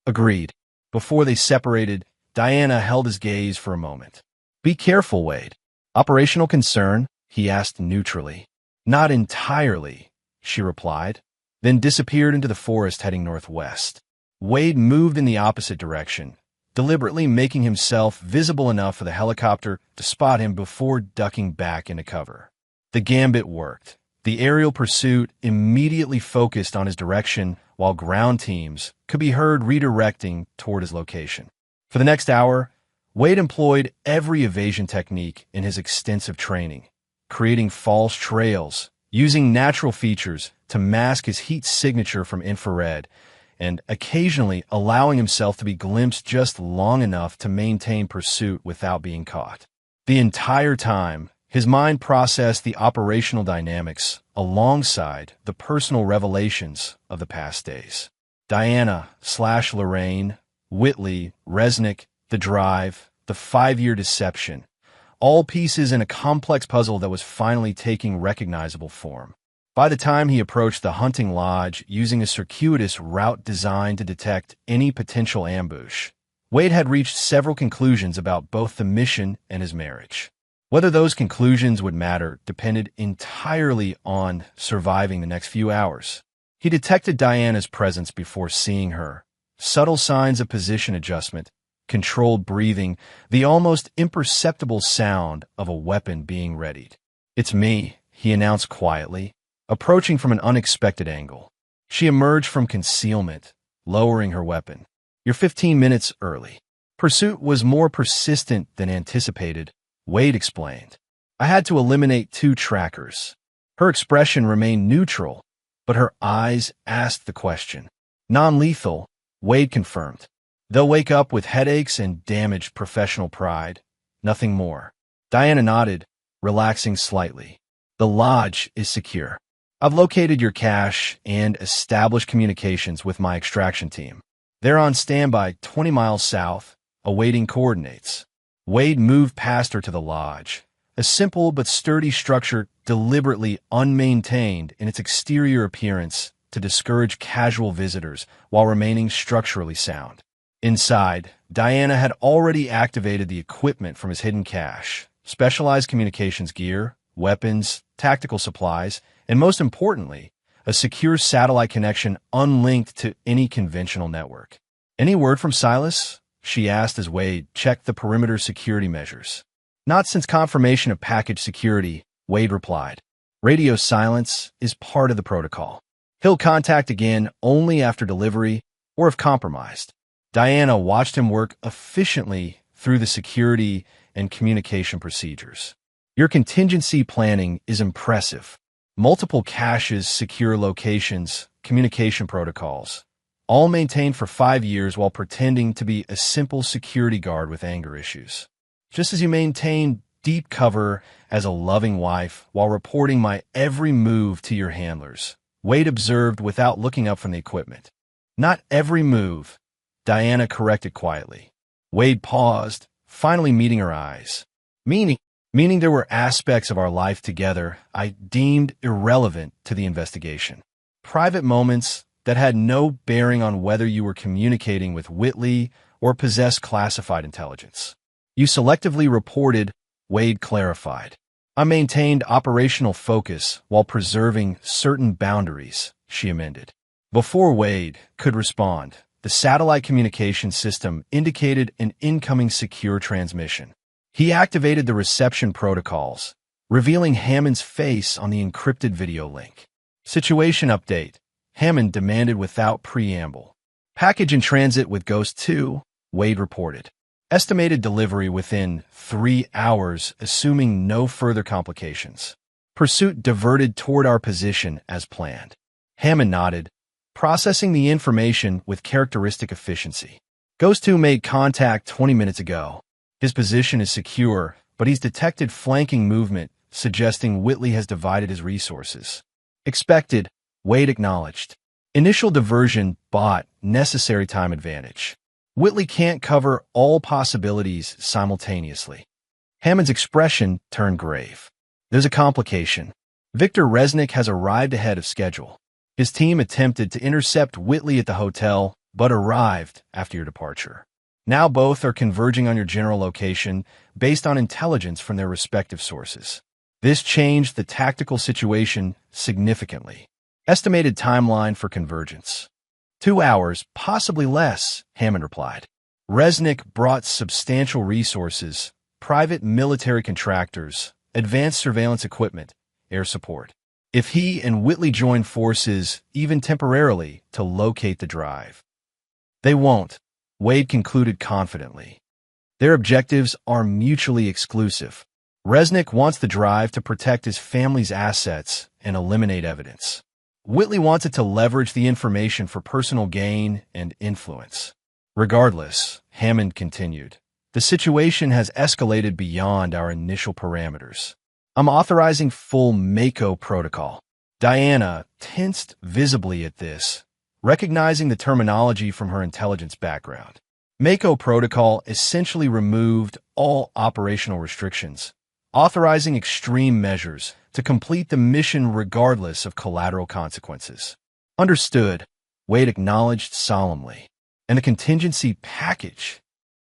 "Agreed." Before they separated, Diana held his gaze for a moment. "Be careful, Wade." "Operational concern?" he asked neutrally. "Not entirely," she replied, then disappeared into the forest heading northwest. Wade moved in the opposite direction, deliberately making himself visible enough for the helicopter to spot him before ducking back into cover. The gambit worked. The aerial pursuit immediately focused on his direction, while ground teams could be heard redirecting toward his location. For the next hour, Wade employed every evasion technique in his extensive training, creating false trails, using natural features to mask his heat signature from infrared, and occasionally allowing himself to be glimpsed just long enough to maintain pursuit without being caught. The entire time, his mind processed the operational dynamics alongside the personal revelations of the past days. Diana/Lorraine, Whitley, Resnick, the drive, the 5-year deception, all pieces in a complex puzzle that was finally taking recognizable form. By the time he approached the hunting lodge using a circuitous route designed to detect any potential ambush, Wade had reached several conclusions about both the mission and his marriage. Whether those conclusions would matter depended entirely on surviving the next few hours. He detected Diana's presence before seeing her. Subtle signs of position adjustment, controlled breathing, the almost imperceptible sound of a weapon being readied. "It's me," he announced quietly, approaching from an unexpected angle. She emerged from concealment, lowering her weapon. "You're 15 minutes early." Pursuit was more persistent than anticipated, Wade explained. "I had to eliminate 2 trackers." Her expression remained neutral, but her eyes asked the question. "Non-lethal," Wade confirmed. "They'll wake up with headaches and damaged professional pride. Nothing more." Diana nodded, relaxing slightly. "The lodge is secure. I've located your cache and established communications with my extraction team. They're on standby 20 miles south, awaiting coordinates." Wade moved past her to the lodge, a simple but sturdy structure deliberately unmaintained in its exterior appearance to discourage casual visitors while remaining structurally sound. Inside, Diana had already activated the equipment from his hidden cache, specialized communications gear, weapons, tactical supplies, and most importantly, a secure satellite connection unlinked to any conventional network. "Any word from Silas?" she asked as Wade checked the perimeter security measures. "Not since confirmation of package security," Wade replied. "Radio silence is part of the protocol. He'll contact again only after delivery or if compromised." Diana watched him work efficiently through the security and communication procedures. "Your contingency planning is impressive. Multiple caches, secure locations, communication protocols, all maintained for 5 years while pretending to be a simple security guard with anger issues. Just as you maintain deep cover as a loving wife while reporting my every move to your handlers," Wade observed without looking up from the equipment. Not every move, Diana corrected quietly. Wade paused, finally meeting her eyes. Meaning there were aspects of our life together I deemed irrelevant to the investigation. Private moments that had no bearing on whether you were communicating with Whitley or possessed classified intelligence. You selectively reported, Wade clarified. I maintained operational focus while preserving certain boundaries, she amended. Before Wade could respond, the satellite communication system indicated an incoming secure transmission. He activated the reception protocols, revealing Hammond's face on the encrypted video link. Situation update, Hammond demanded without preamble. Package in transit with Ghost 2, Wade reported. Estimated delivery within 3 hours, assuming no further complications. Pursuit diverted toward our position as planned. Hammond nodded, processing the information with characteristic efficiency. Ghost 2 made contact 20 minutes ago. His position is secure, but he's detected flanking movement, suggesting Whitley has divided his resources. Expected, Wade acknowledged. Initial diversion bought necessary time advantage. Whitley can't cover all possibilities simultaneously. Hammond's expression turned grave. There's a complication. Victor Resnick has arrived ahead of schedule. His team attempted to intercept Whitley at the hotel, but arrived after your departure. Now both are converging on your general location based on intelligence from their respective sources. This changed the tactical situation significantly. Estimated timeline for convergence. 2 hours, possibly less, Hammond replied. Resnick brought substantial resources, private military contractors, advanced surveillance equipment, air support. If he and Whitley join forces, even temporarily, to locate the drive. They won't, Wade concluded confidently. Their objectives are mutually exclusive. Resnick wants the drive to protect his family's assets and eliminate evidence. Whitley wants it to leverage the information for personal gain and influence. Regardless, Hammond continued, the situation has escalated beyond our initial parameters. I'm authorizing full Mako protocol. Diana tensed visibly at this, recognizing the terminology from her intelligence background. Mako protocol essentially removed all operational restrictions, authorizing extreme measures to complete the mission regardless of collateral consequences. Understood, Wade acknowledged solemnly. And the contingency package.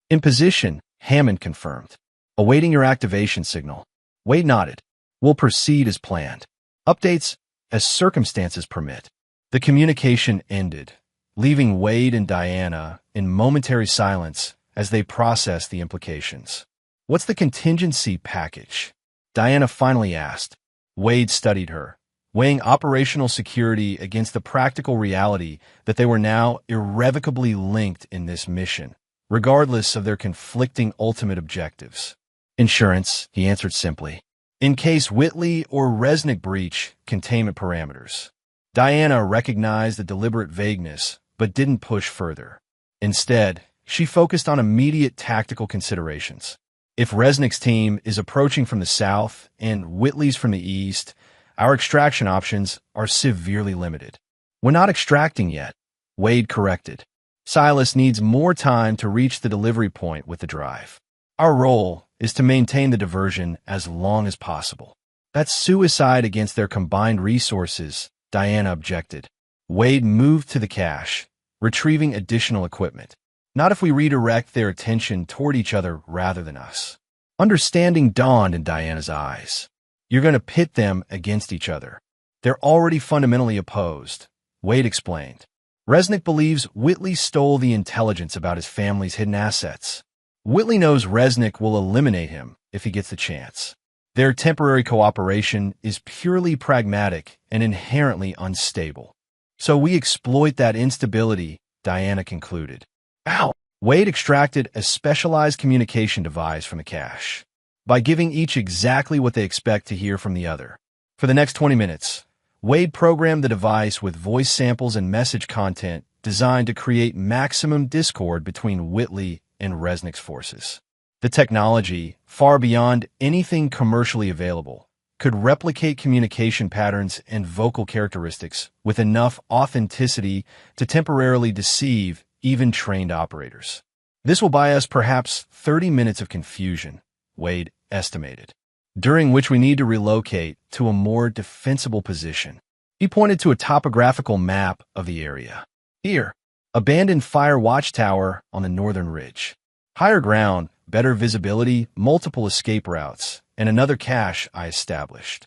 In position, Hammond confirmed. Awaiting your activation signal. Wade nodded. We'll proceed as planned. Updates as circumstances permit. The communication ended, leaving Wade and Diana in momentary silence as they processed the implications. What's the contingency package? Diana finally asked. Wade studied her, weighing operational security against the practical reality that they were now irrevocably linked in this mission, regardless of their conflicting ultimate objectives. Insurance, he answered simply. In case Whitley or Resnick breach containment parameters. Diana recognized the deliberate vagueness, but didn't push further. Instead, she focused on immediate tactical considerations. If Resnick's team is approaching from the south and Whitley's from the east, our extraction options are severely limited. We're not extracting yet, Wade corrected. Silas needs more time to reach the delivery point with the drive. Our role is to maintain the diversion as long as possible. That's suicide against their combined resources, Diana objected. Wade moved to the cache, retrieving additional equipment. Not if we redirect their attention toward each other rather than us. Understanding dawned in Diana's eyes. You're going to pit them against each other. They're already fundamentally opposed, Wade explained. Resnick believes Whitley stole the intelligence about his family's hidden assets. Whitley knows Resnick will eliminate him if he gets the chance. Their temporary cooperation is purely pragmatic and inherently unstable. So we exploit that instability, Diana concluded. Ow! Wade extracted a specialized communication device from the cache. By giving each exactly what they expect to hear from the other. For the next 20 minutes, Wade programmed the device with voice samples and message content designed to create maximum discord between Whitley and Resnick's forces. The technology, far beyond anything commercially available, could replicate communication patterns and vocal characteristics with enough authenticity to temporarily deceive even trained operators. This will buy us perhaps 30 minutes of confusion, Wade estimated, during which we need to relocate to a more defensible position. He pointed to a topographical map of the area. Here, abandoned fire watchtower on the northern ridge. Higher ground, better visibility, multiple escape routes, and another cache I established.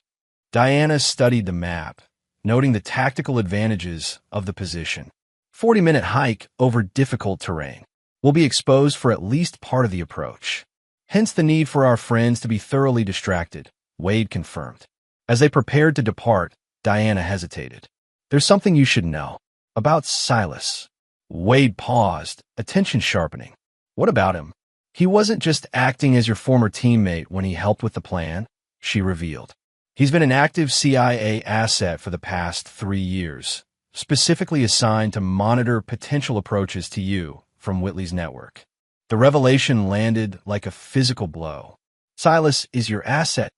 Diana studied the map, noting the tactical advantages of the position. 40-minute hike over difficult terrain. Will be exposed for at least part of the approach. Hence the need for our friends to be thoroughly distracted, Wade confirmed. As they prepared to depart, Diana hesitated. There's something you should know. About Silas. Wade paused, attention sharpening. What about him? He wasn't just acting as your former teammate when he helped with the plan, she revealed. He's been an active CIA asset for the past 3 years, specifically assigned to monitor potential approaches to you from Whitley's network. The revelation landed like a physical blow. Silas is your asset.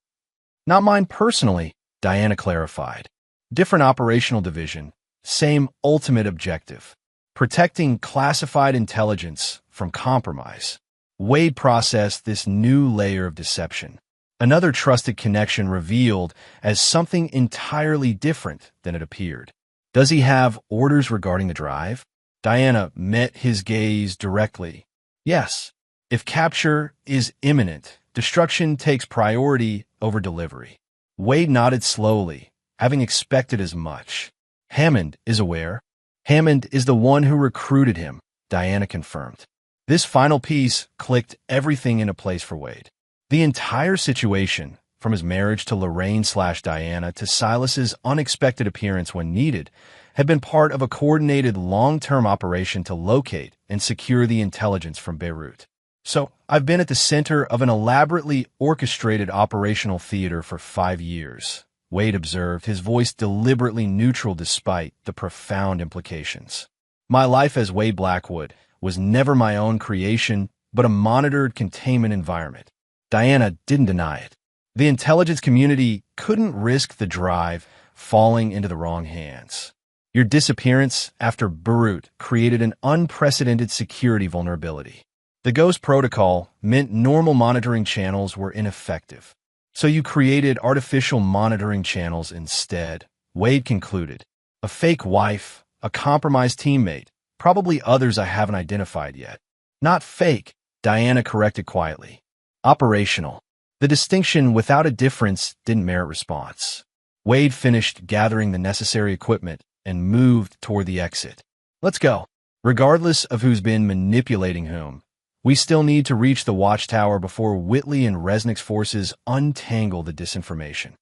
Not mine personally, Diana clarified. Different operational division, same ultimate objective. Protecting classified intelligence from compromise. Wade processed this new layer of deception. Another trusted connection revealed as something entirely different than it appeared. Does he have orders regarding the drive? Diana met his gaze directly. Yes. If capture is imminent, destruction takes priority over delivery. Wade nodded slowly, having expected as much. Hammond is aware. Hammond is the one who recruited him, Diana confirmed. This final piece clicked everything into place for Wade. The entire situation, from his marriage to Lorraine/Diana to Silas's unexpected appearance when needed, had been part of a coordinated long-term operation to locate and secure the intelligence from Beirut. So, I've been at the center of an elaborately orchestrated operational theater for 5 years, Wade observed, his voice deliberately neutral despite the profound implications. My life as Wade Blackwood was never my own creation, but a monitored containment environment. Diana didn't deny it. The intelligence community couldn't risk the drive falling into the wrong hands. Your disappearance after Beirut created an unprecedented security vulnerability. The Ghost Protocol meant normal monitoring channels were ineffective. So you created artificial monitoring channels instead, Wade concluded. A fake wife, a compromised teammate, probably others I haven't identified yet. Not fake, Diana corrected quietly. Operational. The distinction without a difference didn't merit response. Wade finished gathering the necessary equipment and moved toward the exit. Let's go. Regardless of who's been manipulating whom, we still need to reach the watchtower before Whitley and Resnick's forces untangle the disinformation.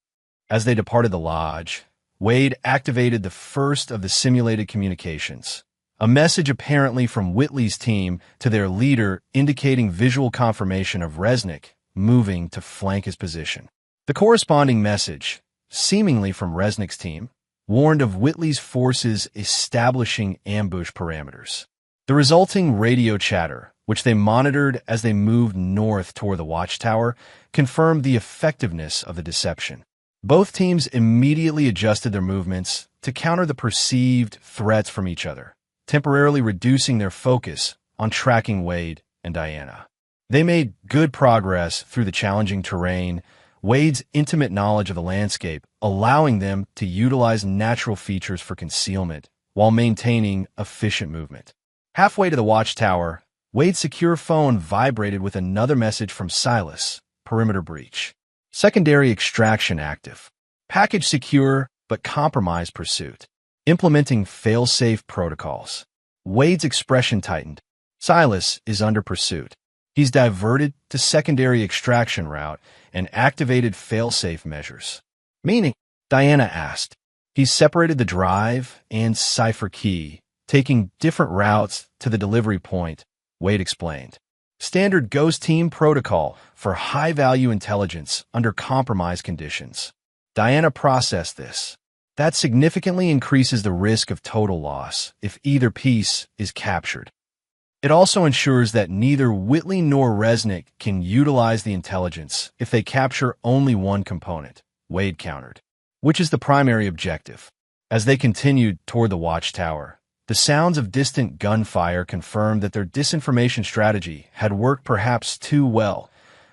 As they departed the lodge, Wade activated the first of the simulated communications. A message apparently from Whitley's team to their leader indicating visual confirmation of Resnick moving to flank his position. The corresponding message, seemingly from Resnick's team, warned of Whitley's forces establishing ambush parameters. The resulting radio chatter, which they monitored as they moved north toward the watchtower, confirmed the effectiveness of the deception. Both teams immediately adjusted their movements to counter the perceived threats from each other, temporarily reducing their focus on tracking Wade and Diana. They made good progress through the challenging terrain, Wade's intimate knowledge of the landscape allowing them to utilize natural features for concealment while maintaining efficient movement. Halfway to the watchtower, Wade's secure phone vibrated with another message from Silas, perimeter breach. Secondary extraction active. Package secure, but compromised pursuit. Implementing fail-safe protocols. Wade's expression tightened. Silas is under pursuit. He's diverted to secondary extraction route and activated fail-safe measures. Meaning, Diana asked. He's separated the drive and cipher key, taking different routes to the delivery point, Wade explained. Standard Ghost Team protocol for high-value intelligence under compromised conditions. Diana processed this. That significantly increases the risk of total loss if either piece is captured. It also ensures that neither Whitley nor Resnick can utilize the intelligence if they capture only one component, Wade countered. Which is the primary objective? As they continued toward the watchtower, the sounds of distant gunfire confirmed that their disinformation strategy had worked perhaps too well.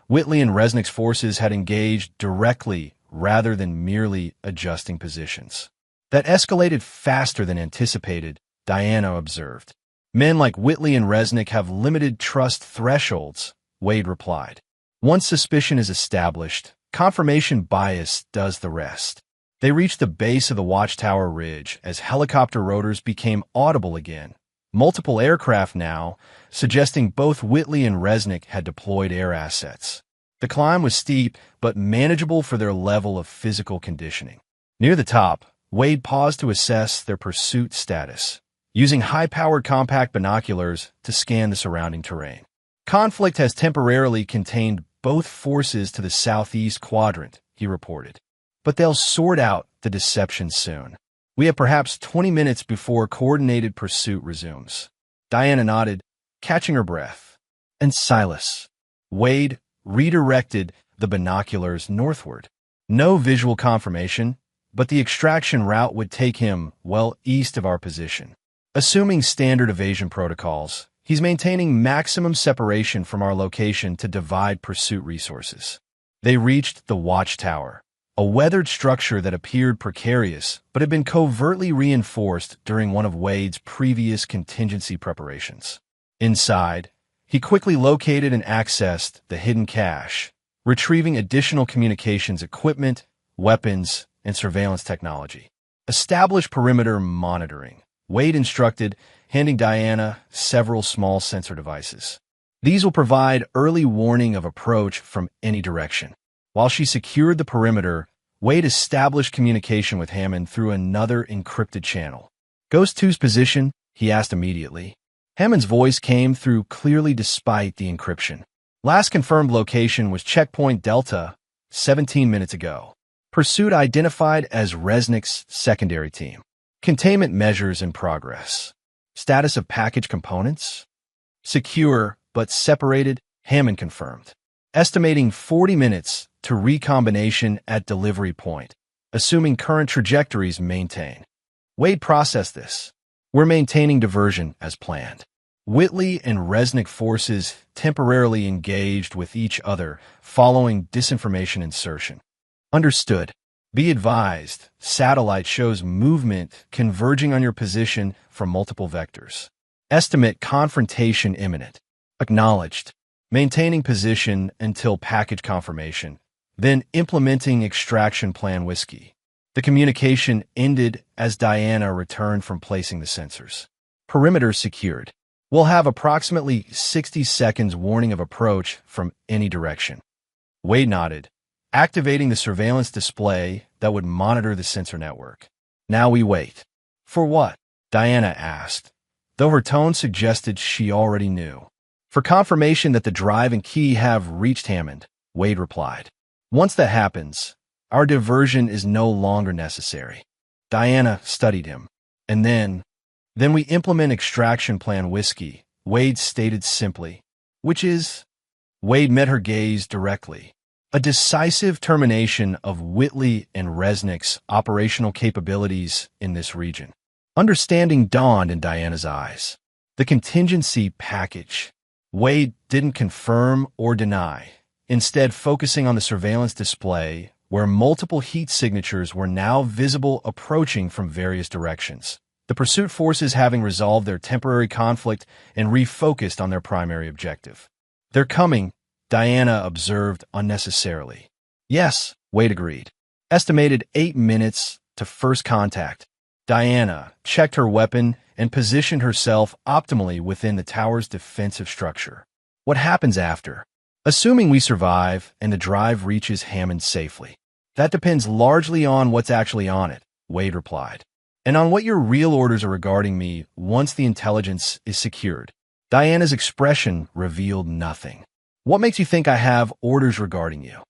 Whitley and Resnick's forces had engaged directly rather than merely adjusting positions. That escalated faster than anticipated, Diana observed. Men like Whitley and Resnick have limited trust thresholds, Wade replied. Once suspicion is established, confirmation bias does the rest. They reached the base of the watchtower ridge as helicopter rotors became audible again. Multiple aircraft now, suggesting both Whitley and Resnick had deployed air assets. The climb was steep, but manageable for their level of physical conditioning. Near the top, Wade paused to assess their pursuit status, using high-powered compact binoculars to scan the surrounding terrain. Conflict has temporarily contained both forces to the southeast quadrant, he reported. But they'll sort out the deception soon. We have perhaps 20 minutes before coordinated pursuit resumes. Diana nodded, catching her breath. And Silas. Wade redirected the binoculars northward. No visual confirmation, but the extraction route would take him well east of our position. Assuming standard evasion protocols, he's maintaining maximum separation from our location to divide pursuit resources. They reached the watchtower, a weathered structure that appeared precarious but had been covertly reinforced during one of Wade's previous contingency preparations. Inside, he quickly located and accessed the hidden cache, retrieving additional communications equipment, weapons, and surveillance technology. Establish perimeter monitoring, Wade instructed, handing Diana several small sensor devices. These will provide early warning of approach from any direction. While she secured the perimeter, Wade established communication with Hammond through another encrypted channel. Ghost 2's position? He asked immediately. Hammond's voice came through clearly despite the encryption. Last confirmed location was Checkpoint Delta, 17 minutes ago. Pursuit identified as Resnick's secondary team. Containment measures in progress. Status of package components? Secure, but separated, Hammond confirmed. Estimating 40 minutes to recombination at delivery point, assuming current trajectories maintain. Wade processed this. We're maintaining diversion as planned. Whitley and Resnick forces temporarily engaged with each other following disinformation insertion. Understood. Be advised, satellite shows movement converging on your position from multiple vectors. Estimate confrontation imminent. Acknowledged. Maintaining position until package confirmation, then implementing extraction plan Whiskey. The communication ended as Diana returned from placing the sensors. Perimeter secured. We'll have approximately 60 seconds warning of approach from any direction. Wade nodded, activating the surveillance display that would monitor the sensor network. Now we wait. For what? Diana asked, though her tone suggested she already knew. For confirmation that the drive and key have reached Hammond, Wade replied. Once that happens, our diversion is no longer necessary. Diana studied him. And then we implement extraction plan Whiskey, Wade stated simply. Which is? Wade met her gaze directly. A decisive termination of Whitley and Resnick's operational capabilities in this region. Understanding dawned in Diana's eyes. The contingency package. Wade didn't confirm or deny, instead focusing on the surveillance display where multiple heat signatures were now visible approaching from various directions. The pursuit forces having resolved their temporary conflict and refocused on their primary objective. They're coming, Diana observed unnecessarily. Yes, Wade agreed. Estimated 8 minutes to first contact. Diana checked her weapon and positioned herself optimally within the tower's defensive structure. What happens after? Assuming we survive and the drive reaches Hammond safely. That depends largely on what's actually on it, Wade replied. And on what your real orders are regarding me once the intelligence is secured. Diana's expression revealed nothing. What makes you think I have orders regarding you?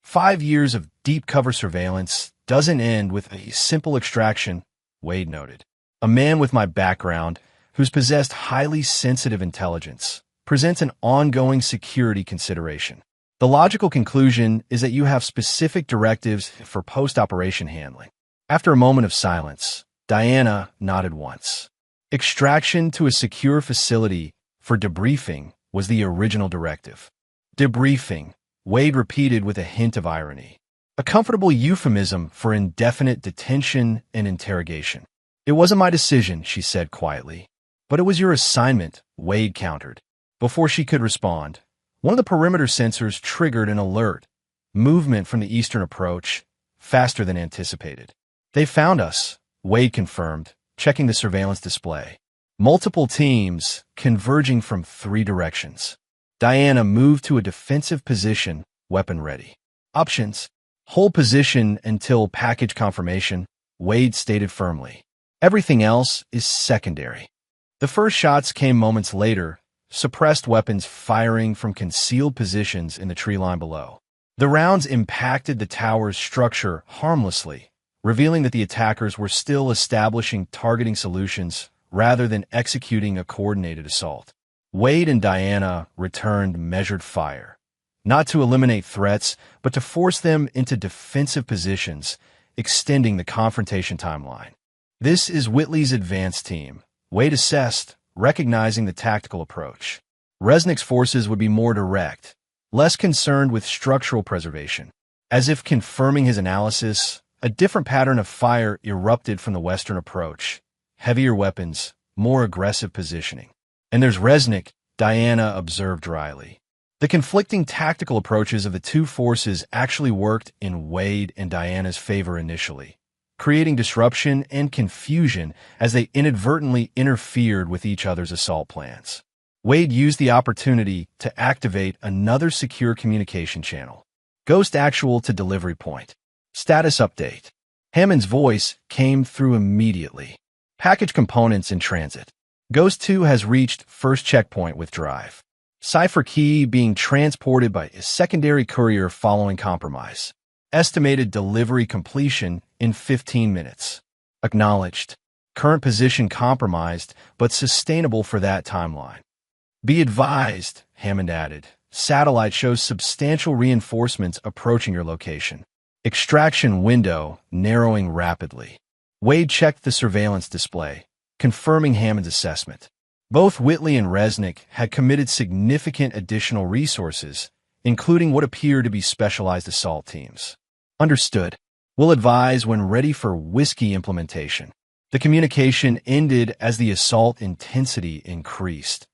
5 years of deep cover surveillance doesn't end with a simple extraction, Wade noted. A man with my background, who's possessed highly sensitive intelligence, presents an ongoing security consideration. The logical conclusion is that you have specific directives for post-operation handling. After a moment of silence, Diana nodded once. Extraction to a secure facility for debriefing was the original directive. Debriefing, Wade repeated with a hint of irony. A comfortable euphemism for indefinite detention and interrogation. It wasn't my decision, she said quietly. But it was your assignment, Wade countered. Before she could respond, one of the perimeter sensors triggered an alert. Movement from the eastern approach, faster than anticipated. They found us, Wade confirmed, checking the surveillance display. Multiple teams converging from 3 directions. Diana moved to a defensive position, weapon ready. Options: hold position until package confirmation, Wade stated firmly. Everything else is secondary. The first shots came moments later, suppressed weapons firing from concealed positions in the tree line below. The rounds impacted the tower's structure harmlessly, revealing that the attackers were still establishing targeting solutions rather than executing a coordinated assault. Wade and Diana returned measured fire, not to eliminate threats, but to force them into defensive positions, extending the confrontation timeline. This is Whitley's advance team, Wade assessed, recognizing the tactical approach. Resnick's forces would be more direct, less concerned with structural preservation. As if confirming his analysis, a different pattern of fire erupted from the western approach. Heavier weapons, more aggressive positioning. And there's Resnick, Diana observed dryly. The conflicting tactical approaches of the two forces actually worked in Wade and Diana's favor initially, creating disruption and confusion as they inadvertently interfered with each other's assault plans. Wade used the opportunity to activate another secure communication channel. Ghost Actual to delivery point. Status update. Hammond's voice came through immediately. Package components in transit. Ghost 2 has reached first checkpoint with drive. Cipher key being transported by a secondary courier following compromise. Estimated delivery completion in 15 minutes. Acknowledged. Current position compromised, but sustainable for that timeline. Be advised, Hammond added. Satellite shows substantial reinforcements approaching your location. Extraction window narrowing rapidly. Wade checked the surveillance display, confirming Hammond's assessment. Both Whitley and Resnick had committed significant additional resources, including what appeared to be specialized assault teams. Understood. We'll advise when ready for Whiskey implementation. The communication ended as the assault intensity increased.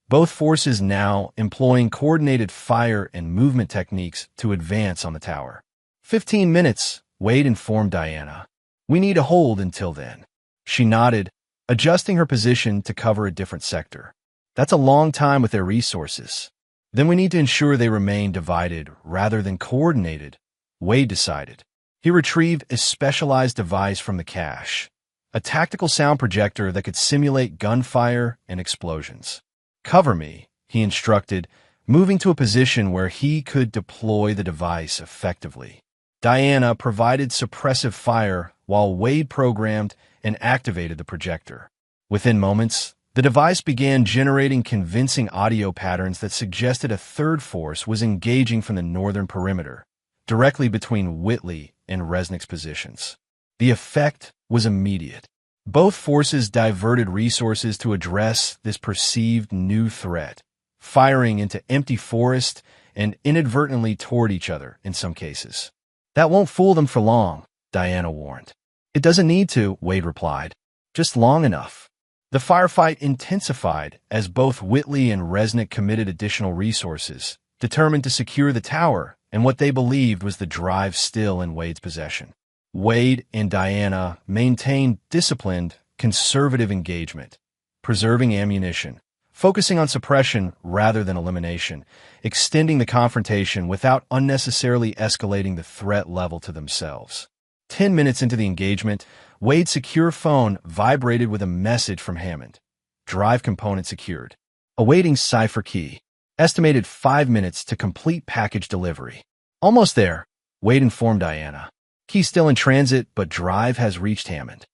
Both forces now employing coordinated fire and movement techniques to advance on the tower. 15 minutes, Wade informed Diana. We need to hold until then. She nodded, adjusting her position to cover a different sector. That's a long time with their resources. Then we need to ensure they remain divided rather than coordinated, Wade decided. He retrieved a specialized device from the cache, a tactical sound projector that could simulate gunfire and explosions. Cover me, he instructed, moving to a position where he could deploy the device effectively. Diana provided suppressive fire while Wade programmed and activated the projector. Within moments, the device began generating convincing audio patterns that suggested a third force was engaging from the northern perimeter, directly between Whitley and Resnick's positions. The effect was immediate. Both forces diverted resources to address this perceived new threat, firing into empty forest and inadvertently toward each other in some cases. That won't fool them for long, Diana warned. It doesn't need to, Wade replied. Just long enough. The firefight intensified as both Whitley and Resnick committed additional resources, determined to secure the tower and what they believed was the drive still in Wade's possession. Wade and Diana maintained disciplined, conservative engagement, preserving ammunition, focusing on suppression rather than elimination, extending the confrontation without unnecessarily escalating the threat level to themselves. 10 minutes into the engagement, Wade's secure phone vibrated with a message from Hammond. Drive component secured. Awaiting cipher key. Estimated 5 minutes to complete package delivery. Almost there, Wade informed Diana. Key still in transit, but drive has reached Hammond.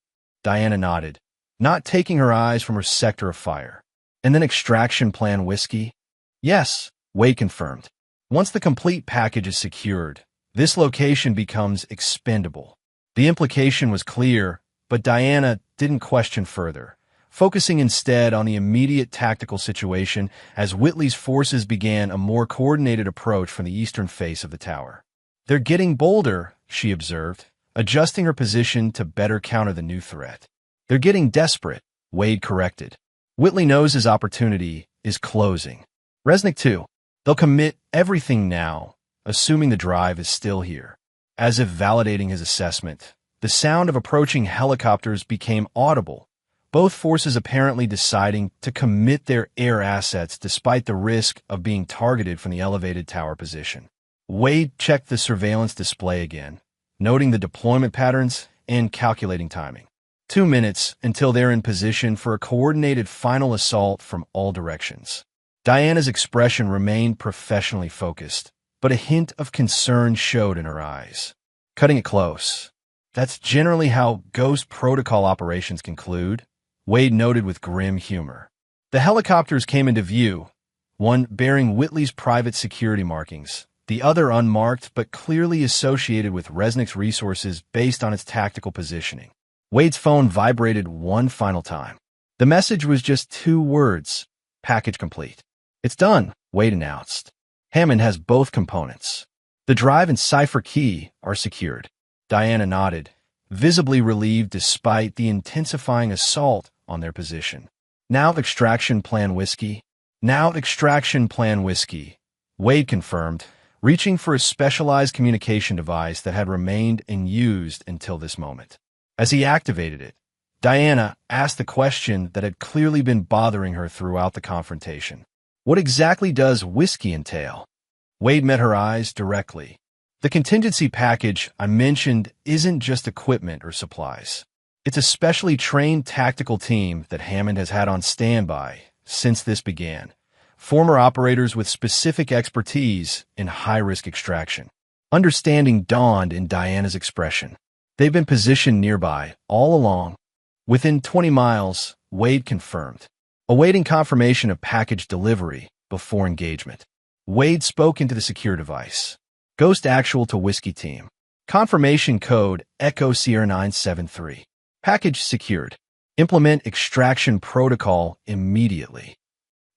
Diana nodded, not taking her eyes from her sector of fire. And then extraction plan Whiskey? Yes, Wade confirmed. Once the complete package is secured, this location becomes expendable. The implication was clear, but Diana didn't question further, focusing instead on the immediate tactical situation as Whitley's forces began a more coordinated approach from the eastern face of the tower. "They're getting bolder," she observed, adjusting her position to better counter the new threat. "They're getting desperate," Wade corrected. Whitley knows his opportunity is closing. Resnick too. They'll commit everything now, assuming the drive is still here. As if validating his assessment, the sound of approaching helicopters became audible, both forces apparently deciding to commit their air assets despite the risk of being targeted from the elevated tower position. Wade checked the surveillance display again, noting the deployment patterns and calculating timing. 2 minutes until they're in position for a coordinated final assault from all directions. Diana's expression remained professionally focused, but a hint of concern showed in her eyes. "Cutting it close. That's generally how Ghost Protocol operations conclude," Wade noted with grim humor. The helicopters came into view, one bearing Whitley's private security markings, the other unmarked but clearly associated with Resnick's resources based on its tactical positioning. Wade's phone vibrated one final time. The message was just 2 words: "Package complete." "It's done," Wade announced. "Hammond has both components. The drive and cipher key are secured." Diana nodded, visibly relieved despite the intensifying assault on their position. "Now extraction plan whiskey." "Now extraction plan whiskey," Wade confirmed, reaching for a specialized communication device that had remained unused until this moment. As he activated it, Diana asked the question that had clearly been bothering her throughout the confrontation. "What exactly does whiskey entail?" Wade met her eyes directly. "The contingency package I mentioned isn't just equipment or supplies. It's a specially trained tactical team that Hammond has had on standby since this began. Former operators with specific expertise in high-risk extraction." Understanding dawned in Diana's expression. "They've been positioned nearby all along." "Within 20 miles, Wade confirmed, awaiting confirmation of package delivery before engagement. Wade spoke into the secure device. "Ghost Actual to Whiskey Team. Confirmation code Echo Sierra 973. Package secured. Implement extraction protocol immediately."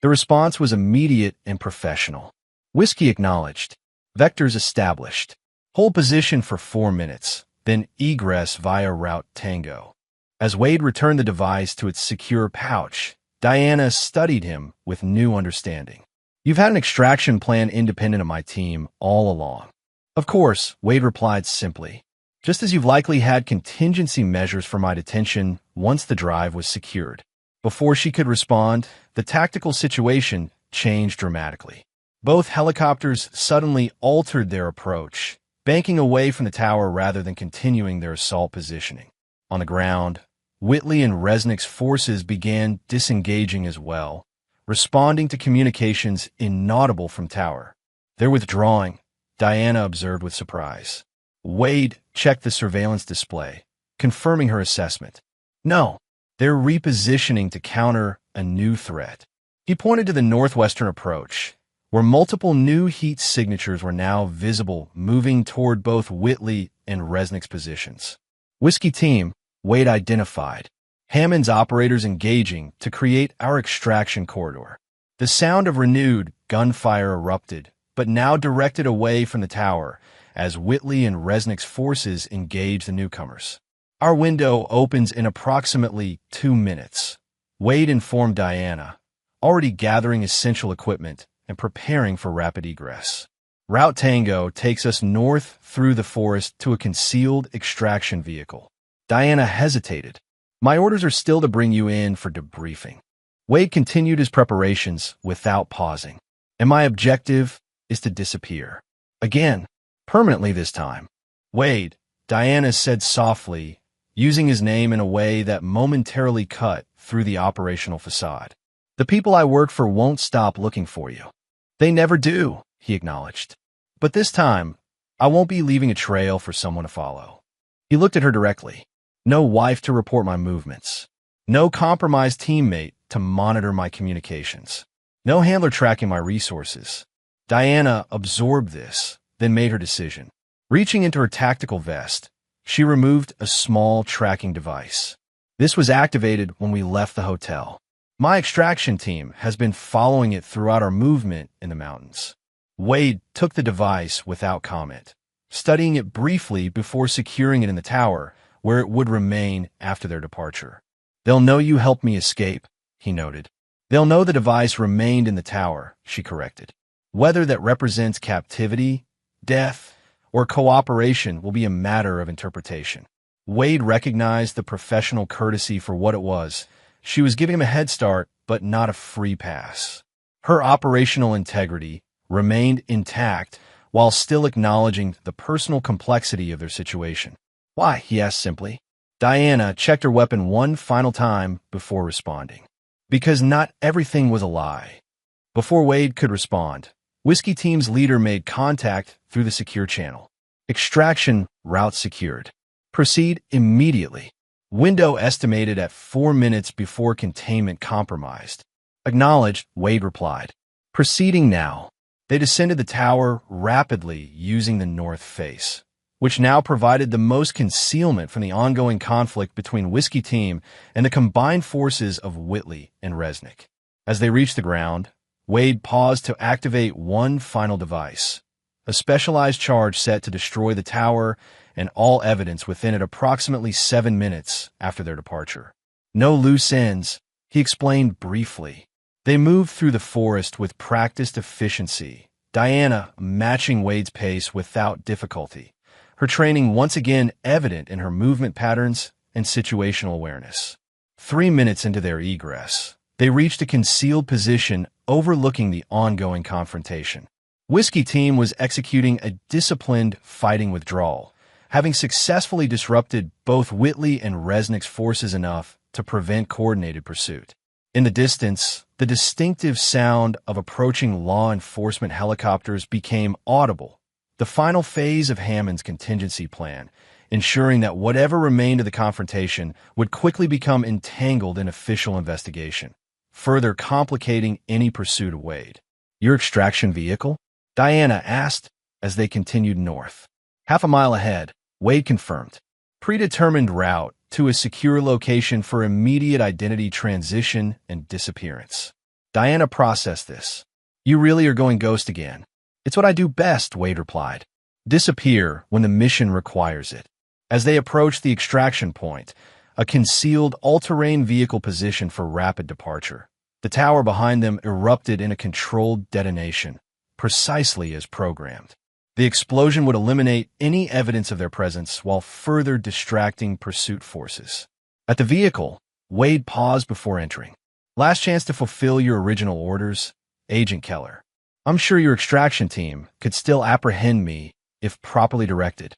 The response was immediate and professional. Whiskey acknowledged. Vectors established. Hold position for 4 minutes, then egress via route Tango. As Wade returned the device to its secure pouch, Diana studied him with new understanding. "You've had an extraction plan independent of my team all along." "Of course," Wade replied simply. "Just as you've likely had contingency measures for my detention once the drive was secured." Before she could respond, the tactical situation changed dramatically. Both helicopters suddenly altered their approach, banking away from the tower rather than continuing their assault positioning. On the ground, Whitley and Resnick's forces began disengaging as well, responding to communications inaudible from tower. "They're withdrawing," Diana observed with surprise. Wade checked the surveillance display, confirming her assessment. "No, they're repositioning to counter a new threat." He pointed to the northwestern approach, where multiple new heat signatures were now visible, moving toward both Whitley and Resnick's positions. "Whiskey Team," Wade identified. "Hammond's operators engaging to create our extraction corridor." The sound of renewed gunfire erupted, but now directed away from the tower as Whitley and Resnick's forces engaged the newcomers. "Our window opens in approximately 2 minutes," Wade informed Diana, already gathering essential equipment and preparing for rapid egress. Route Tango takes us north through the forest to a concealed extraction vehicle. Diana hesitated. "My orders are still to bring you in for debriefing." Wade continued his preparations without pausing. "And my objective is to disappear. Again, permanently this time." "Wade," Diana said softly, using his name in a way that momentarily cut through the operational facade. "The people I work for won't stop looking for you." "They never do," he acknowledged. "But this time, I won't be leaving a trail for someone to follow." He looked at her directly. "No wife to report my movements. No compromised teammate to monitor my communications. No handler tracking my resources." Diana absorbed this, then made her decision. Reaching into her tactical vest, she removed a small tracking device. This was activated when we left the hotel. My extraction team has been following it throughout our movement in the mountains. Wade took the device without comment, studying it briefly before securing it in the tower, where it would remain after their departure. "They'll know you helped me escape," he noted. "They'll know the device remained in the tower," she corrected. "Whether that represents captivity, death, or cooperation will be a matter of interpretation." Wade recognized the professional courtesy for what it was. She was giving him a head start, but not a free pass. Her operational integrity remained intact while still acknowledging the personal complexity of their situation. "Why?" he asked simply. Diana checked her weapon one final time before responding. "Because not everything was a lie." Before Wade could respond, Whiskey Team's leader made contact through the secure channel. "Extraction route secured. Proceed immediately." Window estimated at 4 minutes before containment compromised. "Acknowledged," Wade replied. "Proceeding now." They descended the tower rapidly using the north face, which now provided the most concealment from the ongoing conflict between Whiskey Team and the combined forces of Whitley and Resnick. As they reached the ground, Wade paused to activate one final device, a specialized charge set to destroy the tower and all evidence within it approximately 7 minutes after their departure. "No loose ends," he explained briefly. They moved through the forest with practiced efficiency, Diana matching Wade's pace without difficulty, her training once again evident in her movement patterns and situational awareness. 3 minutes into their egress, they reached a concealed position overlooking the ongoing confrontation. Whiskey Team was executing a disciplined fighting withdrawal, having successfully disrupted both Whitley and Resnick's forces enough to prevent coordinated pursuit. In the distance, the distinctive sound of approaching law enforcement helicopters became audible, the final phase of Hammond's contingency plan, ensuring that whatever remained of the confrontation would quickly become entangled in official investigation, further complicating any pursuit of Wade. "Your extraction vehicle?" Diana asked as they continued north. "Half a mile ahead," Wade confirmed. "Predetermined route to a secure location for immediate identity transition and disappearance." Diana processed this. "You really are going ghost again?" "It's what I do best," Wade replied. "Disappear when the mission requires it." As they approached the extraction point, a concealed all-terrain vehicle positioned for rapid departure, the tower behind them erupted in a controlled detonation, precisely as programmed. The explosion would eliminate any evidence of their presence while further distracting pursuit forces. At the vehicle, Wade paused before entering. "Last chance to fulfill your original orders, Agent Keller. I'm sure your extraction team could still apprehend me if properly directed."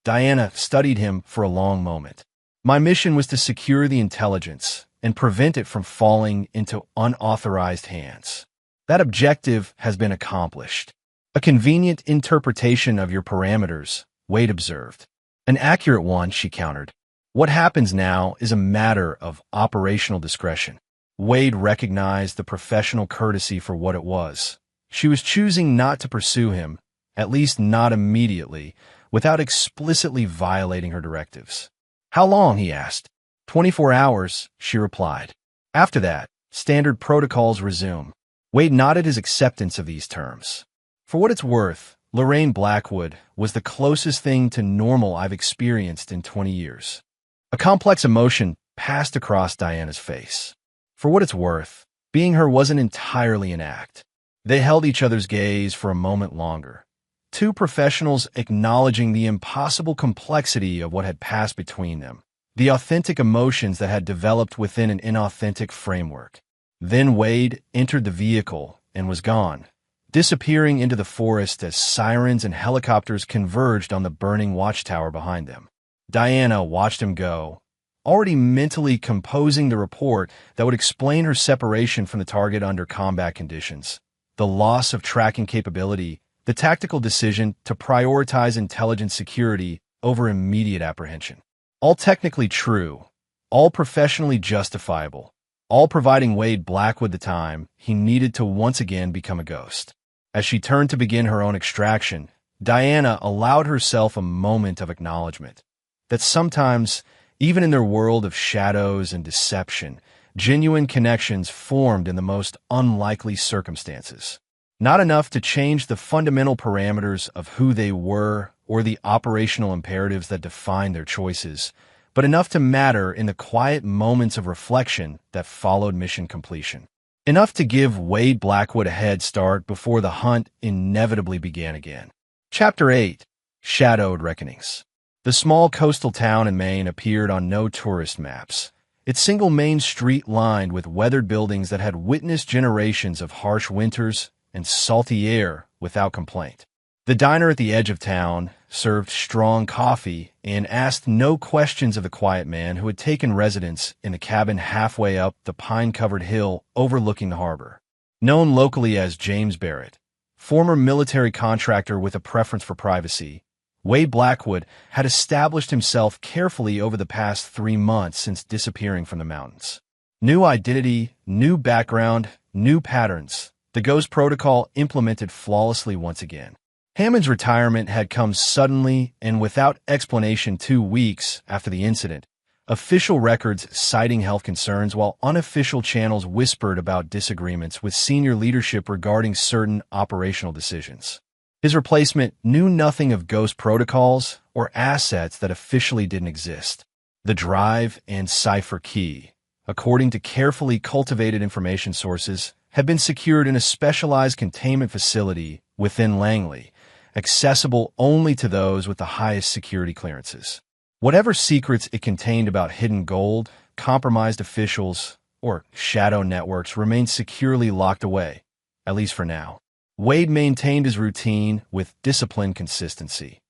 Diana studied him for a long moment. "My mission was to secure the intelligence and prevent it from falling into unauthorized hands. That objective has been accomplished." "A convenient interpretation of your parameters," Wade observed. "An accurate one," she countered. "What happens now is a matter of operational discretion." Wade recognized the professional courtesy for what it was. She was choosing not to pursue him, at least not immediately, without explicitly violating her directives. "How long?" he asked. 24 hours, she replied. "After that, standard protocols resume." Wade nodded his acceptance of these terms. For what it's worth, Lorraine Blackwood was the closest thing to normal I've experienced in 20 years. A complex emotion passed across Diana's face. For what it's worth, being her wasn't entirely an act. They held each other's gaze for a moment longer, two professionals acknowledging the impossible complexity of what had passed between them, the authentic emotions that had developed within an inauthentic framework. Then Wade entered the vehicle and was gone, disappearing into the forest as sirens and helicopters converged on the burning watchtower behind them. Diana watched him go, already mentally composing the report that would explain her separation from the target under combat conditions, the loss of tracking capability, the tactical decision to prioritize intelligence security over immediate apprehension. All technically true, all professionally justifiable, all providing Wade Blackwood the time he needed to once again become a ghost. As she turned to begin her own extraction, Diana allowed herself a moment of acknowledgement that sometimes, even in their world of shadows and deception, genuine connections formed in the most unlikely circumstances. Not enough to change the fundamental parameters of who they were or the operational imperatives that defined their choices, but enough to matter in the quiet moments of reflection that followed mission completion. Enough to give Wade Blackwood a head start before the hunt inevitably began again. Chapter 8. Shadowed Reckonings. The small coastal town in Maine appeared on no tourist maps. Its single main street lined with weathered buildings that had witnessed generations of harsh winters and salty air without complaint. The diner at the edge of town served strong coffee and asked no questions of the quiet man who had taken residence in the cabin halfway up the pine-covered hill overlooking the harbor. Known locally as James Barrett, former military contractor with a preference for privacy, Wade Blackwood had established himself carefully over the past 3 months since disappearing from the mountains. New identity, new background, new patterns. The Ghost Protocol implemented flawlessly once again. Hammond's retirement had come suddenly and without explanation 2 weeks after the incident, official records citing health concerns while unofficial channels whispered about disagreements with senior leadership regarding certain operational decisions. His replacement knew nothing of Ghost protocols or assets that officially didn't exist. The drive and cipher key, according to carefully cultivated information sources, had been secured in a specialized containment facility within Langley, accessible only to those with the highest security clearances. Whatever secrets it contained about hidden gold, compromised officials, or shadow networks remained securely locked away, at least for now. Wade maintained his routine with disciplined consistency.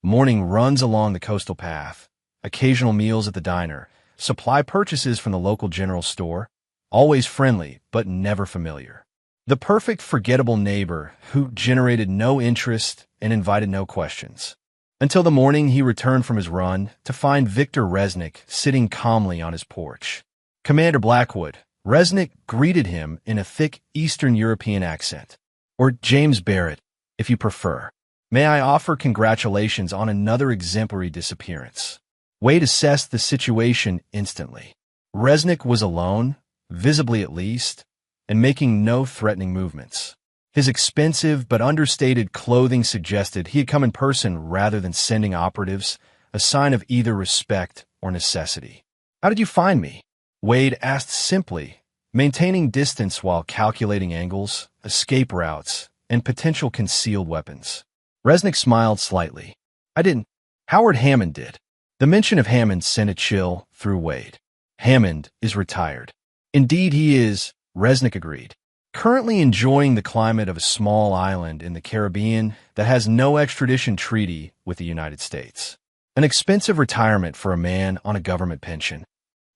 Morning runs along the coastal path, occasional meals at the diner, supply purchases from the local general store, always friendly but never familiar. The perfect forgettable neighbor who generated no interest and invited no questions. Until the morning he returned from his run to find Victor Resnick sitting calmly on his porch. Commander Blackwood, Resnick greeted him in a thick Eastern European accent. Or James Barrett, if you prefer. May I offer congratulations on another exemplary disappearance. Wade assessed the situation instantly. Resnick was alone, visibly at least, and making no threatening movements. His expensive but understated clothing suggested he had come in person rather than sending operatives, a sign of either respect or necessity. How did you find me? Wade asked simply, maintaining distance while calculating angles, escape routes, and potential concealed weapons. Resnick smiled slightly. I didn't. Howard Hammond did. The mention of Hammond sent a chill through Wade. Hammond is retired. Indeed he is, Resnick agreed. Currently enjoying the climate of a small island in the Caribbean that has no extradition treaty with the United States. An expensive retirement for a man on a government pension.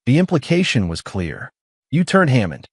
The implication was clear. You turned Hammond.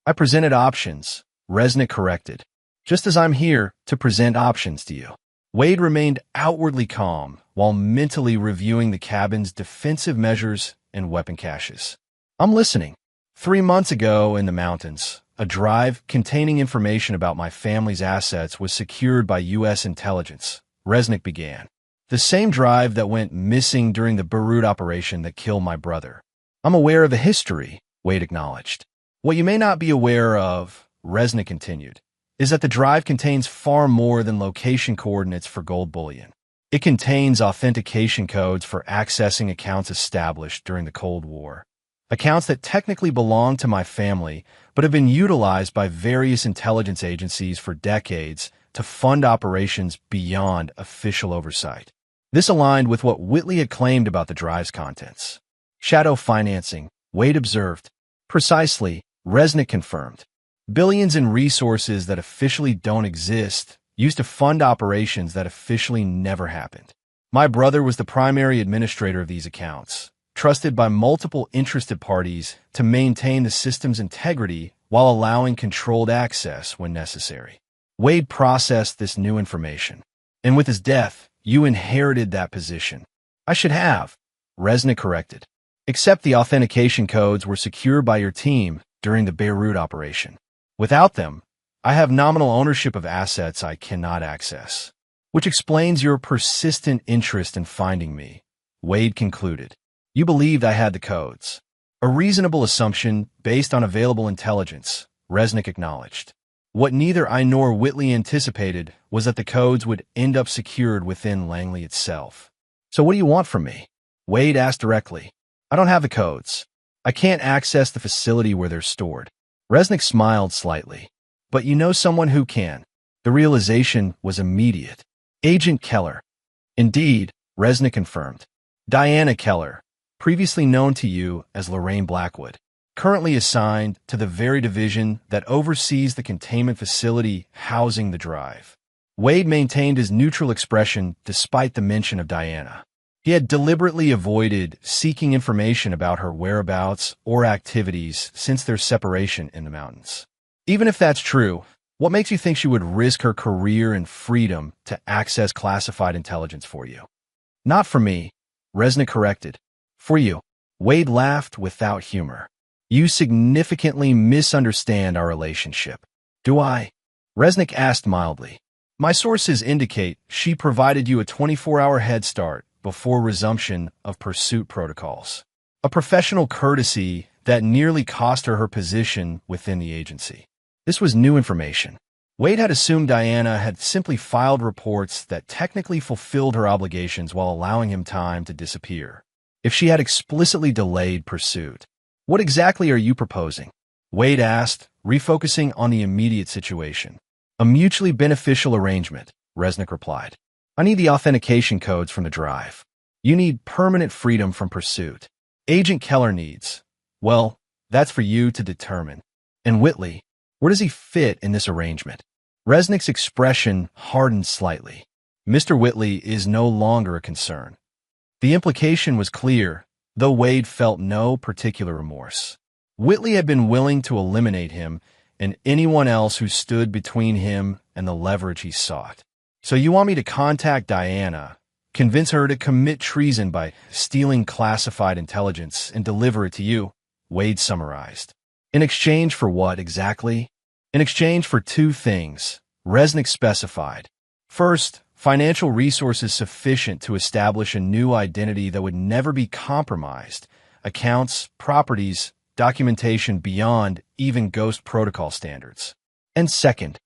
I presented options, Resnick corrected. Just as I'm here to present options to you. Wade remained outwardly calm while mentally reviewing the cabin's defensive measures and weapon caches. I'm listening. 3 months ago in the mountains, a drive containing information about my family's assets was secured by U.S. intelligence, Resnick began. The same drive that went missing during the Beirut operation that killed my brother. I'm aware of the history, Wade acknowledged. What you may not be aware of, Resnick continued, is that the drive contains far more than location coordinates for gold bullion. It contains authentication codes for accessing accounts established during the Cold War. Accounts that technically belong to my family, but have been utilized by various intelligence agencies for decades to fund operations beyond official oversight. This aligned with what Whitley had claimed about the drive's contents. Shadow financing, Wade observed. Precisely, Resnick confirmed. Billions in resources that officially don't exist, used to fund operations that officially never happened. My brother was the primary administrator of these accounts, trusted by multiple interested parties to maintain the system's integrity while allowing controlled access when necessary. Wade processed this new information. And with his death, you inherited that position. I should have, Resnick corrected. Except the authentication codes were secured by your team during the Beirut operation. Without them, I have nominal ownership of assets I cannot access, which explains your persistent interest in finding me, Wade concluded. You believed I had the codes. A reasonable assumption based on available intelligence, Resnick acknowledged. What neither I nor Whitley anticipated was that the codes would end up secured within Langley itself. So what do you want from me? Wade asked directly. I don't have the codes. I can't access the facility where they're stored. Resnick smiled slightly. But you know someone who can. The realization was immediate. Agent Keller. Indeed, Resnick confirmed. Diana Keller, previously known to you as Lorraine Blackwood, currently assigned to the very division that oversees the containment facility housing the drive. Wade maintained his neutral expression despite the mention of Diana. He had deliberately avoided seeking information about her whereabouts or activities since their separation in the mountains. Even if that's true, what makes you think she would risk her career and freedom to access classified intelligence for you? Not for me, Resnick corrected. For you. Wade laughed without humor. You significantly misunderstand our relationship. Do I? Resnick asked mildly. My sources indicate she provided you a 24-hour head start before resumption of pursuit protocols. A professional courtesy that nearly cost her her position within the agency. This was new information. Wade had assumed Diana had simply filed reports that technically fulfilled her obligations while allowing him time to disappear. If she had explicitly delayed pursuit, what exactly are you proposing? Wade asked, refocusing on the immediate situation. A mutually beneficial arrangement, Resnick replied. I need the authentication codes from the drive. You need permanent freedom from pursuit. Agent Keller needs. Well, that's for you to determine. And Whitley, where does he fit in this arrangement? Resnick's expression hardened slightly. Mr. Whitley is no longer a concern. The implication was clear, though Wade felt no particular remorse. Whitley had been willing to eliminate him and anyone else who stood between him and the leverage he sought. So you want me to contact Diana, convince her to commit treason by stealing classified intelligence and deliver it to you? Wade summarized. In exchange for what exactly? In exchange for two things, Resnick specified. First, financial resources sufficient to establish a new identity that would never be compromised, accounts, properties, documentation beyond even Ghost Protocol standards. And second,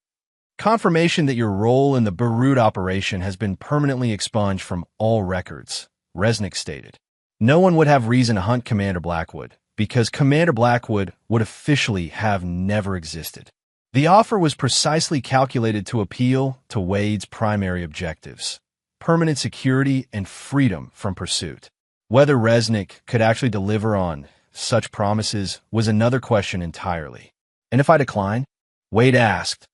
confirmation that your role in the Beirut operation has been permanently expunged from all records, Resnick stated. No one would have reason to hunt Commander Blackwood, because Commander Blackwood would officially have never existed. The offer was precisely calculated to appeal to Wade's primary objectives, permanent security and freedom from pursuit. Whether Resnick could actually deliver on such promises was another question entirely. And if I decline? Wade asked,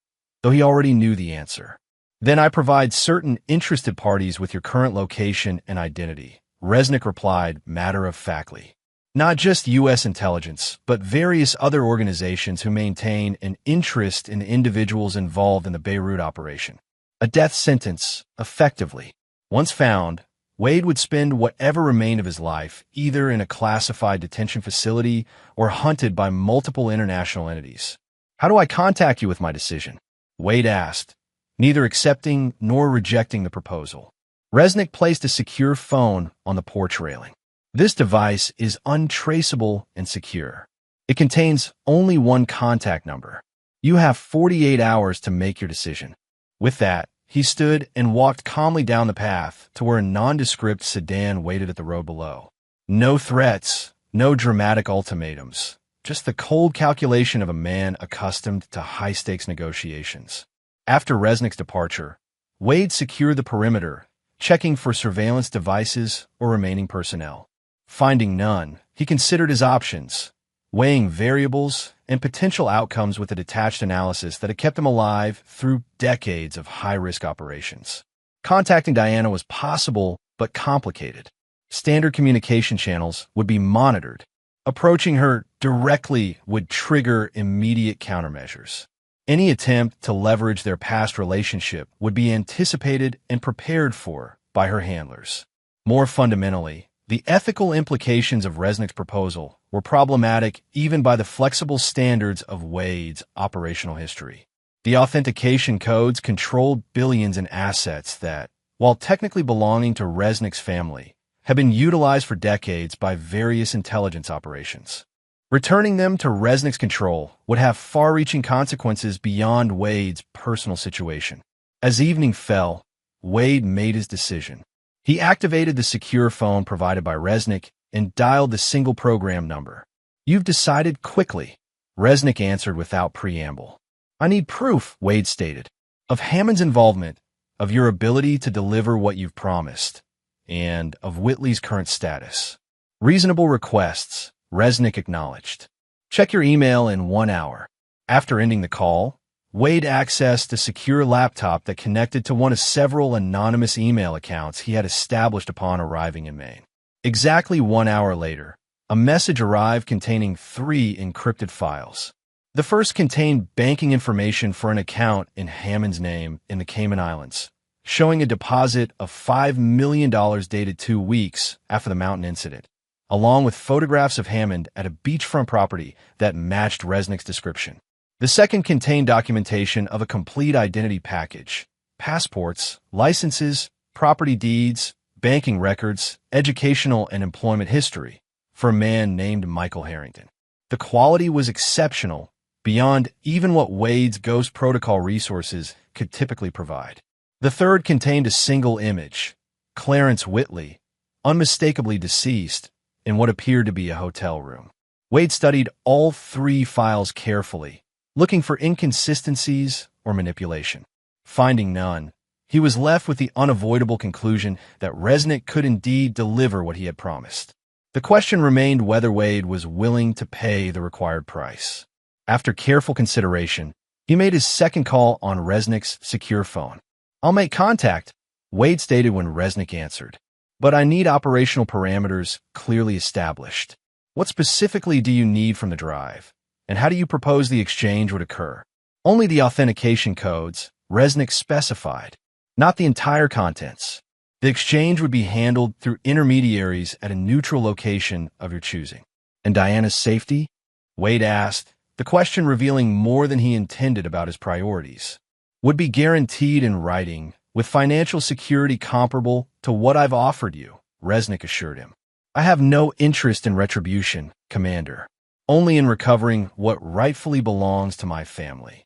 though he already knew the answer. Then I provide certain interested parties with your current location and identity, Resnick replied matter-of-factly. Not just U.S. intelligence, but various other organizations who maintain an interest in the individuals involved in the Beirut operation. A death sentence, effectively. Once found, Wade would spend whatever remained of his life either in a classified detention facility or hunted by multiple international entities. How do I contact you with my decision? Wade asked, neither accepting nor rejecting the proposal. Resnick placed a secure phone on the porch railing. This device is untraceable and secure. It contains only one contact number. You have 48 hours to make your decision. With that, he stood and walked calmly down the path to where a nondescript sedan waited at the road below. No threats, no dramatic ultimatums, just the cold calculation of a man accustomed to high-stakes negotiations. After Resnick's departure, Wade secured the perimeter, checking for surveillance devices or remaining personnel. Finding none, he considered his options, weighing variables and potential outcomes with a detached analysis that had kept him alive through decades of high-risk operations. Contacting Diana was possible but complicated. Standard communication channels would be monitored. Approaching her directly would trigger immediate countermeasures. Any attempt to leverage their past relationship would be anticipated and prepared for by her handlers. More fundamentally, the ethical implications of Resnick's proposal were problematic even by the flexible standards of Wade's operational history. The authentication codes controlled billions in assets that, while technically belonging to Resnick's family, had been utilized for decades by various intelligence operations. Returning them to Resnick's control would have far-reaching consequences beyond Wade's personal situation. As evening fell, Wade made his decision. He activated the secure phone provided by Resnick and dialed the single program number. "You've decided quickly," Resnick answered without preamble. "I need proof," Wade stated, "of Hammond's involvement, of your ability to deliver what you've promised, and of Whitley's current status." "Reasonable requests," Resnick acknowledged. "Check your email in 1 hour." After ending the call, Wade accessed a secure laptop that connected to one of several anonymous email accounts he had established upon arriving in Maine. Exactly 1 hour later, a message arrived containing 3 encrypted files. The first contained banking information for an account in Hammond's name in the Cayman Islands, showing a deposit of $5 million dated 2 weeks after the mountain incident, along with photographs of Hammond at a beachfront property that matched Resnick's description. The second contained documentation of a complete identity package: passports, licenses, property deeds, banking records, educational and employment history, for a man named Michael Harrington. The quality was exceptional, beyond even what Wade's Ghost Protocol resources could typically provide. The third contained a single image: Clarence Whitley, unmistakably deceased, in what appeared to be a hotel room. Wade studied all 3 files carefully, looking for inconsistencies or manipulation. Finding none, he was left with the unavoidable conclusion that Resnick could indeed deliver what he had promised. The question remained whether Wade was willing to pay the required price. After careful consideration, he made his second call on Resnick's secure phone. "I'll make contact," Wade stated when Resnick answered. "But I need operational parameters clearly established. What specifically do you need from the drive? And how do you propose the exchange would occur?" "Only the authentication codes," Resnick specified, "not the entire contents. The exchange would be handled through intermediaries at a neutral location of your choosing." "And Diana's safety?" Wade asked, the question revealing more than he intended about his priorities. "Would be guaranteed in writing, with financial security comparable to what I've offered you," Resnick assured him. "I have no interest in retribution, Commander. Only in recovering what rightfully belongs to my family."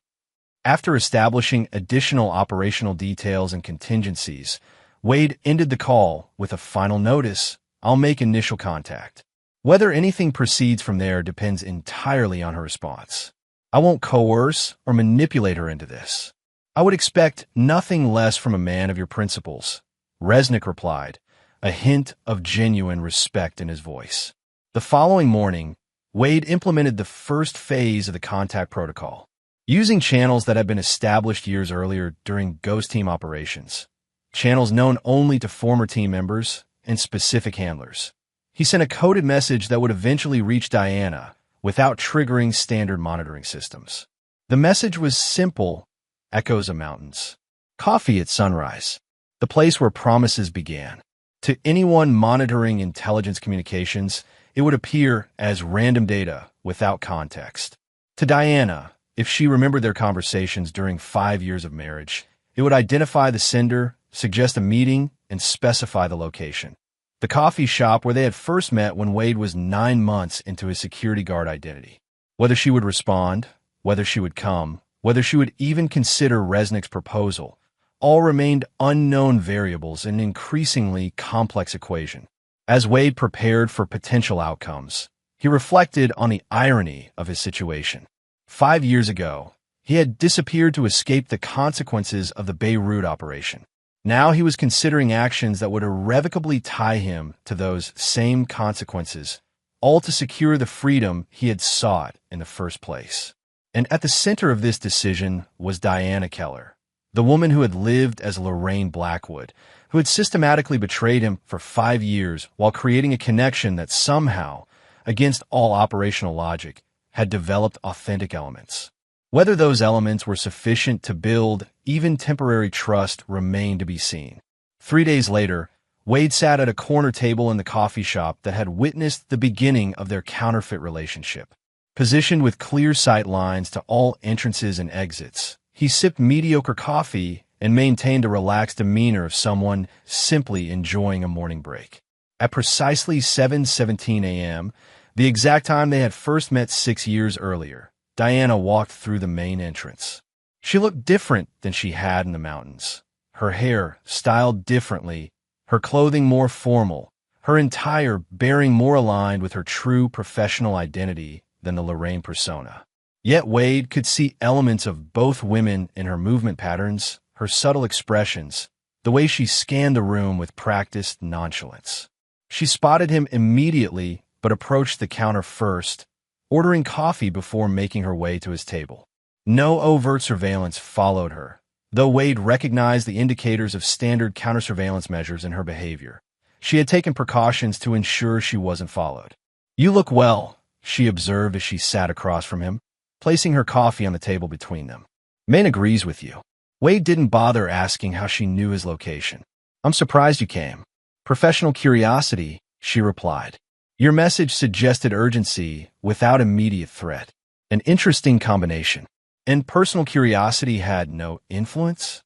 After establishing additional operational details and contingencies, Wade ended the call with a final notice: "I'll make initial contact. Whether anything proceeds from there depends entirely on her response. I won't coerce or manipulate her into this." "I would expect nothing less from a man of your principles," Resnick replied, a hint of genuine respect in his voice. The following morning, Wade implemented the first phase of the contact protocol, using channels that had been established years earlier during Ghost Team operations, channels known only to former team members and specific handlers. He sent a coded message that would eventually reach Diana without triggering standard monitoring systems. The message was simple: echoes of mountains. Coffee at sunrise. The place where promises began. To anyone monitoring intelligence communications, it would appear as random data without context. To Diana, if she remembered their conversations during 5 years of marriage, it would identify the sender, suggest a meeting, and specify the location: the coffee shop where they had first met when Wade was 9 months into his security guard identity. Whether she would respond, whether she would come, whether she would even consider Resnick's proposal, all remained unknown variables in an increasingly complex equation. As Wade prepared for potential outcomes, he reflected on the irony of his situation. 5 years ago, he had disappeared to escape the consequences of the Beirut operation. Now he was considering actions that would irrevocably tie him to those same consequences, all to secure the freedom he had sought in the first place. And at the center of this decision was Diana Keller, the woman who had lived as Lorraine Blackwood, who had systematically betrayed him for 5 years while creating a connection that somehow, against all operational logic, had developed authentic elements. Whether those elements were sufficient to build even temporary trust remained to be seen. 3 days later, Wade sat at a corner table in the coffee shop that had witnessed the beginning of their counterfeit relationship. Positioned with clear sight lines to all entrances and exits, he sipped mediocre coffee and maintained a relaxed demeanor of someone simply enjoying a morning break. At precisely 7:17 a.m., the exact time they had first met 6 years earlier, Diana walked through the main entrance. She looked different than she had in the mountains. Her hair styled differently, her clothing more formal, her entire bearing more aligned with her true professional identity than the Lorraine persona. Yet Wade could see elements of both women in her movement patterns, her subtle expressions, the way she scanned the room with practiced nonchalance. She spotted him immediately but approached the counter first, ordering coffee before making her way to his table. No overt surveillance followed her, though Wade recognized the indicators of standard counter-surveillance measures in her behavior. She had taken precautions to ensure she wasn't followed. "You look well," she observed as she sat across from him, placing her coffee on the table between them. "Maine agrees with you." Wade didn't bother asking how she knew his location. "I'm surprised you came." "Professional curiosity," she replied. "Your message suggested urgency without immediate threat. An interesting combination." "And personal curiosity had no influence?"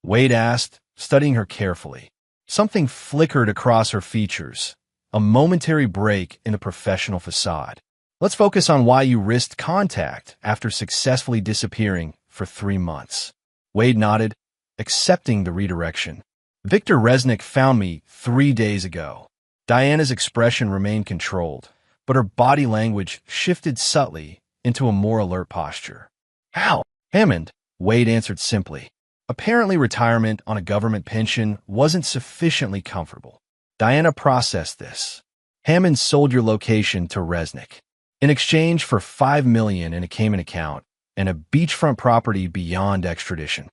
Wade asked, studying her carefully. Something flickered across her features, a momentary break in the professional facade. "Let's focus on why you risked contact after successfully disappearing for 3 months. Wade nodded, accepting the redirection. "Victor Resnick found me 3 days ago." Diana's expression remained controlled, but her body language shifted subtly into a more alert posture. "How?" "Hammond," Wade answered simply. Apparently retirement on a government pension wasn't sufficiently comfortable. Diana processed this. "Hammond sold your location to Resnick in exchange for $5 million in a Cayman account and a beachfront property beyond extradition."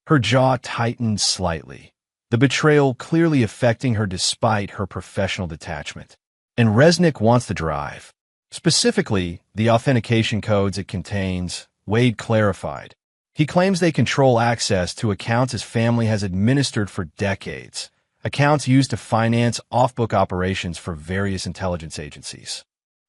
Her jaw tightened slightly, the betrayal clearly affecting her despite her professional detachment. "And Resnick wants the drive. Specifically, the authentication codes it contains," Wade clarified. "He claims they control access to accounts his family has administered for decades, accounts used to finance off-book operations for various intelligence agencies."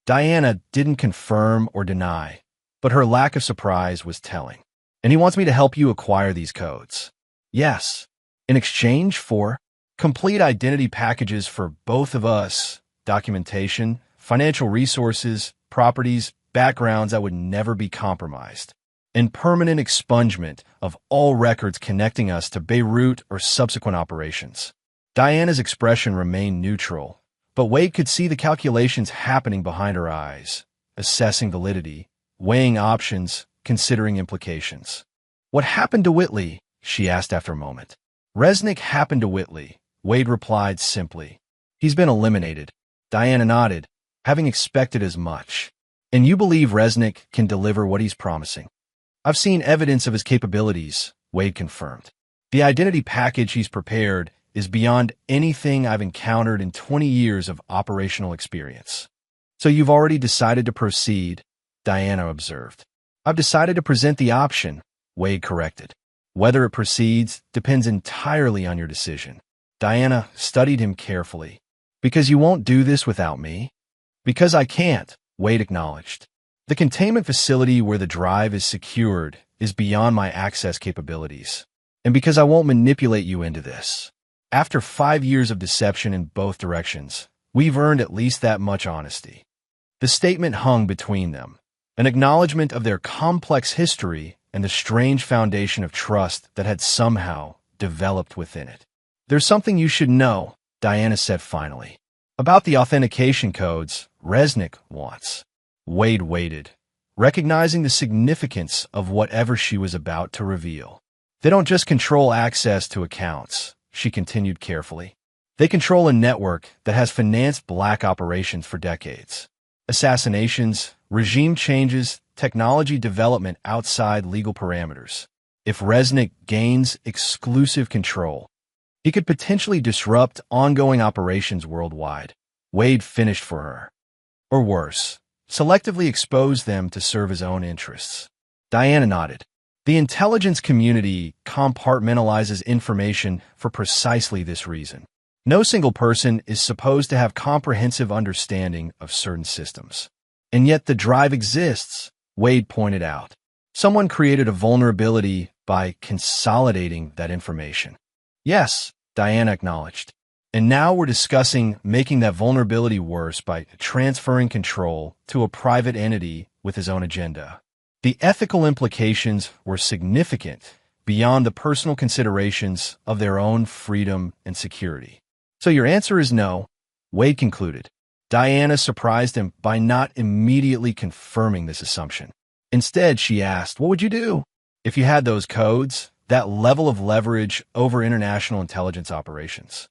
Diana didn't confirm or deny, but her lack of surprise was telling. "And he wants me to help you acquire these codes?" "Yes. In exchange for complete identity packages for both of us, documentation, financial resources, properties, backgrounds that would never be compromised, and permanent expungement of all records connecting us to Beirut or subsequent operations." Diana's expression remained neutral, but Wade could see the calculations happening behind her eyes, assessing validity, weighing options, considering implications. "What happened to Whitley?" she asked after a moment. "Resnick happened to Whitley," Wade replied simply. "He's been eliminated." Diana nodded, having expected as much. "And you believe Resnick can deliver what he's promising?" "I've seen evidence of his capabilities," Wade confirmed. "The identity package he's prepared is beyond anything I've encountered in 20 years of operational experience." "So you've already decided to proceed," Diana observed. "I've decided to present the option," Wade corrected. "Whether it proceeds depends entirely on your decision." Diana studied him carefully. "Because you won't do this without me?" "Because I can't," Wade acknowledged. "The containment facility where the drive is secured is beyond my access capabilities. And because I won't manipulate you into this. After 5 years of deception in both directions, we've earned at least that much honesty." The statement hung between them, an acknowledgement of their complex history and the strange foundation of trust that had somehow developed within it. "There's something you should know," Diana said finally. "About the authentication codes Resnick wants." Wade waited, recognizing the significance of whatever she was about to reveal. "They don't just control access to accounts," she continued carefully. "They control a network that has financed black operations for decades. Assassinations, regime changes, technology development outside legal parameters. If Resnick gains exclusive control, he could potentially disrupt ongoing operations worldwide." Wade finished for her. "Or worse, selectively expose them to serve his own interests." Diana nodded. "The intelligence community compartmentalizes information for precisely this reason. No single person is supposed to have comprehensive understanding of certain systems. And yet the drive exists," Wade pointed out. "Someone created a vulnerability by consolidating that information. Yes, Diana acknowledged. And now we're discussing making that vulnerability worse by transferring control to a private entity with his own agenda. The ethical implications were significant beyond the personal considerations of their own freedom and security. So your answer is no, Wade concluded. Diana surprised him by not immediately confirming this assumption. Instead, she asked, what would you do if you had those codes, that level of leverage over international intelligence operations?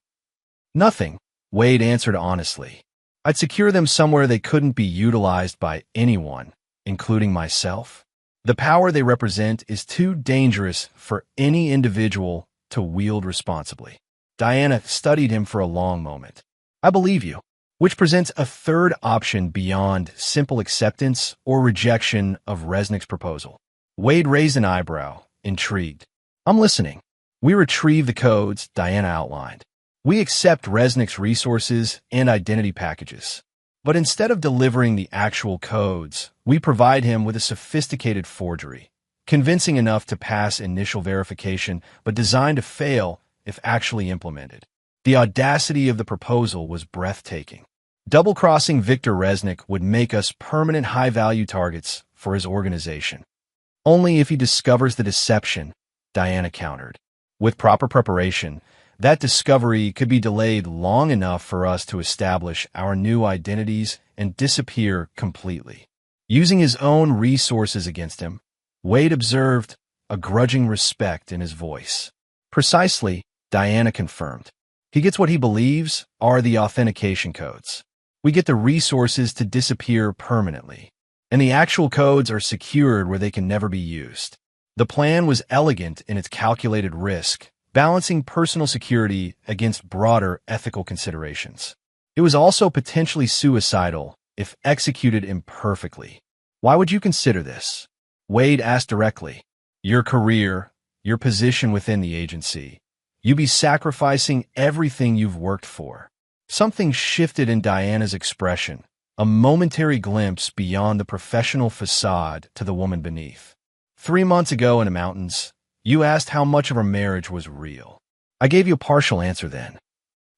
Nothing, Wade answered honestly. I'd secure them somewhere they couldn't be utilized by anyone, including myself. The power they represent is too dangerous for any individual to wield responsibly. Diana studied him for a long moment. I believe you, which presents a third option beyond simple acceptance or rejection of Resnick's proposal. Wade raised an eyebrow, intrigued. I'm listening. We retrieve the codes Diana outlined. We accept Resnick's resources and identity packages. But instead of delivering the actual codes, we provide him with a sophisticated forgery, convincing enough to pass initial verification, but designed to fail if actually implemented. The audacity of the proposal was breathtaking. Double-crossing Viktor Resnick would make us permanent high-value targets for his organization. Only if he discovers the deception, Diana countered. With proper preparation, that discovery could be delayed long enough for us to establish our new identities and disappear completely. Using his own resources against him, Wade observed a grudging respect in his voice. Precisely, Diana confirmed. He gets what he believes are the authentication codes. We get the resources to disappear permanently, and the actual codes are secured where they can never be used. The plan was elegant in its calculated risk, balancing personal security against broader ethical considerations. It was also potentially suicidal if executed imperfectly. Why would you consider this? Wade asked directly. Your career, your position within the agency. You'd be sacrificing everything you've worked for. Something shifted in Diana's expression, a momentary glimpse beyond the professional facade to the woman beneath. 3 months ago in the mountains, you asked how much of our marriage was real. I gave you a partial answer then.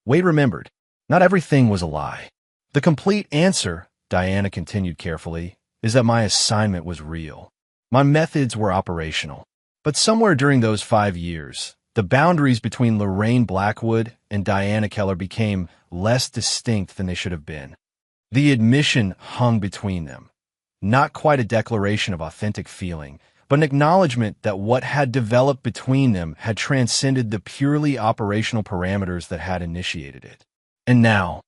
Wade remembered. Not everything was a lie. The complete answer, Diana continued carefully, is that my assignment was real. My methods were operational. But somewhere during those 5 years, the boundaries between Lorraine Blackwood and Diana Keller became less distinct than they should have been. The admission hung between them. Not quite a declaration of authentic feeling, but an acknowledgement that what had developed between them had transcended the purely operational parameters that had initiated it. And now,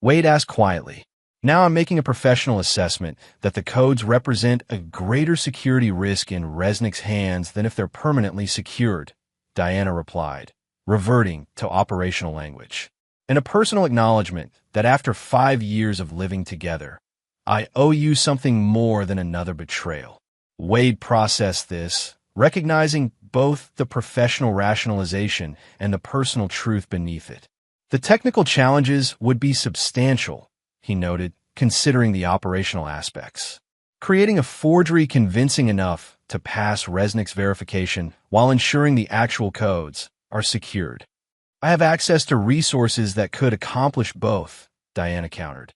Wade asked quietly, now I'm making a professional assessment that the codes represent a greater security risk in Resnick's hands than if they're permanently secured, Diana replied, reverting to operational language. And a personal acknowledgement that after 5 years of living together, I owe you something more than another betrayal. Wade processed this, recognizing both the professional rationalization and the personal truth beneath it. The technical challenges would be substantial, he noted, considering the operational aspects. Creating a forgery convincing enough to pass Resnick's verification while ensuring the actual codes are secured. I have access to resources that could accomplish both, Diana countered.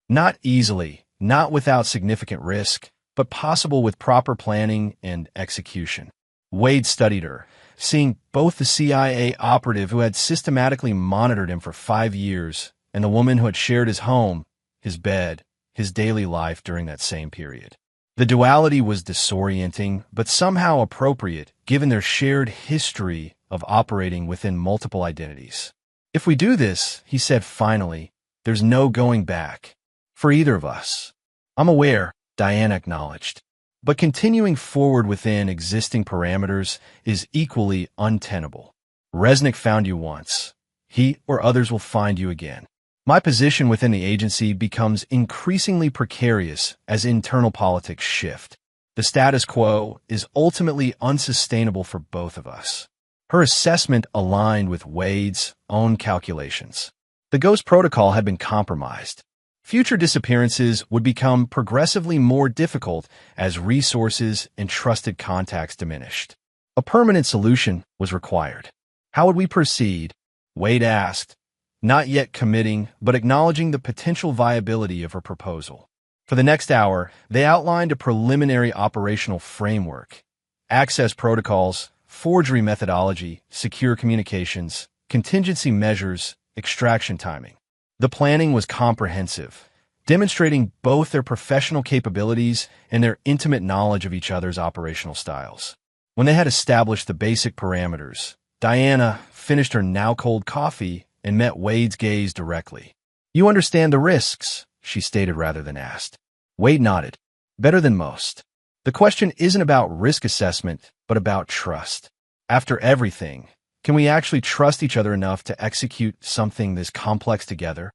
Not easily, not without significant risk, but possible with proper planning and execution. Wade studied her, seeing both the CIA operative who had systematically monitored him for 5 years and the woman who had shared his home, his bed, his daily life during that same period. The duality was disorienting, but somehow appropriate given their shared history of operating within multiple identities. If we do this, he said finally, there's no going back. For either of us. I'm aware, Diana acknowledged. But continuing forward within existing parameters is equally untenable. Resnick found you once. He or others will find you again. My position within the agency becomes increasingly precarious as internal politics shift. The status quo is ultimately unsustainable for both of us. Her assessment aligned with Wade's own calculations. The Ghost Protocol had been compromised. Future disappearances would become progressively more difficult as resources and trusted contacts diminished. A permanent solution was required. How would we proceed? Wade asked, not yet committing, but acknowledging the potential viability of her proposal. For the next hour, they outlined a preliminary operational framework: access protocols, forgery methodology, secure communications, contingency measures, extraction timing. The planning was comprehensive, demonstrating both their professional capabilities and their intimate knowledge of each other's operational styles. When they had established the basic parameters, Diana finished her now-cold coffee and met Wade's gaze directly. "You understand the risks," she stated rather than asked. Wade nodded. "Better than most. The question isn't about risk assessment, but about trust. After everything, can we actually trust each other enough to execute something this complex together?"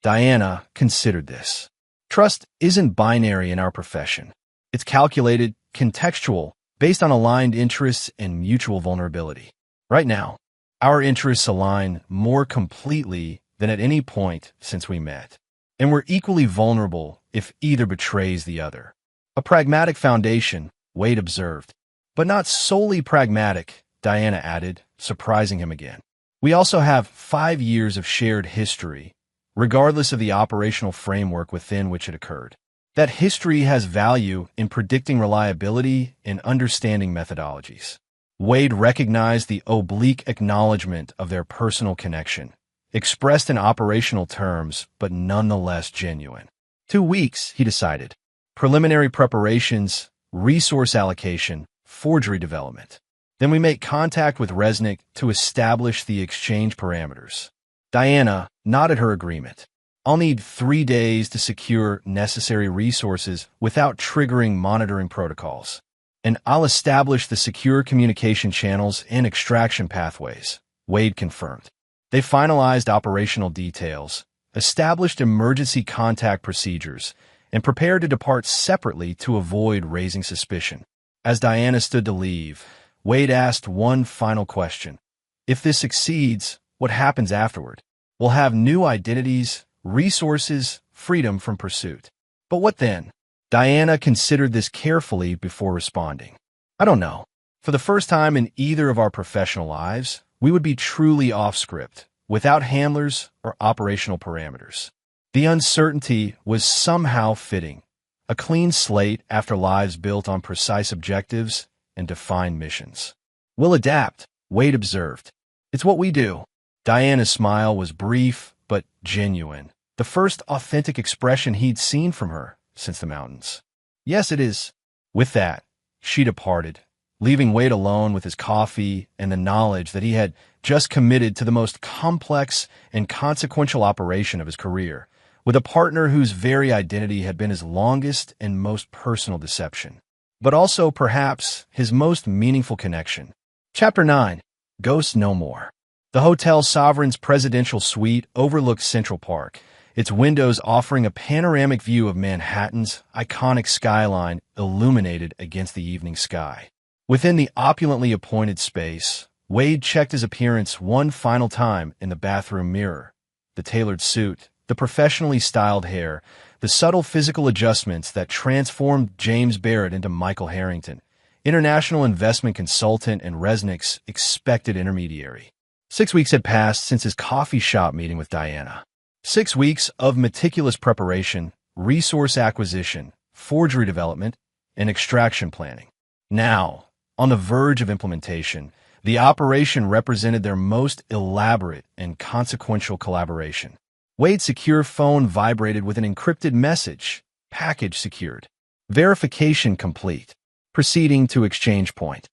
Diana considered this. Trust isn't binary in our profession. It's calculated, contextual, based on aligned interests and mutual vulnerability. Right now, our interests align more completely than at any point since we met, and we're equally vulnerable if either betrays the other. A pragmatic foundation, Wade observed. But not solely pragmatic, Diana added, surprising him again. We also have 5 years of shared history, regardless of the operational framework within which it occurred. That history has value in predicting reliability and understanding methodologies. Wade recognized the oblique acknowledgement of their personal connection, expressed in operational terms, but nonetheless genuine. 2 weeks, he decided. Preliminary preparations, resource allocation, forgery development. Then we make contact with Resnick to establish the exchange parameters. Diana nodded her agreement. "I'll need 3 days to secure necessary resources without triggering monitoring protocols. And I'll establish the secure communication channels and extraction pathways," Wade confirmed. They finalized operational details, established emergency contact procedures, and prepared to depart separately to avoid raising suspicion. As Diana stood to leave, Wade asked one final question. "If this succeeds, what happens afterward? We'll have new identities, resources, freedom from pursuit. But what then?" Diana considered this carefully before responding. "I don't know. For the first time in either of our professional lives, we would be truly off-script, without handlers or operational parameters." The uncertainty was somehow fitting. A clean slate after lives built on precise objectives and defined missions. "We'll adapt," Wade observed. "It's what we do." Diana's smile was brief but genuine, the first authentic expression he'd seen from her since the mountains. "Yes, it is." With that, she departed, leaving Wade alone with his coffee and the knowledge that he had just committed to the most complex and consequential operation of his career, with a partner whose very identity had been his longest and most personal deception, but also perhaps his most meaningful connection. Chapter 9. Ghosts No More. The Hotel Sovereign's presidential suite overlooks Central Park, its windows offering a panoramic view of Manhattan's iconic skyline illuminated against the evening sky. Within the opulently appointed space, Wade checked his appearance one final time in the bathroom mirror. The tailored suit, the professionally styled hair, the subtle physical adjustments that transformed James Barrett into Michael Harrington, international investment consultant and Resnick's expected intermediary. 6 weeks had passed since his coffee shop meeting with Diana. 6 weeks of meticulous preparation, resource acquisition, forgery development, and extraction planning. Now, on the verge of implementation, the operation represented their most elaborate and consequential collaboration. Wade's secure phone vibrated with an encrypted message. Package secured. Verification complete. Proceeding to exchange point.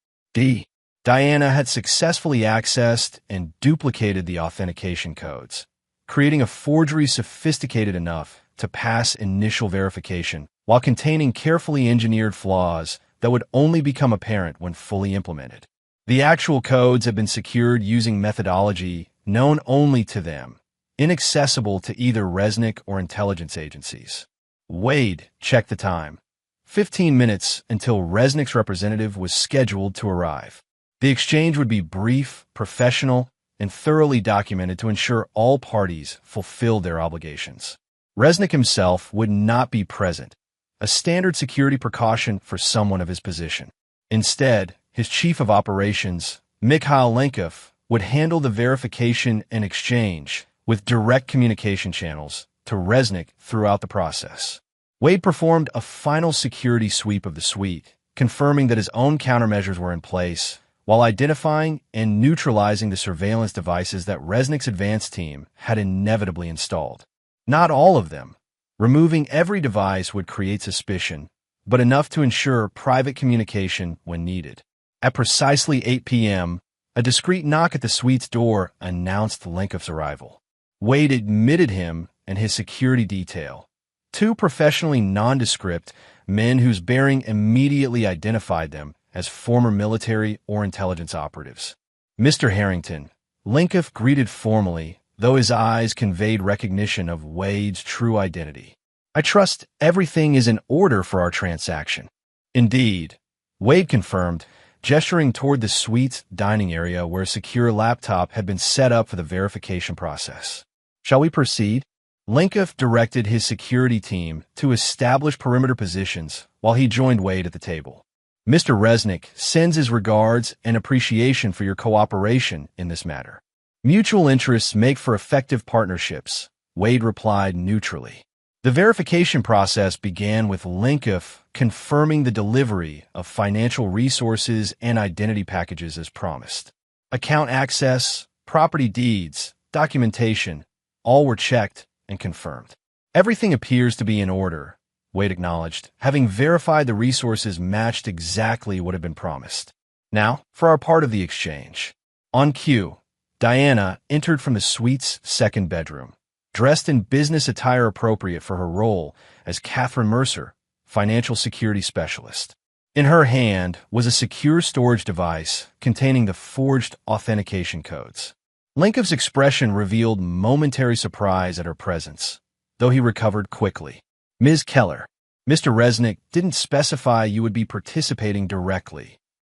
Diana had successfully accessed and duplicated the authentication codes, creating a forgery sophisticated enough to pass initial verification while containing carefully engineered flaws that would only become apparent when fully implemented. The actual codes had been secured using methodology known only to them, inaccessible to either Resnick or intelligence agencies. Wade checked the time. 15 minutes until Resnick's representative was scheduled to arrive. The exchange would be brief, professional, and thoroughly documented to ensure all parties fulfilled their obligations. Resnick himself would not be present, a standard security precaution for someone of his position. Instead, his chief of operations, Mikhail Lenkov, would handle the verification and exchange with direct communication channels to Resnick throughout the process. Wade performed a final security sweep of the suite, confirming that his own countermeasures were in place, while identifying and neutralizing the surveillance devices that Resnick's advanced team had inevitably installed. Not all of them. Removing every device would create suspicion, but enough to ensure private communication when needed. At precisely 8 p.m., a discreet knock at the suite's door announced Lenkov's arrival. Wade admitted him and his security detail, two professionally nondescript men whose bearing immediately identified them as former military or intelligence operatives. Mr. Harrington, Lenkov greeted formally, though his eyes conveyed recognition of Wade's true identity. I trust everything is in order for our transaction. Indeed, Wade confirmed, gesturing toward the suite's dining area where a secure laptop had been set up for the verification process. Shall we proceed? Lenkov directed his security team to establish perimeter positions while he joined Wade at the table. Mr. Resnick sends his regards and appreciation for your cooperation in this matter. Mutual interests make for effective partnerships, Wade replied neutrally. The verification process began with Lenkov confirming the delivery of financial resources and identity packages as promised. Account access, property deeds, documentation, all were checked and confirmed. Everything appears to be in order, Wade acknowledged, having verified the resources matched exactly what had been promised. Now, for our part of the exchange. On cue, Diana entered from the suite's second bedroom, dressed in business attire appropriate for her role as Catherine Mercer, financial security specialist. In her hand was a secure storage device containing the forged authentication codes. Lenkov's expression revealed momentary surprise at her presence, though he recovered quickly. Ms. Keller, Mr. Resnick didn't specify you would be participating directly.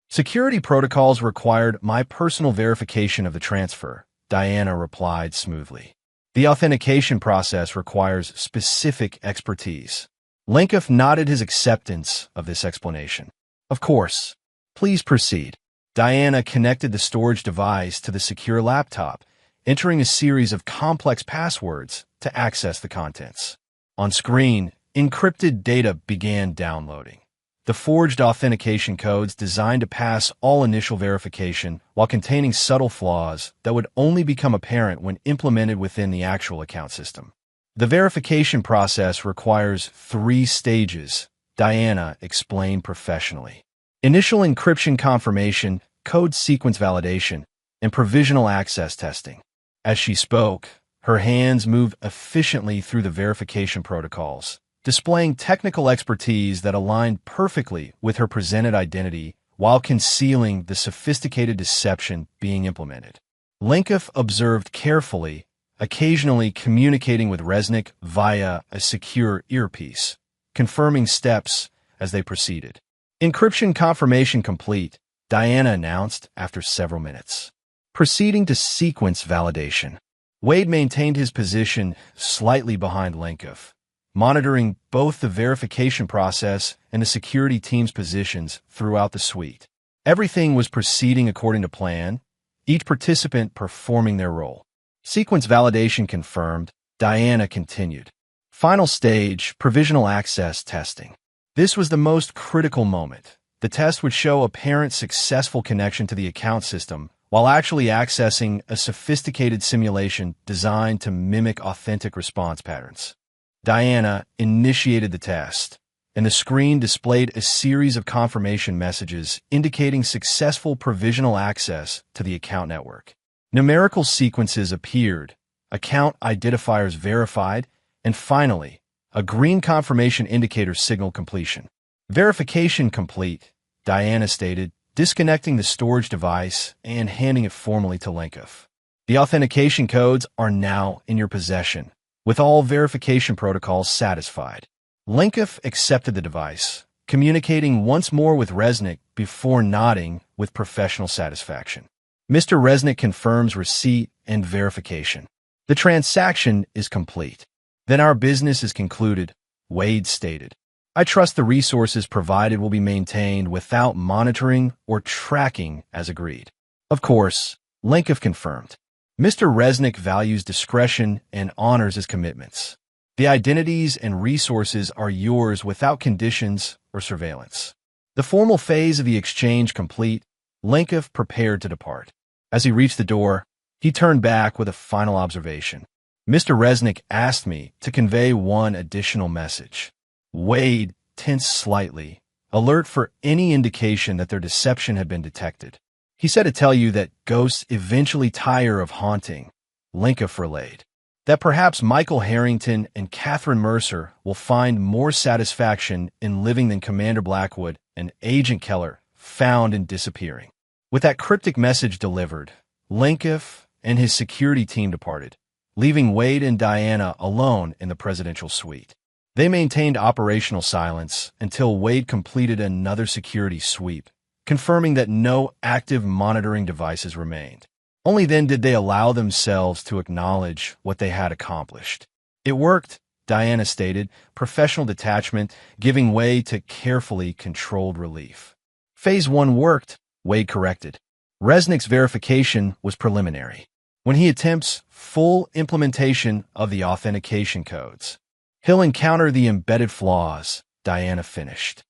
Security protocols required my personal verification of the transfer, Diana replied smoothly. The authentication process requires specific expertise. Lenkov nodded his acceptance of this explanation. Of course. Please proceed. Diana connected the storage device to the secure laptop, entering a series of complex passwords to access the contents. On screen, encrypted data began downloading. The forged authentication codes designed to pass all initial verification while containing subtle flaws that would only become apparent when implemented within the actual account system. The verification process requires 3 stages, Diana explained professionally. Initial encryption confirmation, code sequence validation, and provisional access testing. As she spoke, her hands moved efficiently through the verification protocols, displaying technical expertise that aligned perfectly with her presented identity while concealing the sophisticated deception being implemented. Lenkov observed carefully, occasionally communicating with Resnick via a secure earpiece, confirming steps as they proceeded. Encryption confirmation complete, Diana announced after several minutes. Proceeding to sequence validation. Wade maintained his position slightly behind Lenkov, monitoring both the verification process and the security team's positions throughout the suite. Everything was proceeding according to plan, each participant performing their role. Sequence validation confirmed, Diana continued. Final stage, provisional access testing. This was the most critical moment. The test would show apparent successful connection to the account system while actually accessing a sophisticated simulation designed to mimic authentic response patterns. Diana initiated the test, and the screen displayed a series of confirmation messages indicating successful provisional access to the account network. Numerical sequences appeared, account identifiers verified, and finally, a green confirmation indicator signaled completion. Verification complete, Diana stated, disconnecting the storage device and handing it formally to Lenkov. The authentication codes are now in your possession, with all verification protocols satisfied. Lenkov accepted the device, communicating once more with Resnick before nodding with professional satisfaction. Mr. Resnick confirms receipt and verification. The transaction is complete. Then our business is concluded, Wade stated. I trust the resources provided will be maintained without monitoring or tracking as agreed. Of course, Lenkov confirmed. Mr. Resnick values discretion and honors his commitments. The identities and resources are yours without conditions or surveillance. The formal phase of the exchange complete, Lenkov prepared to depart. As he reached the door, he turned back with a final observation. Mr. Resnick asked me to convey one additional message. Wade tensed slightly, alert for any indication that their deception had been detected. He said to tell you that ghosts eventually tire of haunting, Lenkov relayed. That perhaps Michael Harrington and Catherine Mercer will find more satisfaction in living than Commander Blackwood and Agent Keller found in disappearing. With that cryptic message delivered, Lenkov and his security team departed, leaving Wade and Diana alone in the presidential suite. They maintained operational silence until Wade completed another security sweep, confirming that no active monitoring devices remained. Only then did they allow themselves to acknowledge what they had accomplished. It worked, Diana stated, professional detachment giving way to carefully controlled relief. Phase 1 worked, Wade corrected. Resnick's verification was preliminary. When he attempts full implementation of the authentication codes, he'll encounter the embedded flaws, Diana finished.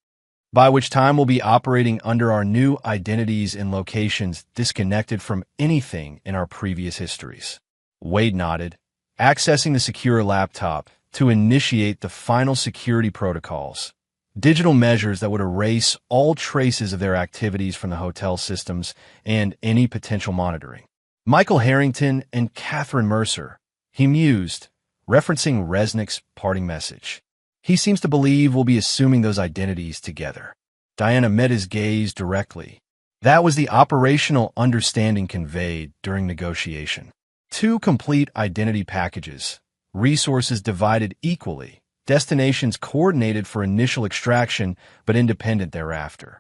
By which time we'll be operating under our new identities in locations disconnected from anything in our previous histories. Wade nodded, accessing the secure laptop to initiate the final security protocols, digital measures that would erase all traces of their activities from the hotel systems and any potential monitoring. Michael Harrington and Catherine Mercer, he mused, referencing Resnick's parting message. He seems to believe we'll be assuming those identities together. Diana met his gaze directly. That was the operational understanding conveyed during negotiation. 2 complete identity packages, resources divided equally, destinations coordinated for initial extraction but independent thereafter.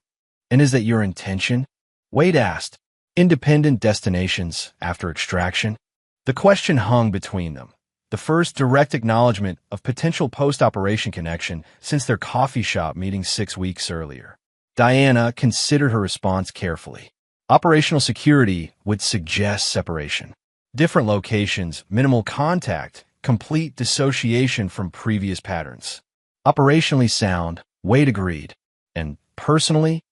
And is that your intention? Wade asked. Independent destinations after extraction? The question hung between them. The first direct acknowledgement of potential post-operation connection since their coffee shop meeting 6 weeks earlier. Diana considered her response carefully. Operational security would suggest separation. Different locations, minimal contact, complete dissociation from previous patterns. Operationally sound, Wade agreed. And personally,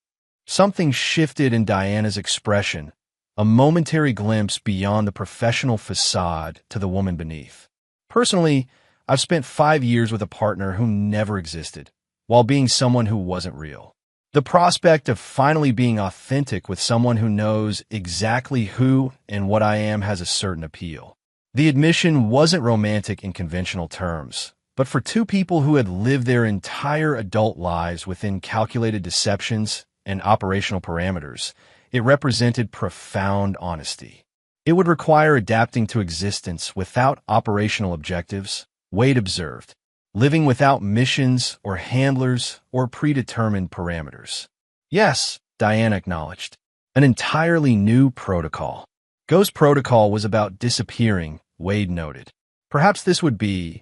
something shifted in Diana's expression, a momentary glimpse beyond the professional facade to the woman beneath. Personally, I've spent 5 years with a partner who never existed, while being someone who wasn't real. The prospect of finally being authentic with someone who knows exactly who and what I am has a certain appeal. The admission wasn't romantic in conventional terms, but for 2 people who had lived their entire adult lives within calculated deceptions and operational parameters, it represented profound honesty. It would require adapting to existence without operational objectives, Wade observed, living without missions or handlers or predetermined parameters. Yes, Diana acknowledged. An entirely new protocol. Ghost Protocol was about disappearing, Wade noted. Perhaps this would be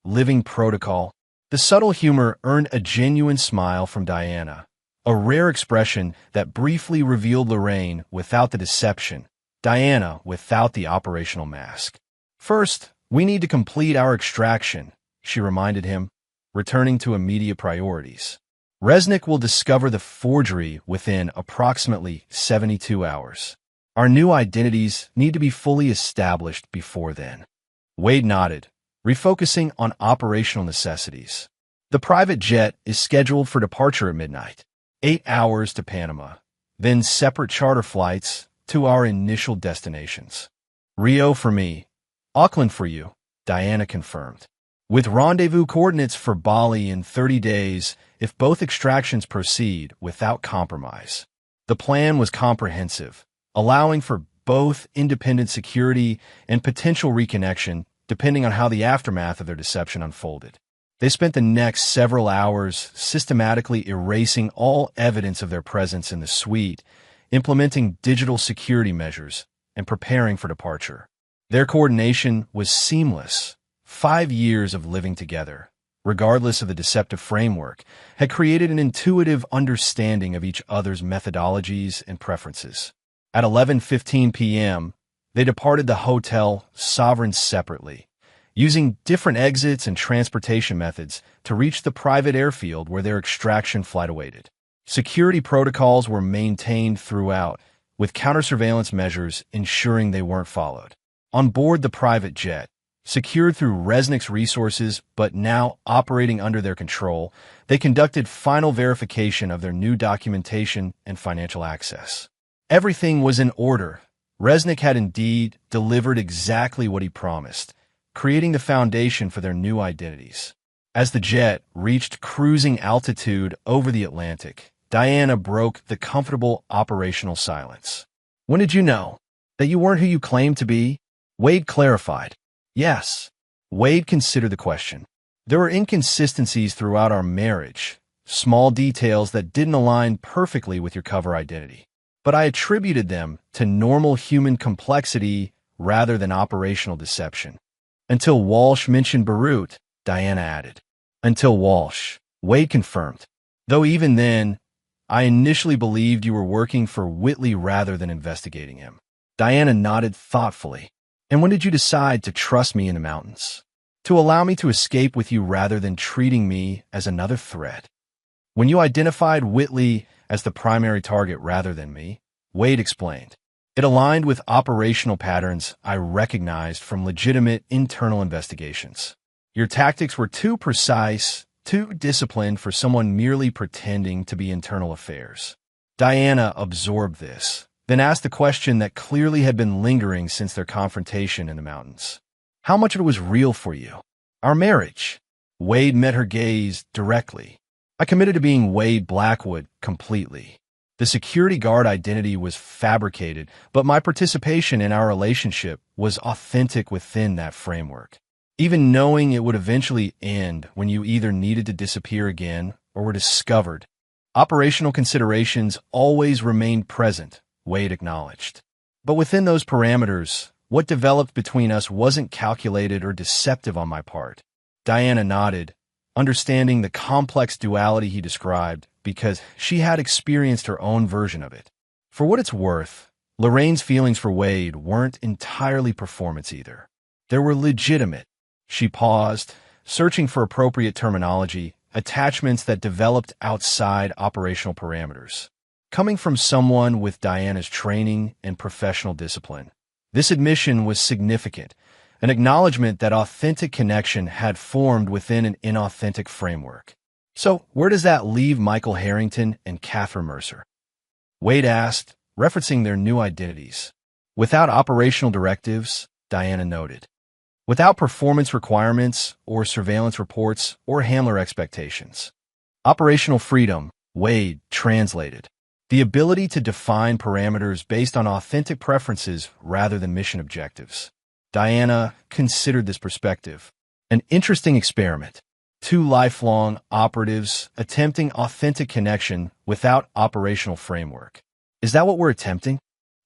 Living Protocol. The subtle humor earned a genuine smile from Diana, a rare expression that briefly revealed Lorraine without the deception, Diana without the operational mask. First, we need to complete our extraction, she reminded him, returning to immediate priorities. Resnick will discover the forgery within approximately 72 hours. Our new identities need to be fully established before then. Wade nodded, refocusing on operational necessities. The private jet is scheduled for departure at midnight, 8 hours to Panama, then separate charter flights to our initial destinations. Rio for me, Auckland for you, Diana confirmed. With rendezvous coordinates for Bali in 30 days if both extractions proceed without compromise. The plan was comprehensive, allowing for both independent security and potential reconnection depending on how the aftermath of their deception unfolded. They spent the next several hours systematically erasing all evidence of their presence in the suite, implementing digital security measures, and preparing for departure. Their coordination was seamless. 5 years of living together, regardless of the deceptive framework, had created an intuitive understanding of each other's methodologies and preferences. At 11:15 p.m., they departed the Hotel Sovereign separately, using different exits and transportation methods to reach the private airfield where their extraction flight awaited. Security protocols were maintained throughout, with counter-surveillance measures ensuring they weren't followed. On board the private jet, secured through Resnick's resources but now operating under their control, they conducted final verification of their new documentation and financial access. Everything was in order. Resnick had indeed delivered exactly what he promised, creating the foundation for their new identities. As the jet reached cruising altitude over the Atlantic, Diana broke the comfortable operational silence. "When did you know that you weren't who you claimed to be?" Wade clarified. "Yes." Wade considered the question. "There were inconsistencies throughout our marriage, small details that didn't align perfectly with your cover identity. But I attributed them to normal human complexity rather than operational deception." "Until Walsh mentioned Beirut," Diana added. "Until Walsh," Wade confirmed. "Though even then, I initially believed you were working for Whitley rather than investigating him." Diana nodded thoughtfully. "And when did you decide to trust me in the mountains? To allow me to escape with you rather than treating me as another threat?" "When you identified Whitley as the primary target rather than me," Wade explained. "It aligned with operational patterns I recognized from legitimate internal investigations. Your tactics were too precise, too disciplined for someone merely pretending to be internal affairs." Diana absorbed this, then asked the question that clearly had been lingering since their confrontation in the mountains. "How much of it was real for you? Our marriage?" Wade met her gaze directly. "I committed to being Wade Blackwood completely. The security guard identity was fabricated, but my participation in our relationship was authentic within that framework. Even knowing it would eventually end when you either needed to disappear again or were discovered, operational considerations always remained present," Wade acknowledged. "But within those parameters, what developed between us wasn't calculated or deceptive on my part." Diana nodded, understanding the complex duality he described because she had experienced her own version of it. For what it's worth, Lorraine's feelings for Wade weren't entirely performance either. They were legitimate. She paused, searching for appropriate terminology, attachments that developed outside operational parameters. Coming from someone with Diana's training and professional discipline, this admission was significant, an acknowledgement that authentic connection had formed within an inauthentic framework. "So, where does that leave Michael Harrington and Catherine Mercer?" Wade asked, referencing their new identities. "Without operational directives," Diana noted. "Without performance requirements or surveillance reports or handler expectations. Operational freedom," Wade translated. "The ability to define parameters based on authentic preferences rather than mission objectives." Diana considered this perspective. An interesting experiment. Two lifelong operatives attempting authentic connection without operational framework. "Is that what we're attempting?"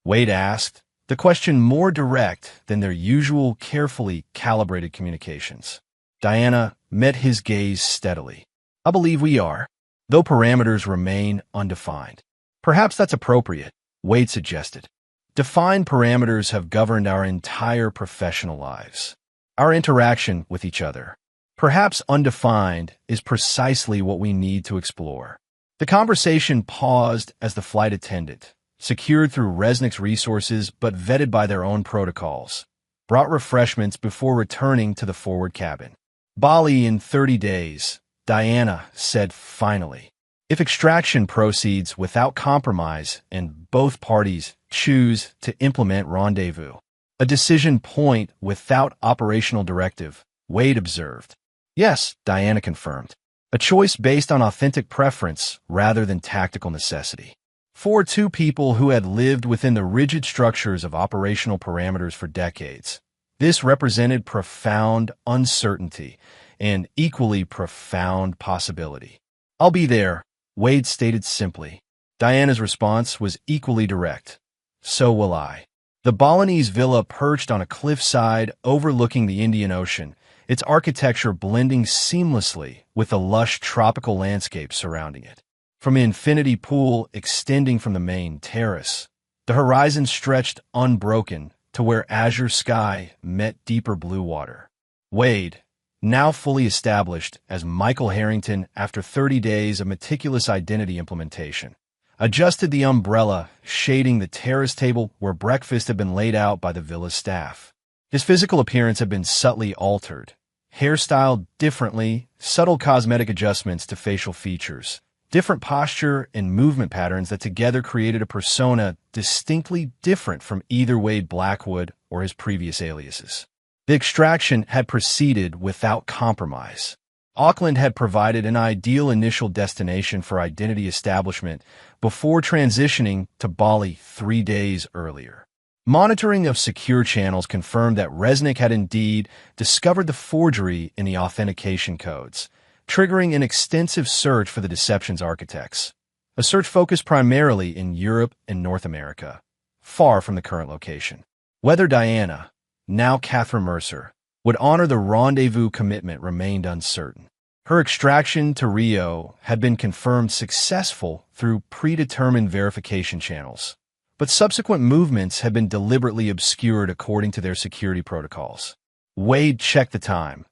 Wade asked, the question more direct than their usual carefully calibrated communications. Diana met his gaze steadily. "I believe we are, though parameters remain undefined." "Perhaps that's appropriate," Wade suggested. "Defined parameters have governed our entire professional lives, our interaction with each other. Perhaps undefined is precisely what we need to explore." The conversation paused as the flight attendant, secured through Resnick's resources but vetted by their own protocols, brought refreshments before returning to the forward cabin. "Bali in 30 days, Diana said finally. "If extraction proceeds without compromise and both parties choose to implement rendezvous." "A decision point without operational directive," Wade observed. "Yes," Diana confirmed. "A choice based on authentic preference rather than tactical necessity." For two people who had lived within the rigid structures of operational parameters for decades, this represented profound uncertainty and equally profound possibility. "I'll be there," Wade stated simply. Diana's response was equally direct. "So will I." The Balinese villa perched on a cliffside overlooking the Indian Ocean, its architecture blending seamlessly with the lush tropical landscape surrounding it. From the infinity pool extending from the main terrace, the horizon stretched unbroken to where azure sky met deeper blue water. Wade, now fully established as Michael Harrington after 30 days of meticulous identity implementation, adjusted the umbrella shading the terrace table where breakfast had been laid out by the villa's staff. His physical appearance had been subtly altered, hairstyled differently, subtle cosmetic adjustments to facial features, different posture and movement patterns that together created a persona distinctly different from either Wade Blackwood or his previous aliases. The extraction had proceeded without compromise. Auckland had provided an ideal initial destination for identity establishment before transitioning to Bali 3 days earlier. Monitoring of secure channels confirmed that Resnick had indeed discovered the forgery in the authentication codes, triggering an extensive search for the deception's architects. A search focused primarily in Europe and North America, far from the current location. Whether Diana, now Catherine Mercer, would honor the rendezvous commitment remained uncertain. Her extraction to Rio had been confirmed successful through predetermined verification channels, but subsequent movements had been deliberately obscured according to their security protocols. Wade checked the time.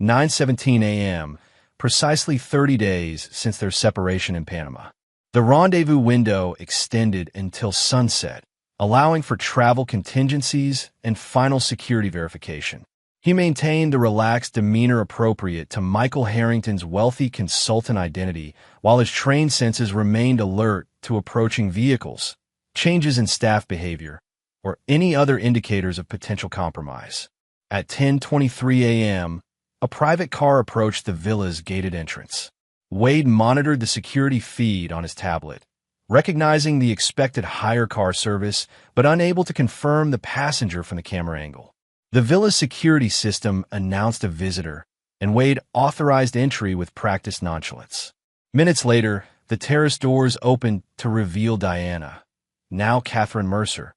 9:17 a.m., precisely 30 days since their separation in Panama. The rendezvous window extended until sunset, allowing for travel contingencies and final security verification. He maintained a relaxed demeanor appropriate to Michael Harrington's wealthy consultant identity, while his trained senses remained alert to approaching vehicles, changes in staff behavior, or any other indicators of potential compromise. At 10:23 a.m., a private car approached the villa's gated entrance. Wade monitored the security feed on his tablet, recognizing the expected hire car service, but unable to confirm the passenger from the camera angle. The villa's security system announced a visitor, and Wade authorized entry with practiced nonchalance. Minutes later, the terrace doors opened to reveal Diana, now Catherine Mercer,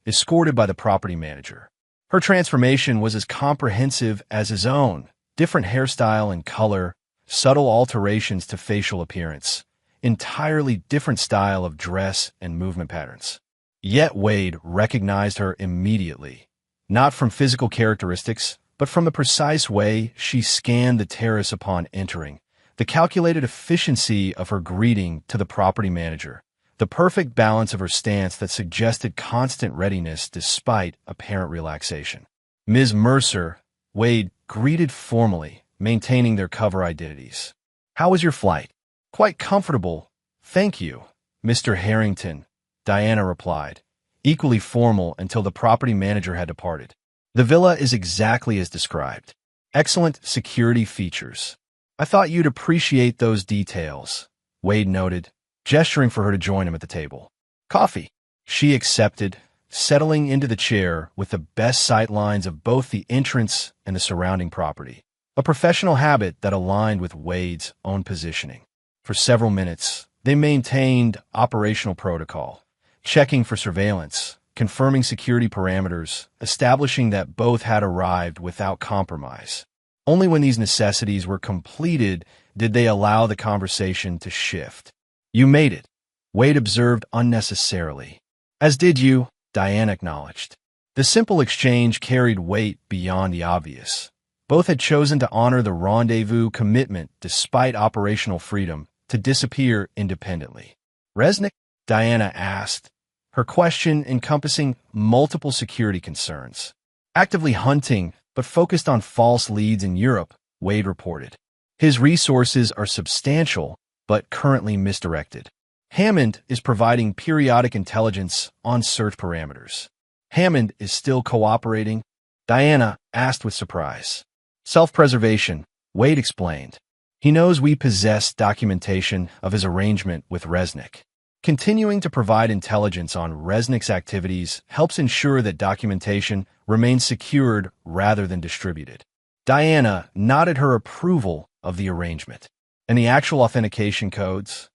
escorted by the property manager. Her transformation was as comprehensive as his own: different hairstyle and color, subtle alterations to facial appearance, entirely different style of dress and movement patterns. Yet Wade recognized her immediately, not from physical characteristics, but from the precise way she scanned the terrace upon entering, the calculated efficiency of her greeting to the property manager, the perfect balance of her stance that suggested constant readiness despite apparent relaxation. Ms. Mercer, Wade greeted formally, maintaining their cover identities. "How was your flight?" "Quite comfortable, thank you, Mr. Harrington," Diana replied, equally formal until the property manager had departed. "The villa is exactly as described. Excellent security features. I thought you'd appreciate those details," Wade noted, gesturing for her to join him at the table. "Coffee?" She accepted, settling into the chair with the best sight lines of both the entrance and the surrounding property, a professional habit that aligned with Wade's own positioning. For several minutes, they maintained operational protocol, checking for surveillance, confirming security parameters, establishing that both had arrived without compromise. Only when these necessities were completed did they allow the conversation to shift. "You made it," Wade observed unnecessarily. "As did you," Diana acknowledged. The simple exchange carried weight beyond the obvious. Both had chosen to honor the rendezvous commitment despite operational freedom to disappear independently. "Resnick?" Diana asked, her question encompassing multiple security concerns. "Actively hunting, but focused on false leads in Europe," Wade reported. "His resources are substantial, but currently misdirected. Hammond is providing periodic intelligence on search parameters." "Hammond is still cooperating?" Diana asked with surprise. "Self-preservation," Wade explained. "He knows we possess documentation of his arrangement with Resnick. Continuing to provide intelligence on Resnick's activities helps ensure that documentation remains secured rather than distributed." Diana nodded her approval of the arrangement. "And the actual authentication codes?"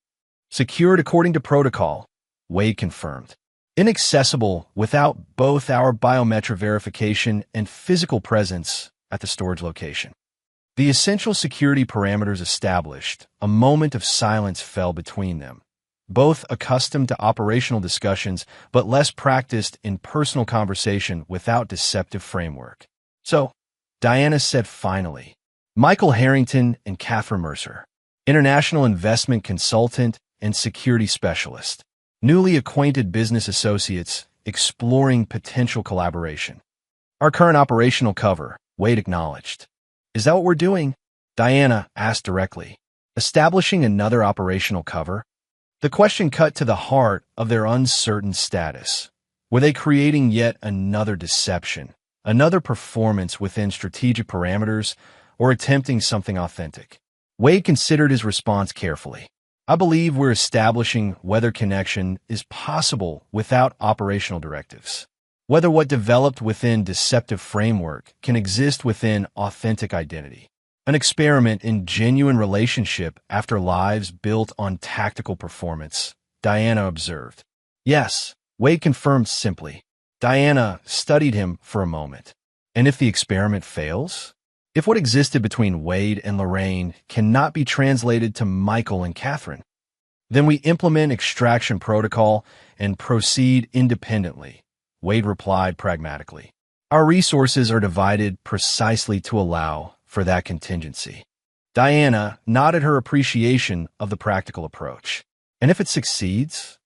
"Secured according to protocol," Wade confirmed. inaccessible without both our biometric verification and physical presence at the storage location. The essential security parameters established, a moment of silence fell between them, both accustomed to operational discussions but less practiced in personal conversation without deceptive framework. So, Diana said finally, Michael Harrington and Catherine Mercer, international investment consultant and security specialist, newly acquainted business associates exploring potential collaboration. Our current operational cover, Wade acknowledged. Is that what we're doing? Diana asked directly. Establishing another operational cover? The question cut to the heart of their uncertain status. Were they creating yet another deception, another performance within strategic parameters, or attempting something authentic? Wade considered his response carefully. I believe we're establishing whether connection is possible without operational directives, whether what developed within deceptive framework can exist within authentic identity. An experiment in genuine relationship after lives built on tactical performance, Diana observed. Yes, Wade confirmed simply. Diana studied him for a moment. And if the experiment fails? If what existed between Wade and Lorraine cannot be translated to Michael and Catherine, then we implement extraction protocol and proceed independently, Wade replied pragmatically. Our resources are divided precisely to allow for that contingency. Diana nodded her appreciation of the practical approach. And if it succeeds,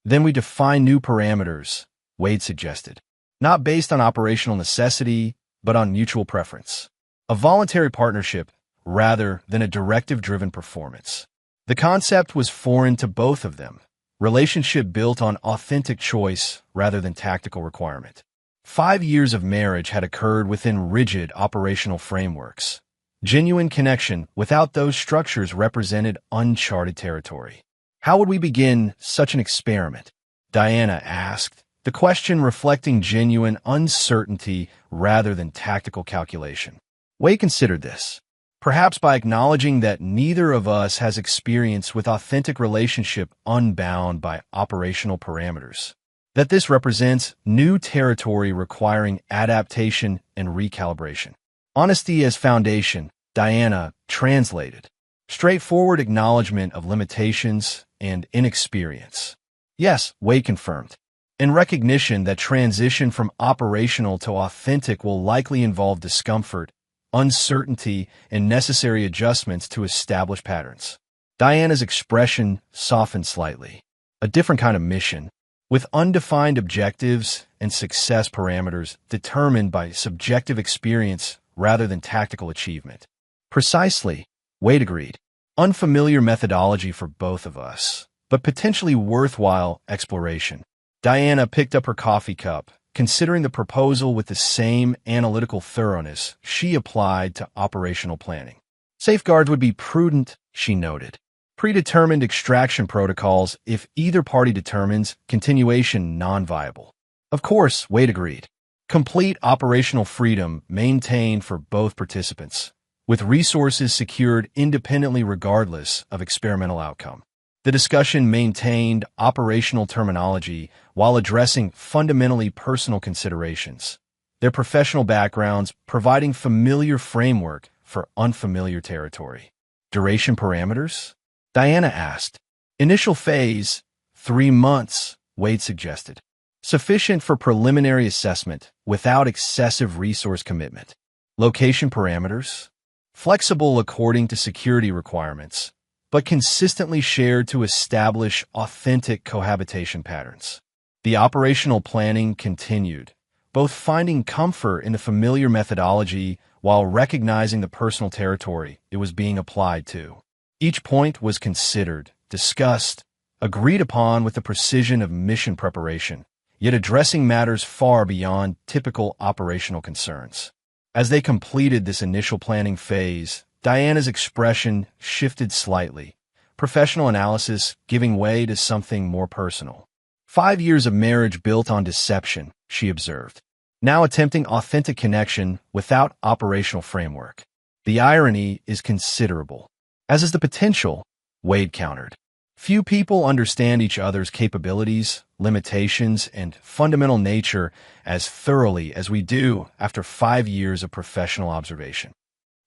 then we define new parameters, Wade suggested, not based on operational necessity, but on mutual preference. A voluntary partnership rather than a directive-driven performance. The concept was foreign to both of them, relationship built on authentic choice rather than tactical requirement. 5 years of marriage had occurred within rigid operational frameworks. Genuine connection without those structures represented uncharted territory. How would we begin such an experiment? Diana asked, the question reflecting genuine uncertainty rather than tactical calculation. Wade considered this, perhaps by acknowledging that neither of us has experience with authentic relationship unbound by operational parameters. That this represents new territory requiring adaptation and recalibration. Honesty as foundation, Diana translated. Straightforward acknowledgement of limitations and inexperience. Yes, Wade confirmed. In recognition that transition from operational to authentic will likely involve discomfort, uncertainty, and necessary adjustments to establish patterns. Diana's expression softened slightly. A different kind of mission, with undefined objectives and success parameters determined by subjective experience rather than tactical achievement. Precisely, Wade agreed. Unfamiliar methodology for both of us, but potentially worthwhile exploration. Diana picked up her coffee cup, considering the proposal with the same analytical thoroughness she applied to operational planning. Safeguards would be prudent, she noted. Predetermined extraction protocols if either party determines continuation non-viable. Of course, Wade agreed. Complete operational freedom maintained for both participants, with resources secured independently regardless of experimental outcome. The discussion maintained operational terminology while addressing fundamentally personal considerations, their professional backgrounds providing familiar framework for unfamiliar territory. Duration parameters? Diana asked. Initial phase, 3 months, Wade suggested. Sufficient for preliminary assessment without excessive resource commitment. Location parameters? Flexible according to security requirements, but consistently shared to establish authentic cohabitation patterns. The operational planning continued, both finding comfort in the familiar methodology while recognizing the personal territory it was being applied to. Each point was considered, discussed, agreed upon with the precision of mission preparation, yet addressing matters far beyond typical operational concerns. As they completed this initial planning phase, Diana's expression shifted slightly, professional analysis giving way to something more personal. 5 years of marriage built on deception, she observed, now attempting authentic connection without operational framework. The irony is considerable. As is the potential, Wade countered. Few people understand each other's capabilities, limitations, and fundamental nature as thoroughly as we do after 5 years of professional observation.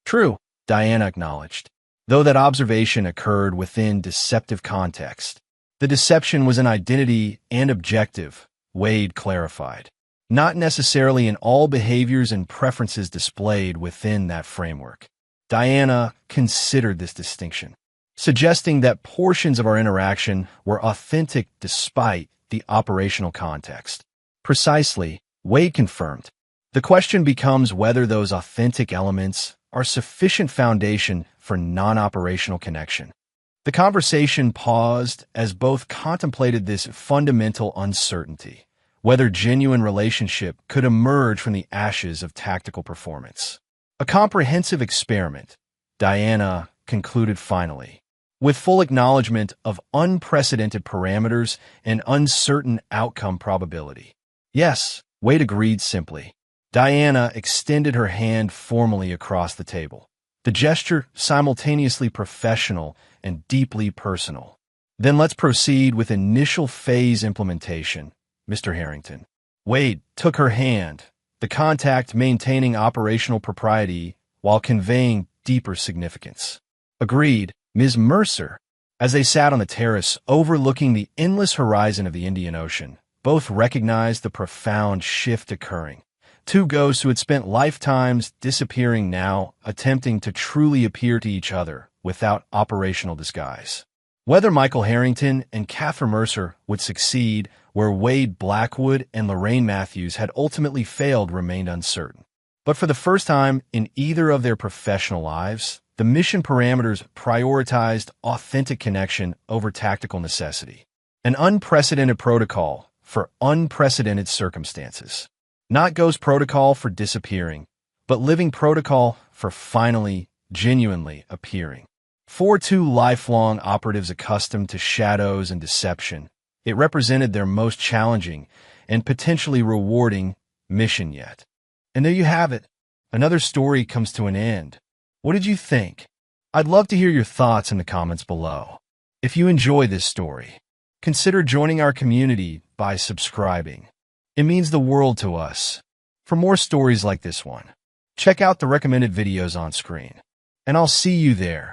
True, Diana acknowledged, though that observation occurred within deceptive context. The deception was an identity and objective, Wade clarified, not necessarily in all behaviors and preferences displayed within that framework. Diana considered this distinction, suggesting that portions of our interaction were authentic despite the operational context. Precisely, Wade confirmed. The question becomes whether those authentic elements are sufficient foundation for non-operational connection. The conversation paused as both contemplated this fundamental uncertainty, whether genuine relationship could emerge from the ashes of tactical performance. A comprehensive experiment, Diana concluded finally, with full acknowledgement of unprecedented parameters and uncertain outcome probability. Yes, Wade agreed simply. Diana extended her hand formally across the table, the gesture simultaneously professional and deeply personal. Then let's proceed with initial phase implementation, Mr. Harrington. Wade took her hand, the contact maintaining operational propriety while conveying deeper significance. Agreed, Ms. Mercer. As they sat on the terrace overlooking the endless horizon of the Indian Ocean, both recognized the profound shift occurring. Two ghosts who had spent lifetimes disappearing now, attempting to truly appear to each other without operational disguise. Whether Michael Harrington and Catherine Mercer would succeed where Wade Blackwood and Lorraine Matthews had ultimately failed remained uncertain. But for the first time in either of their professional lives, the mission parameters prioritized authentic connection over tactical necessity. An unprecedented protocol for unprecedented circumstances. Not ghost protocol for disappearing, but living protocol for finally, genuinely appearing. For two lifelong operatives accustomed to shadows and deception, it represented their most challenging and potentially rewarding mission yet. And there you have it. Another story comes to an end. What did you think? I'd love to hear your thoughts in the comments below. If you enjoy this story, consider joining our community by subscribing. It means the world to us. For more stories like this one, check out the recommended videos on screen, and I'll see you there.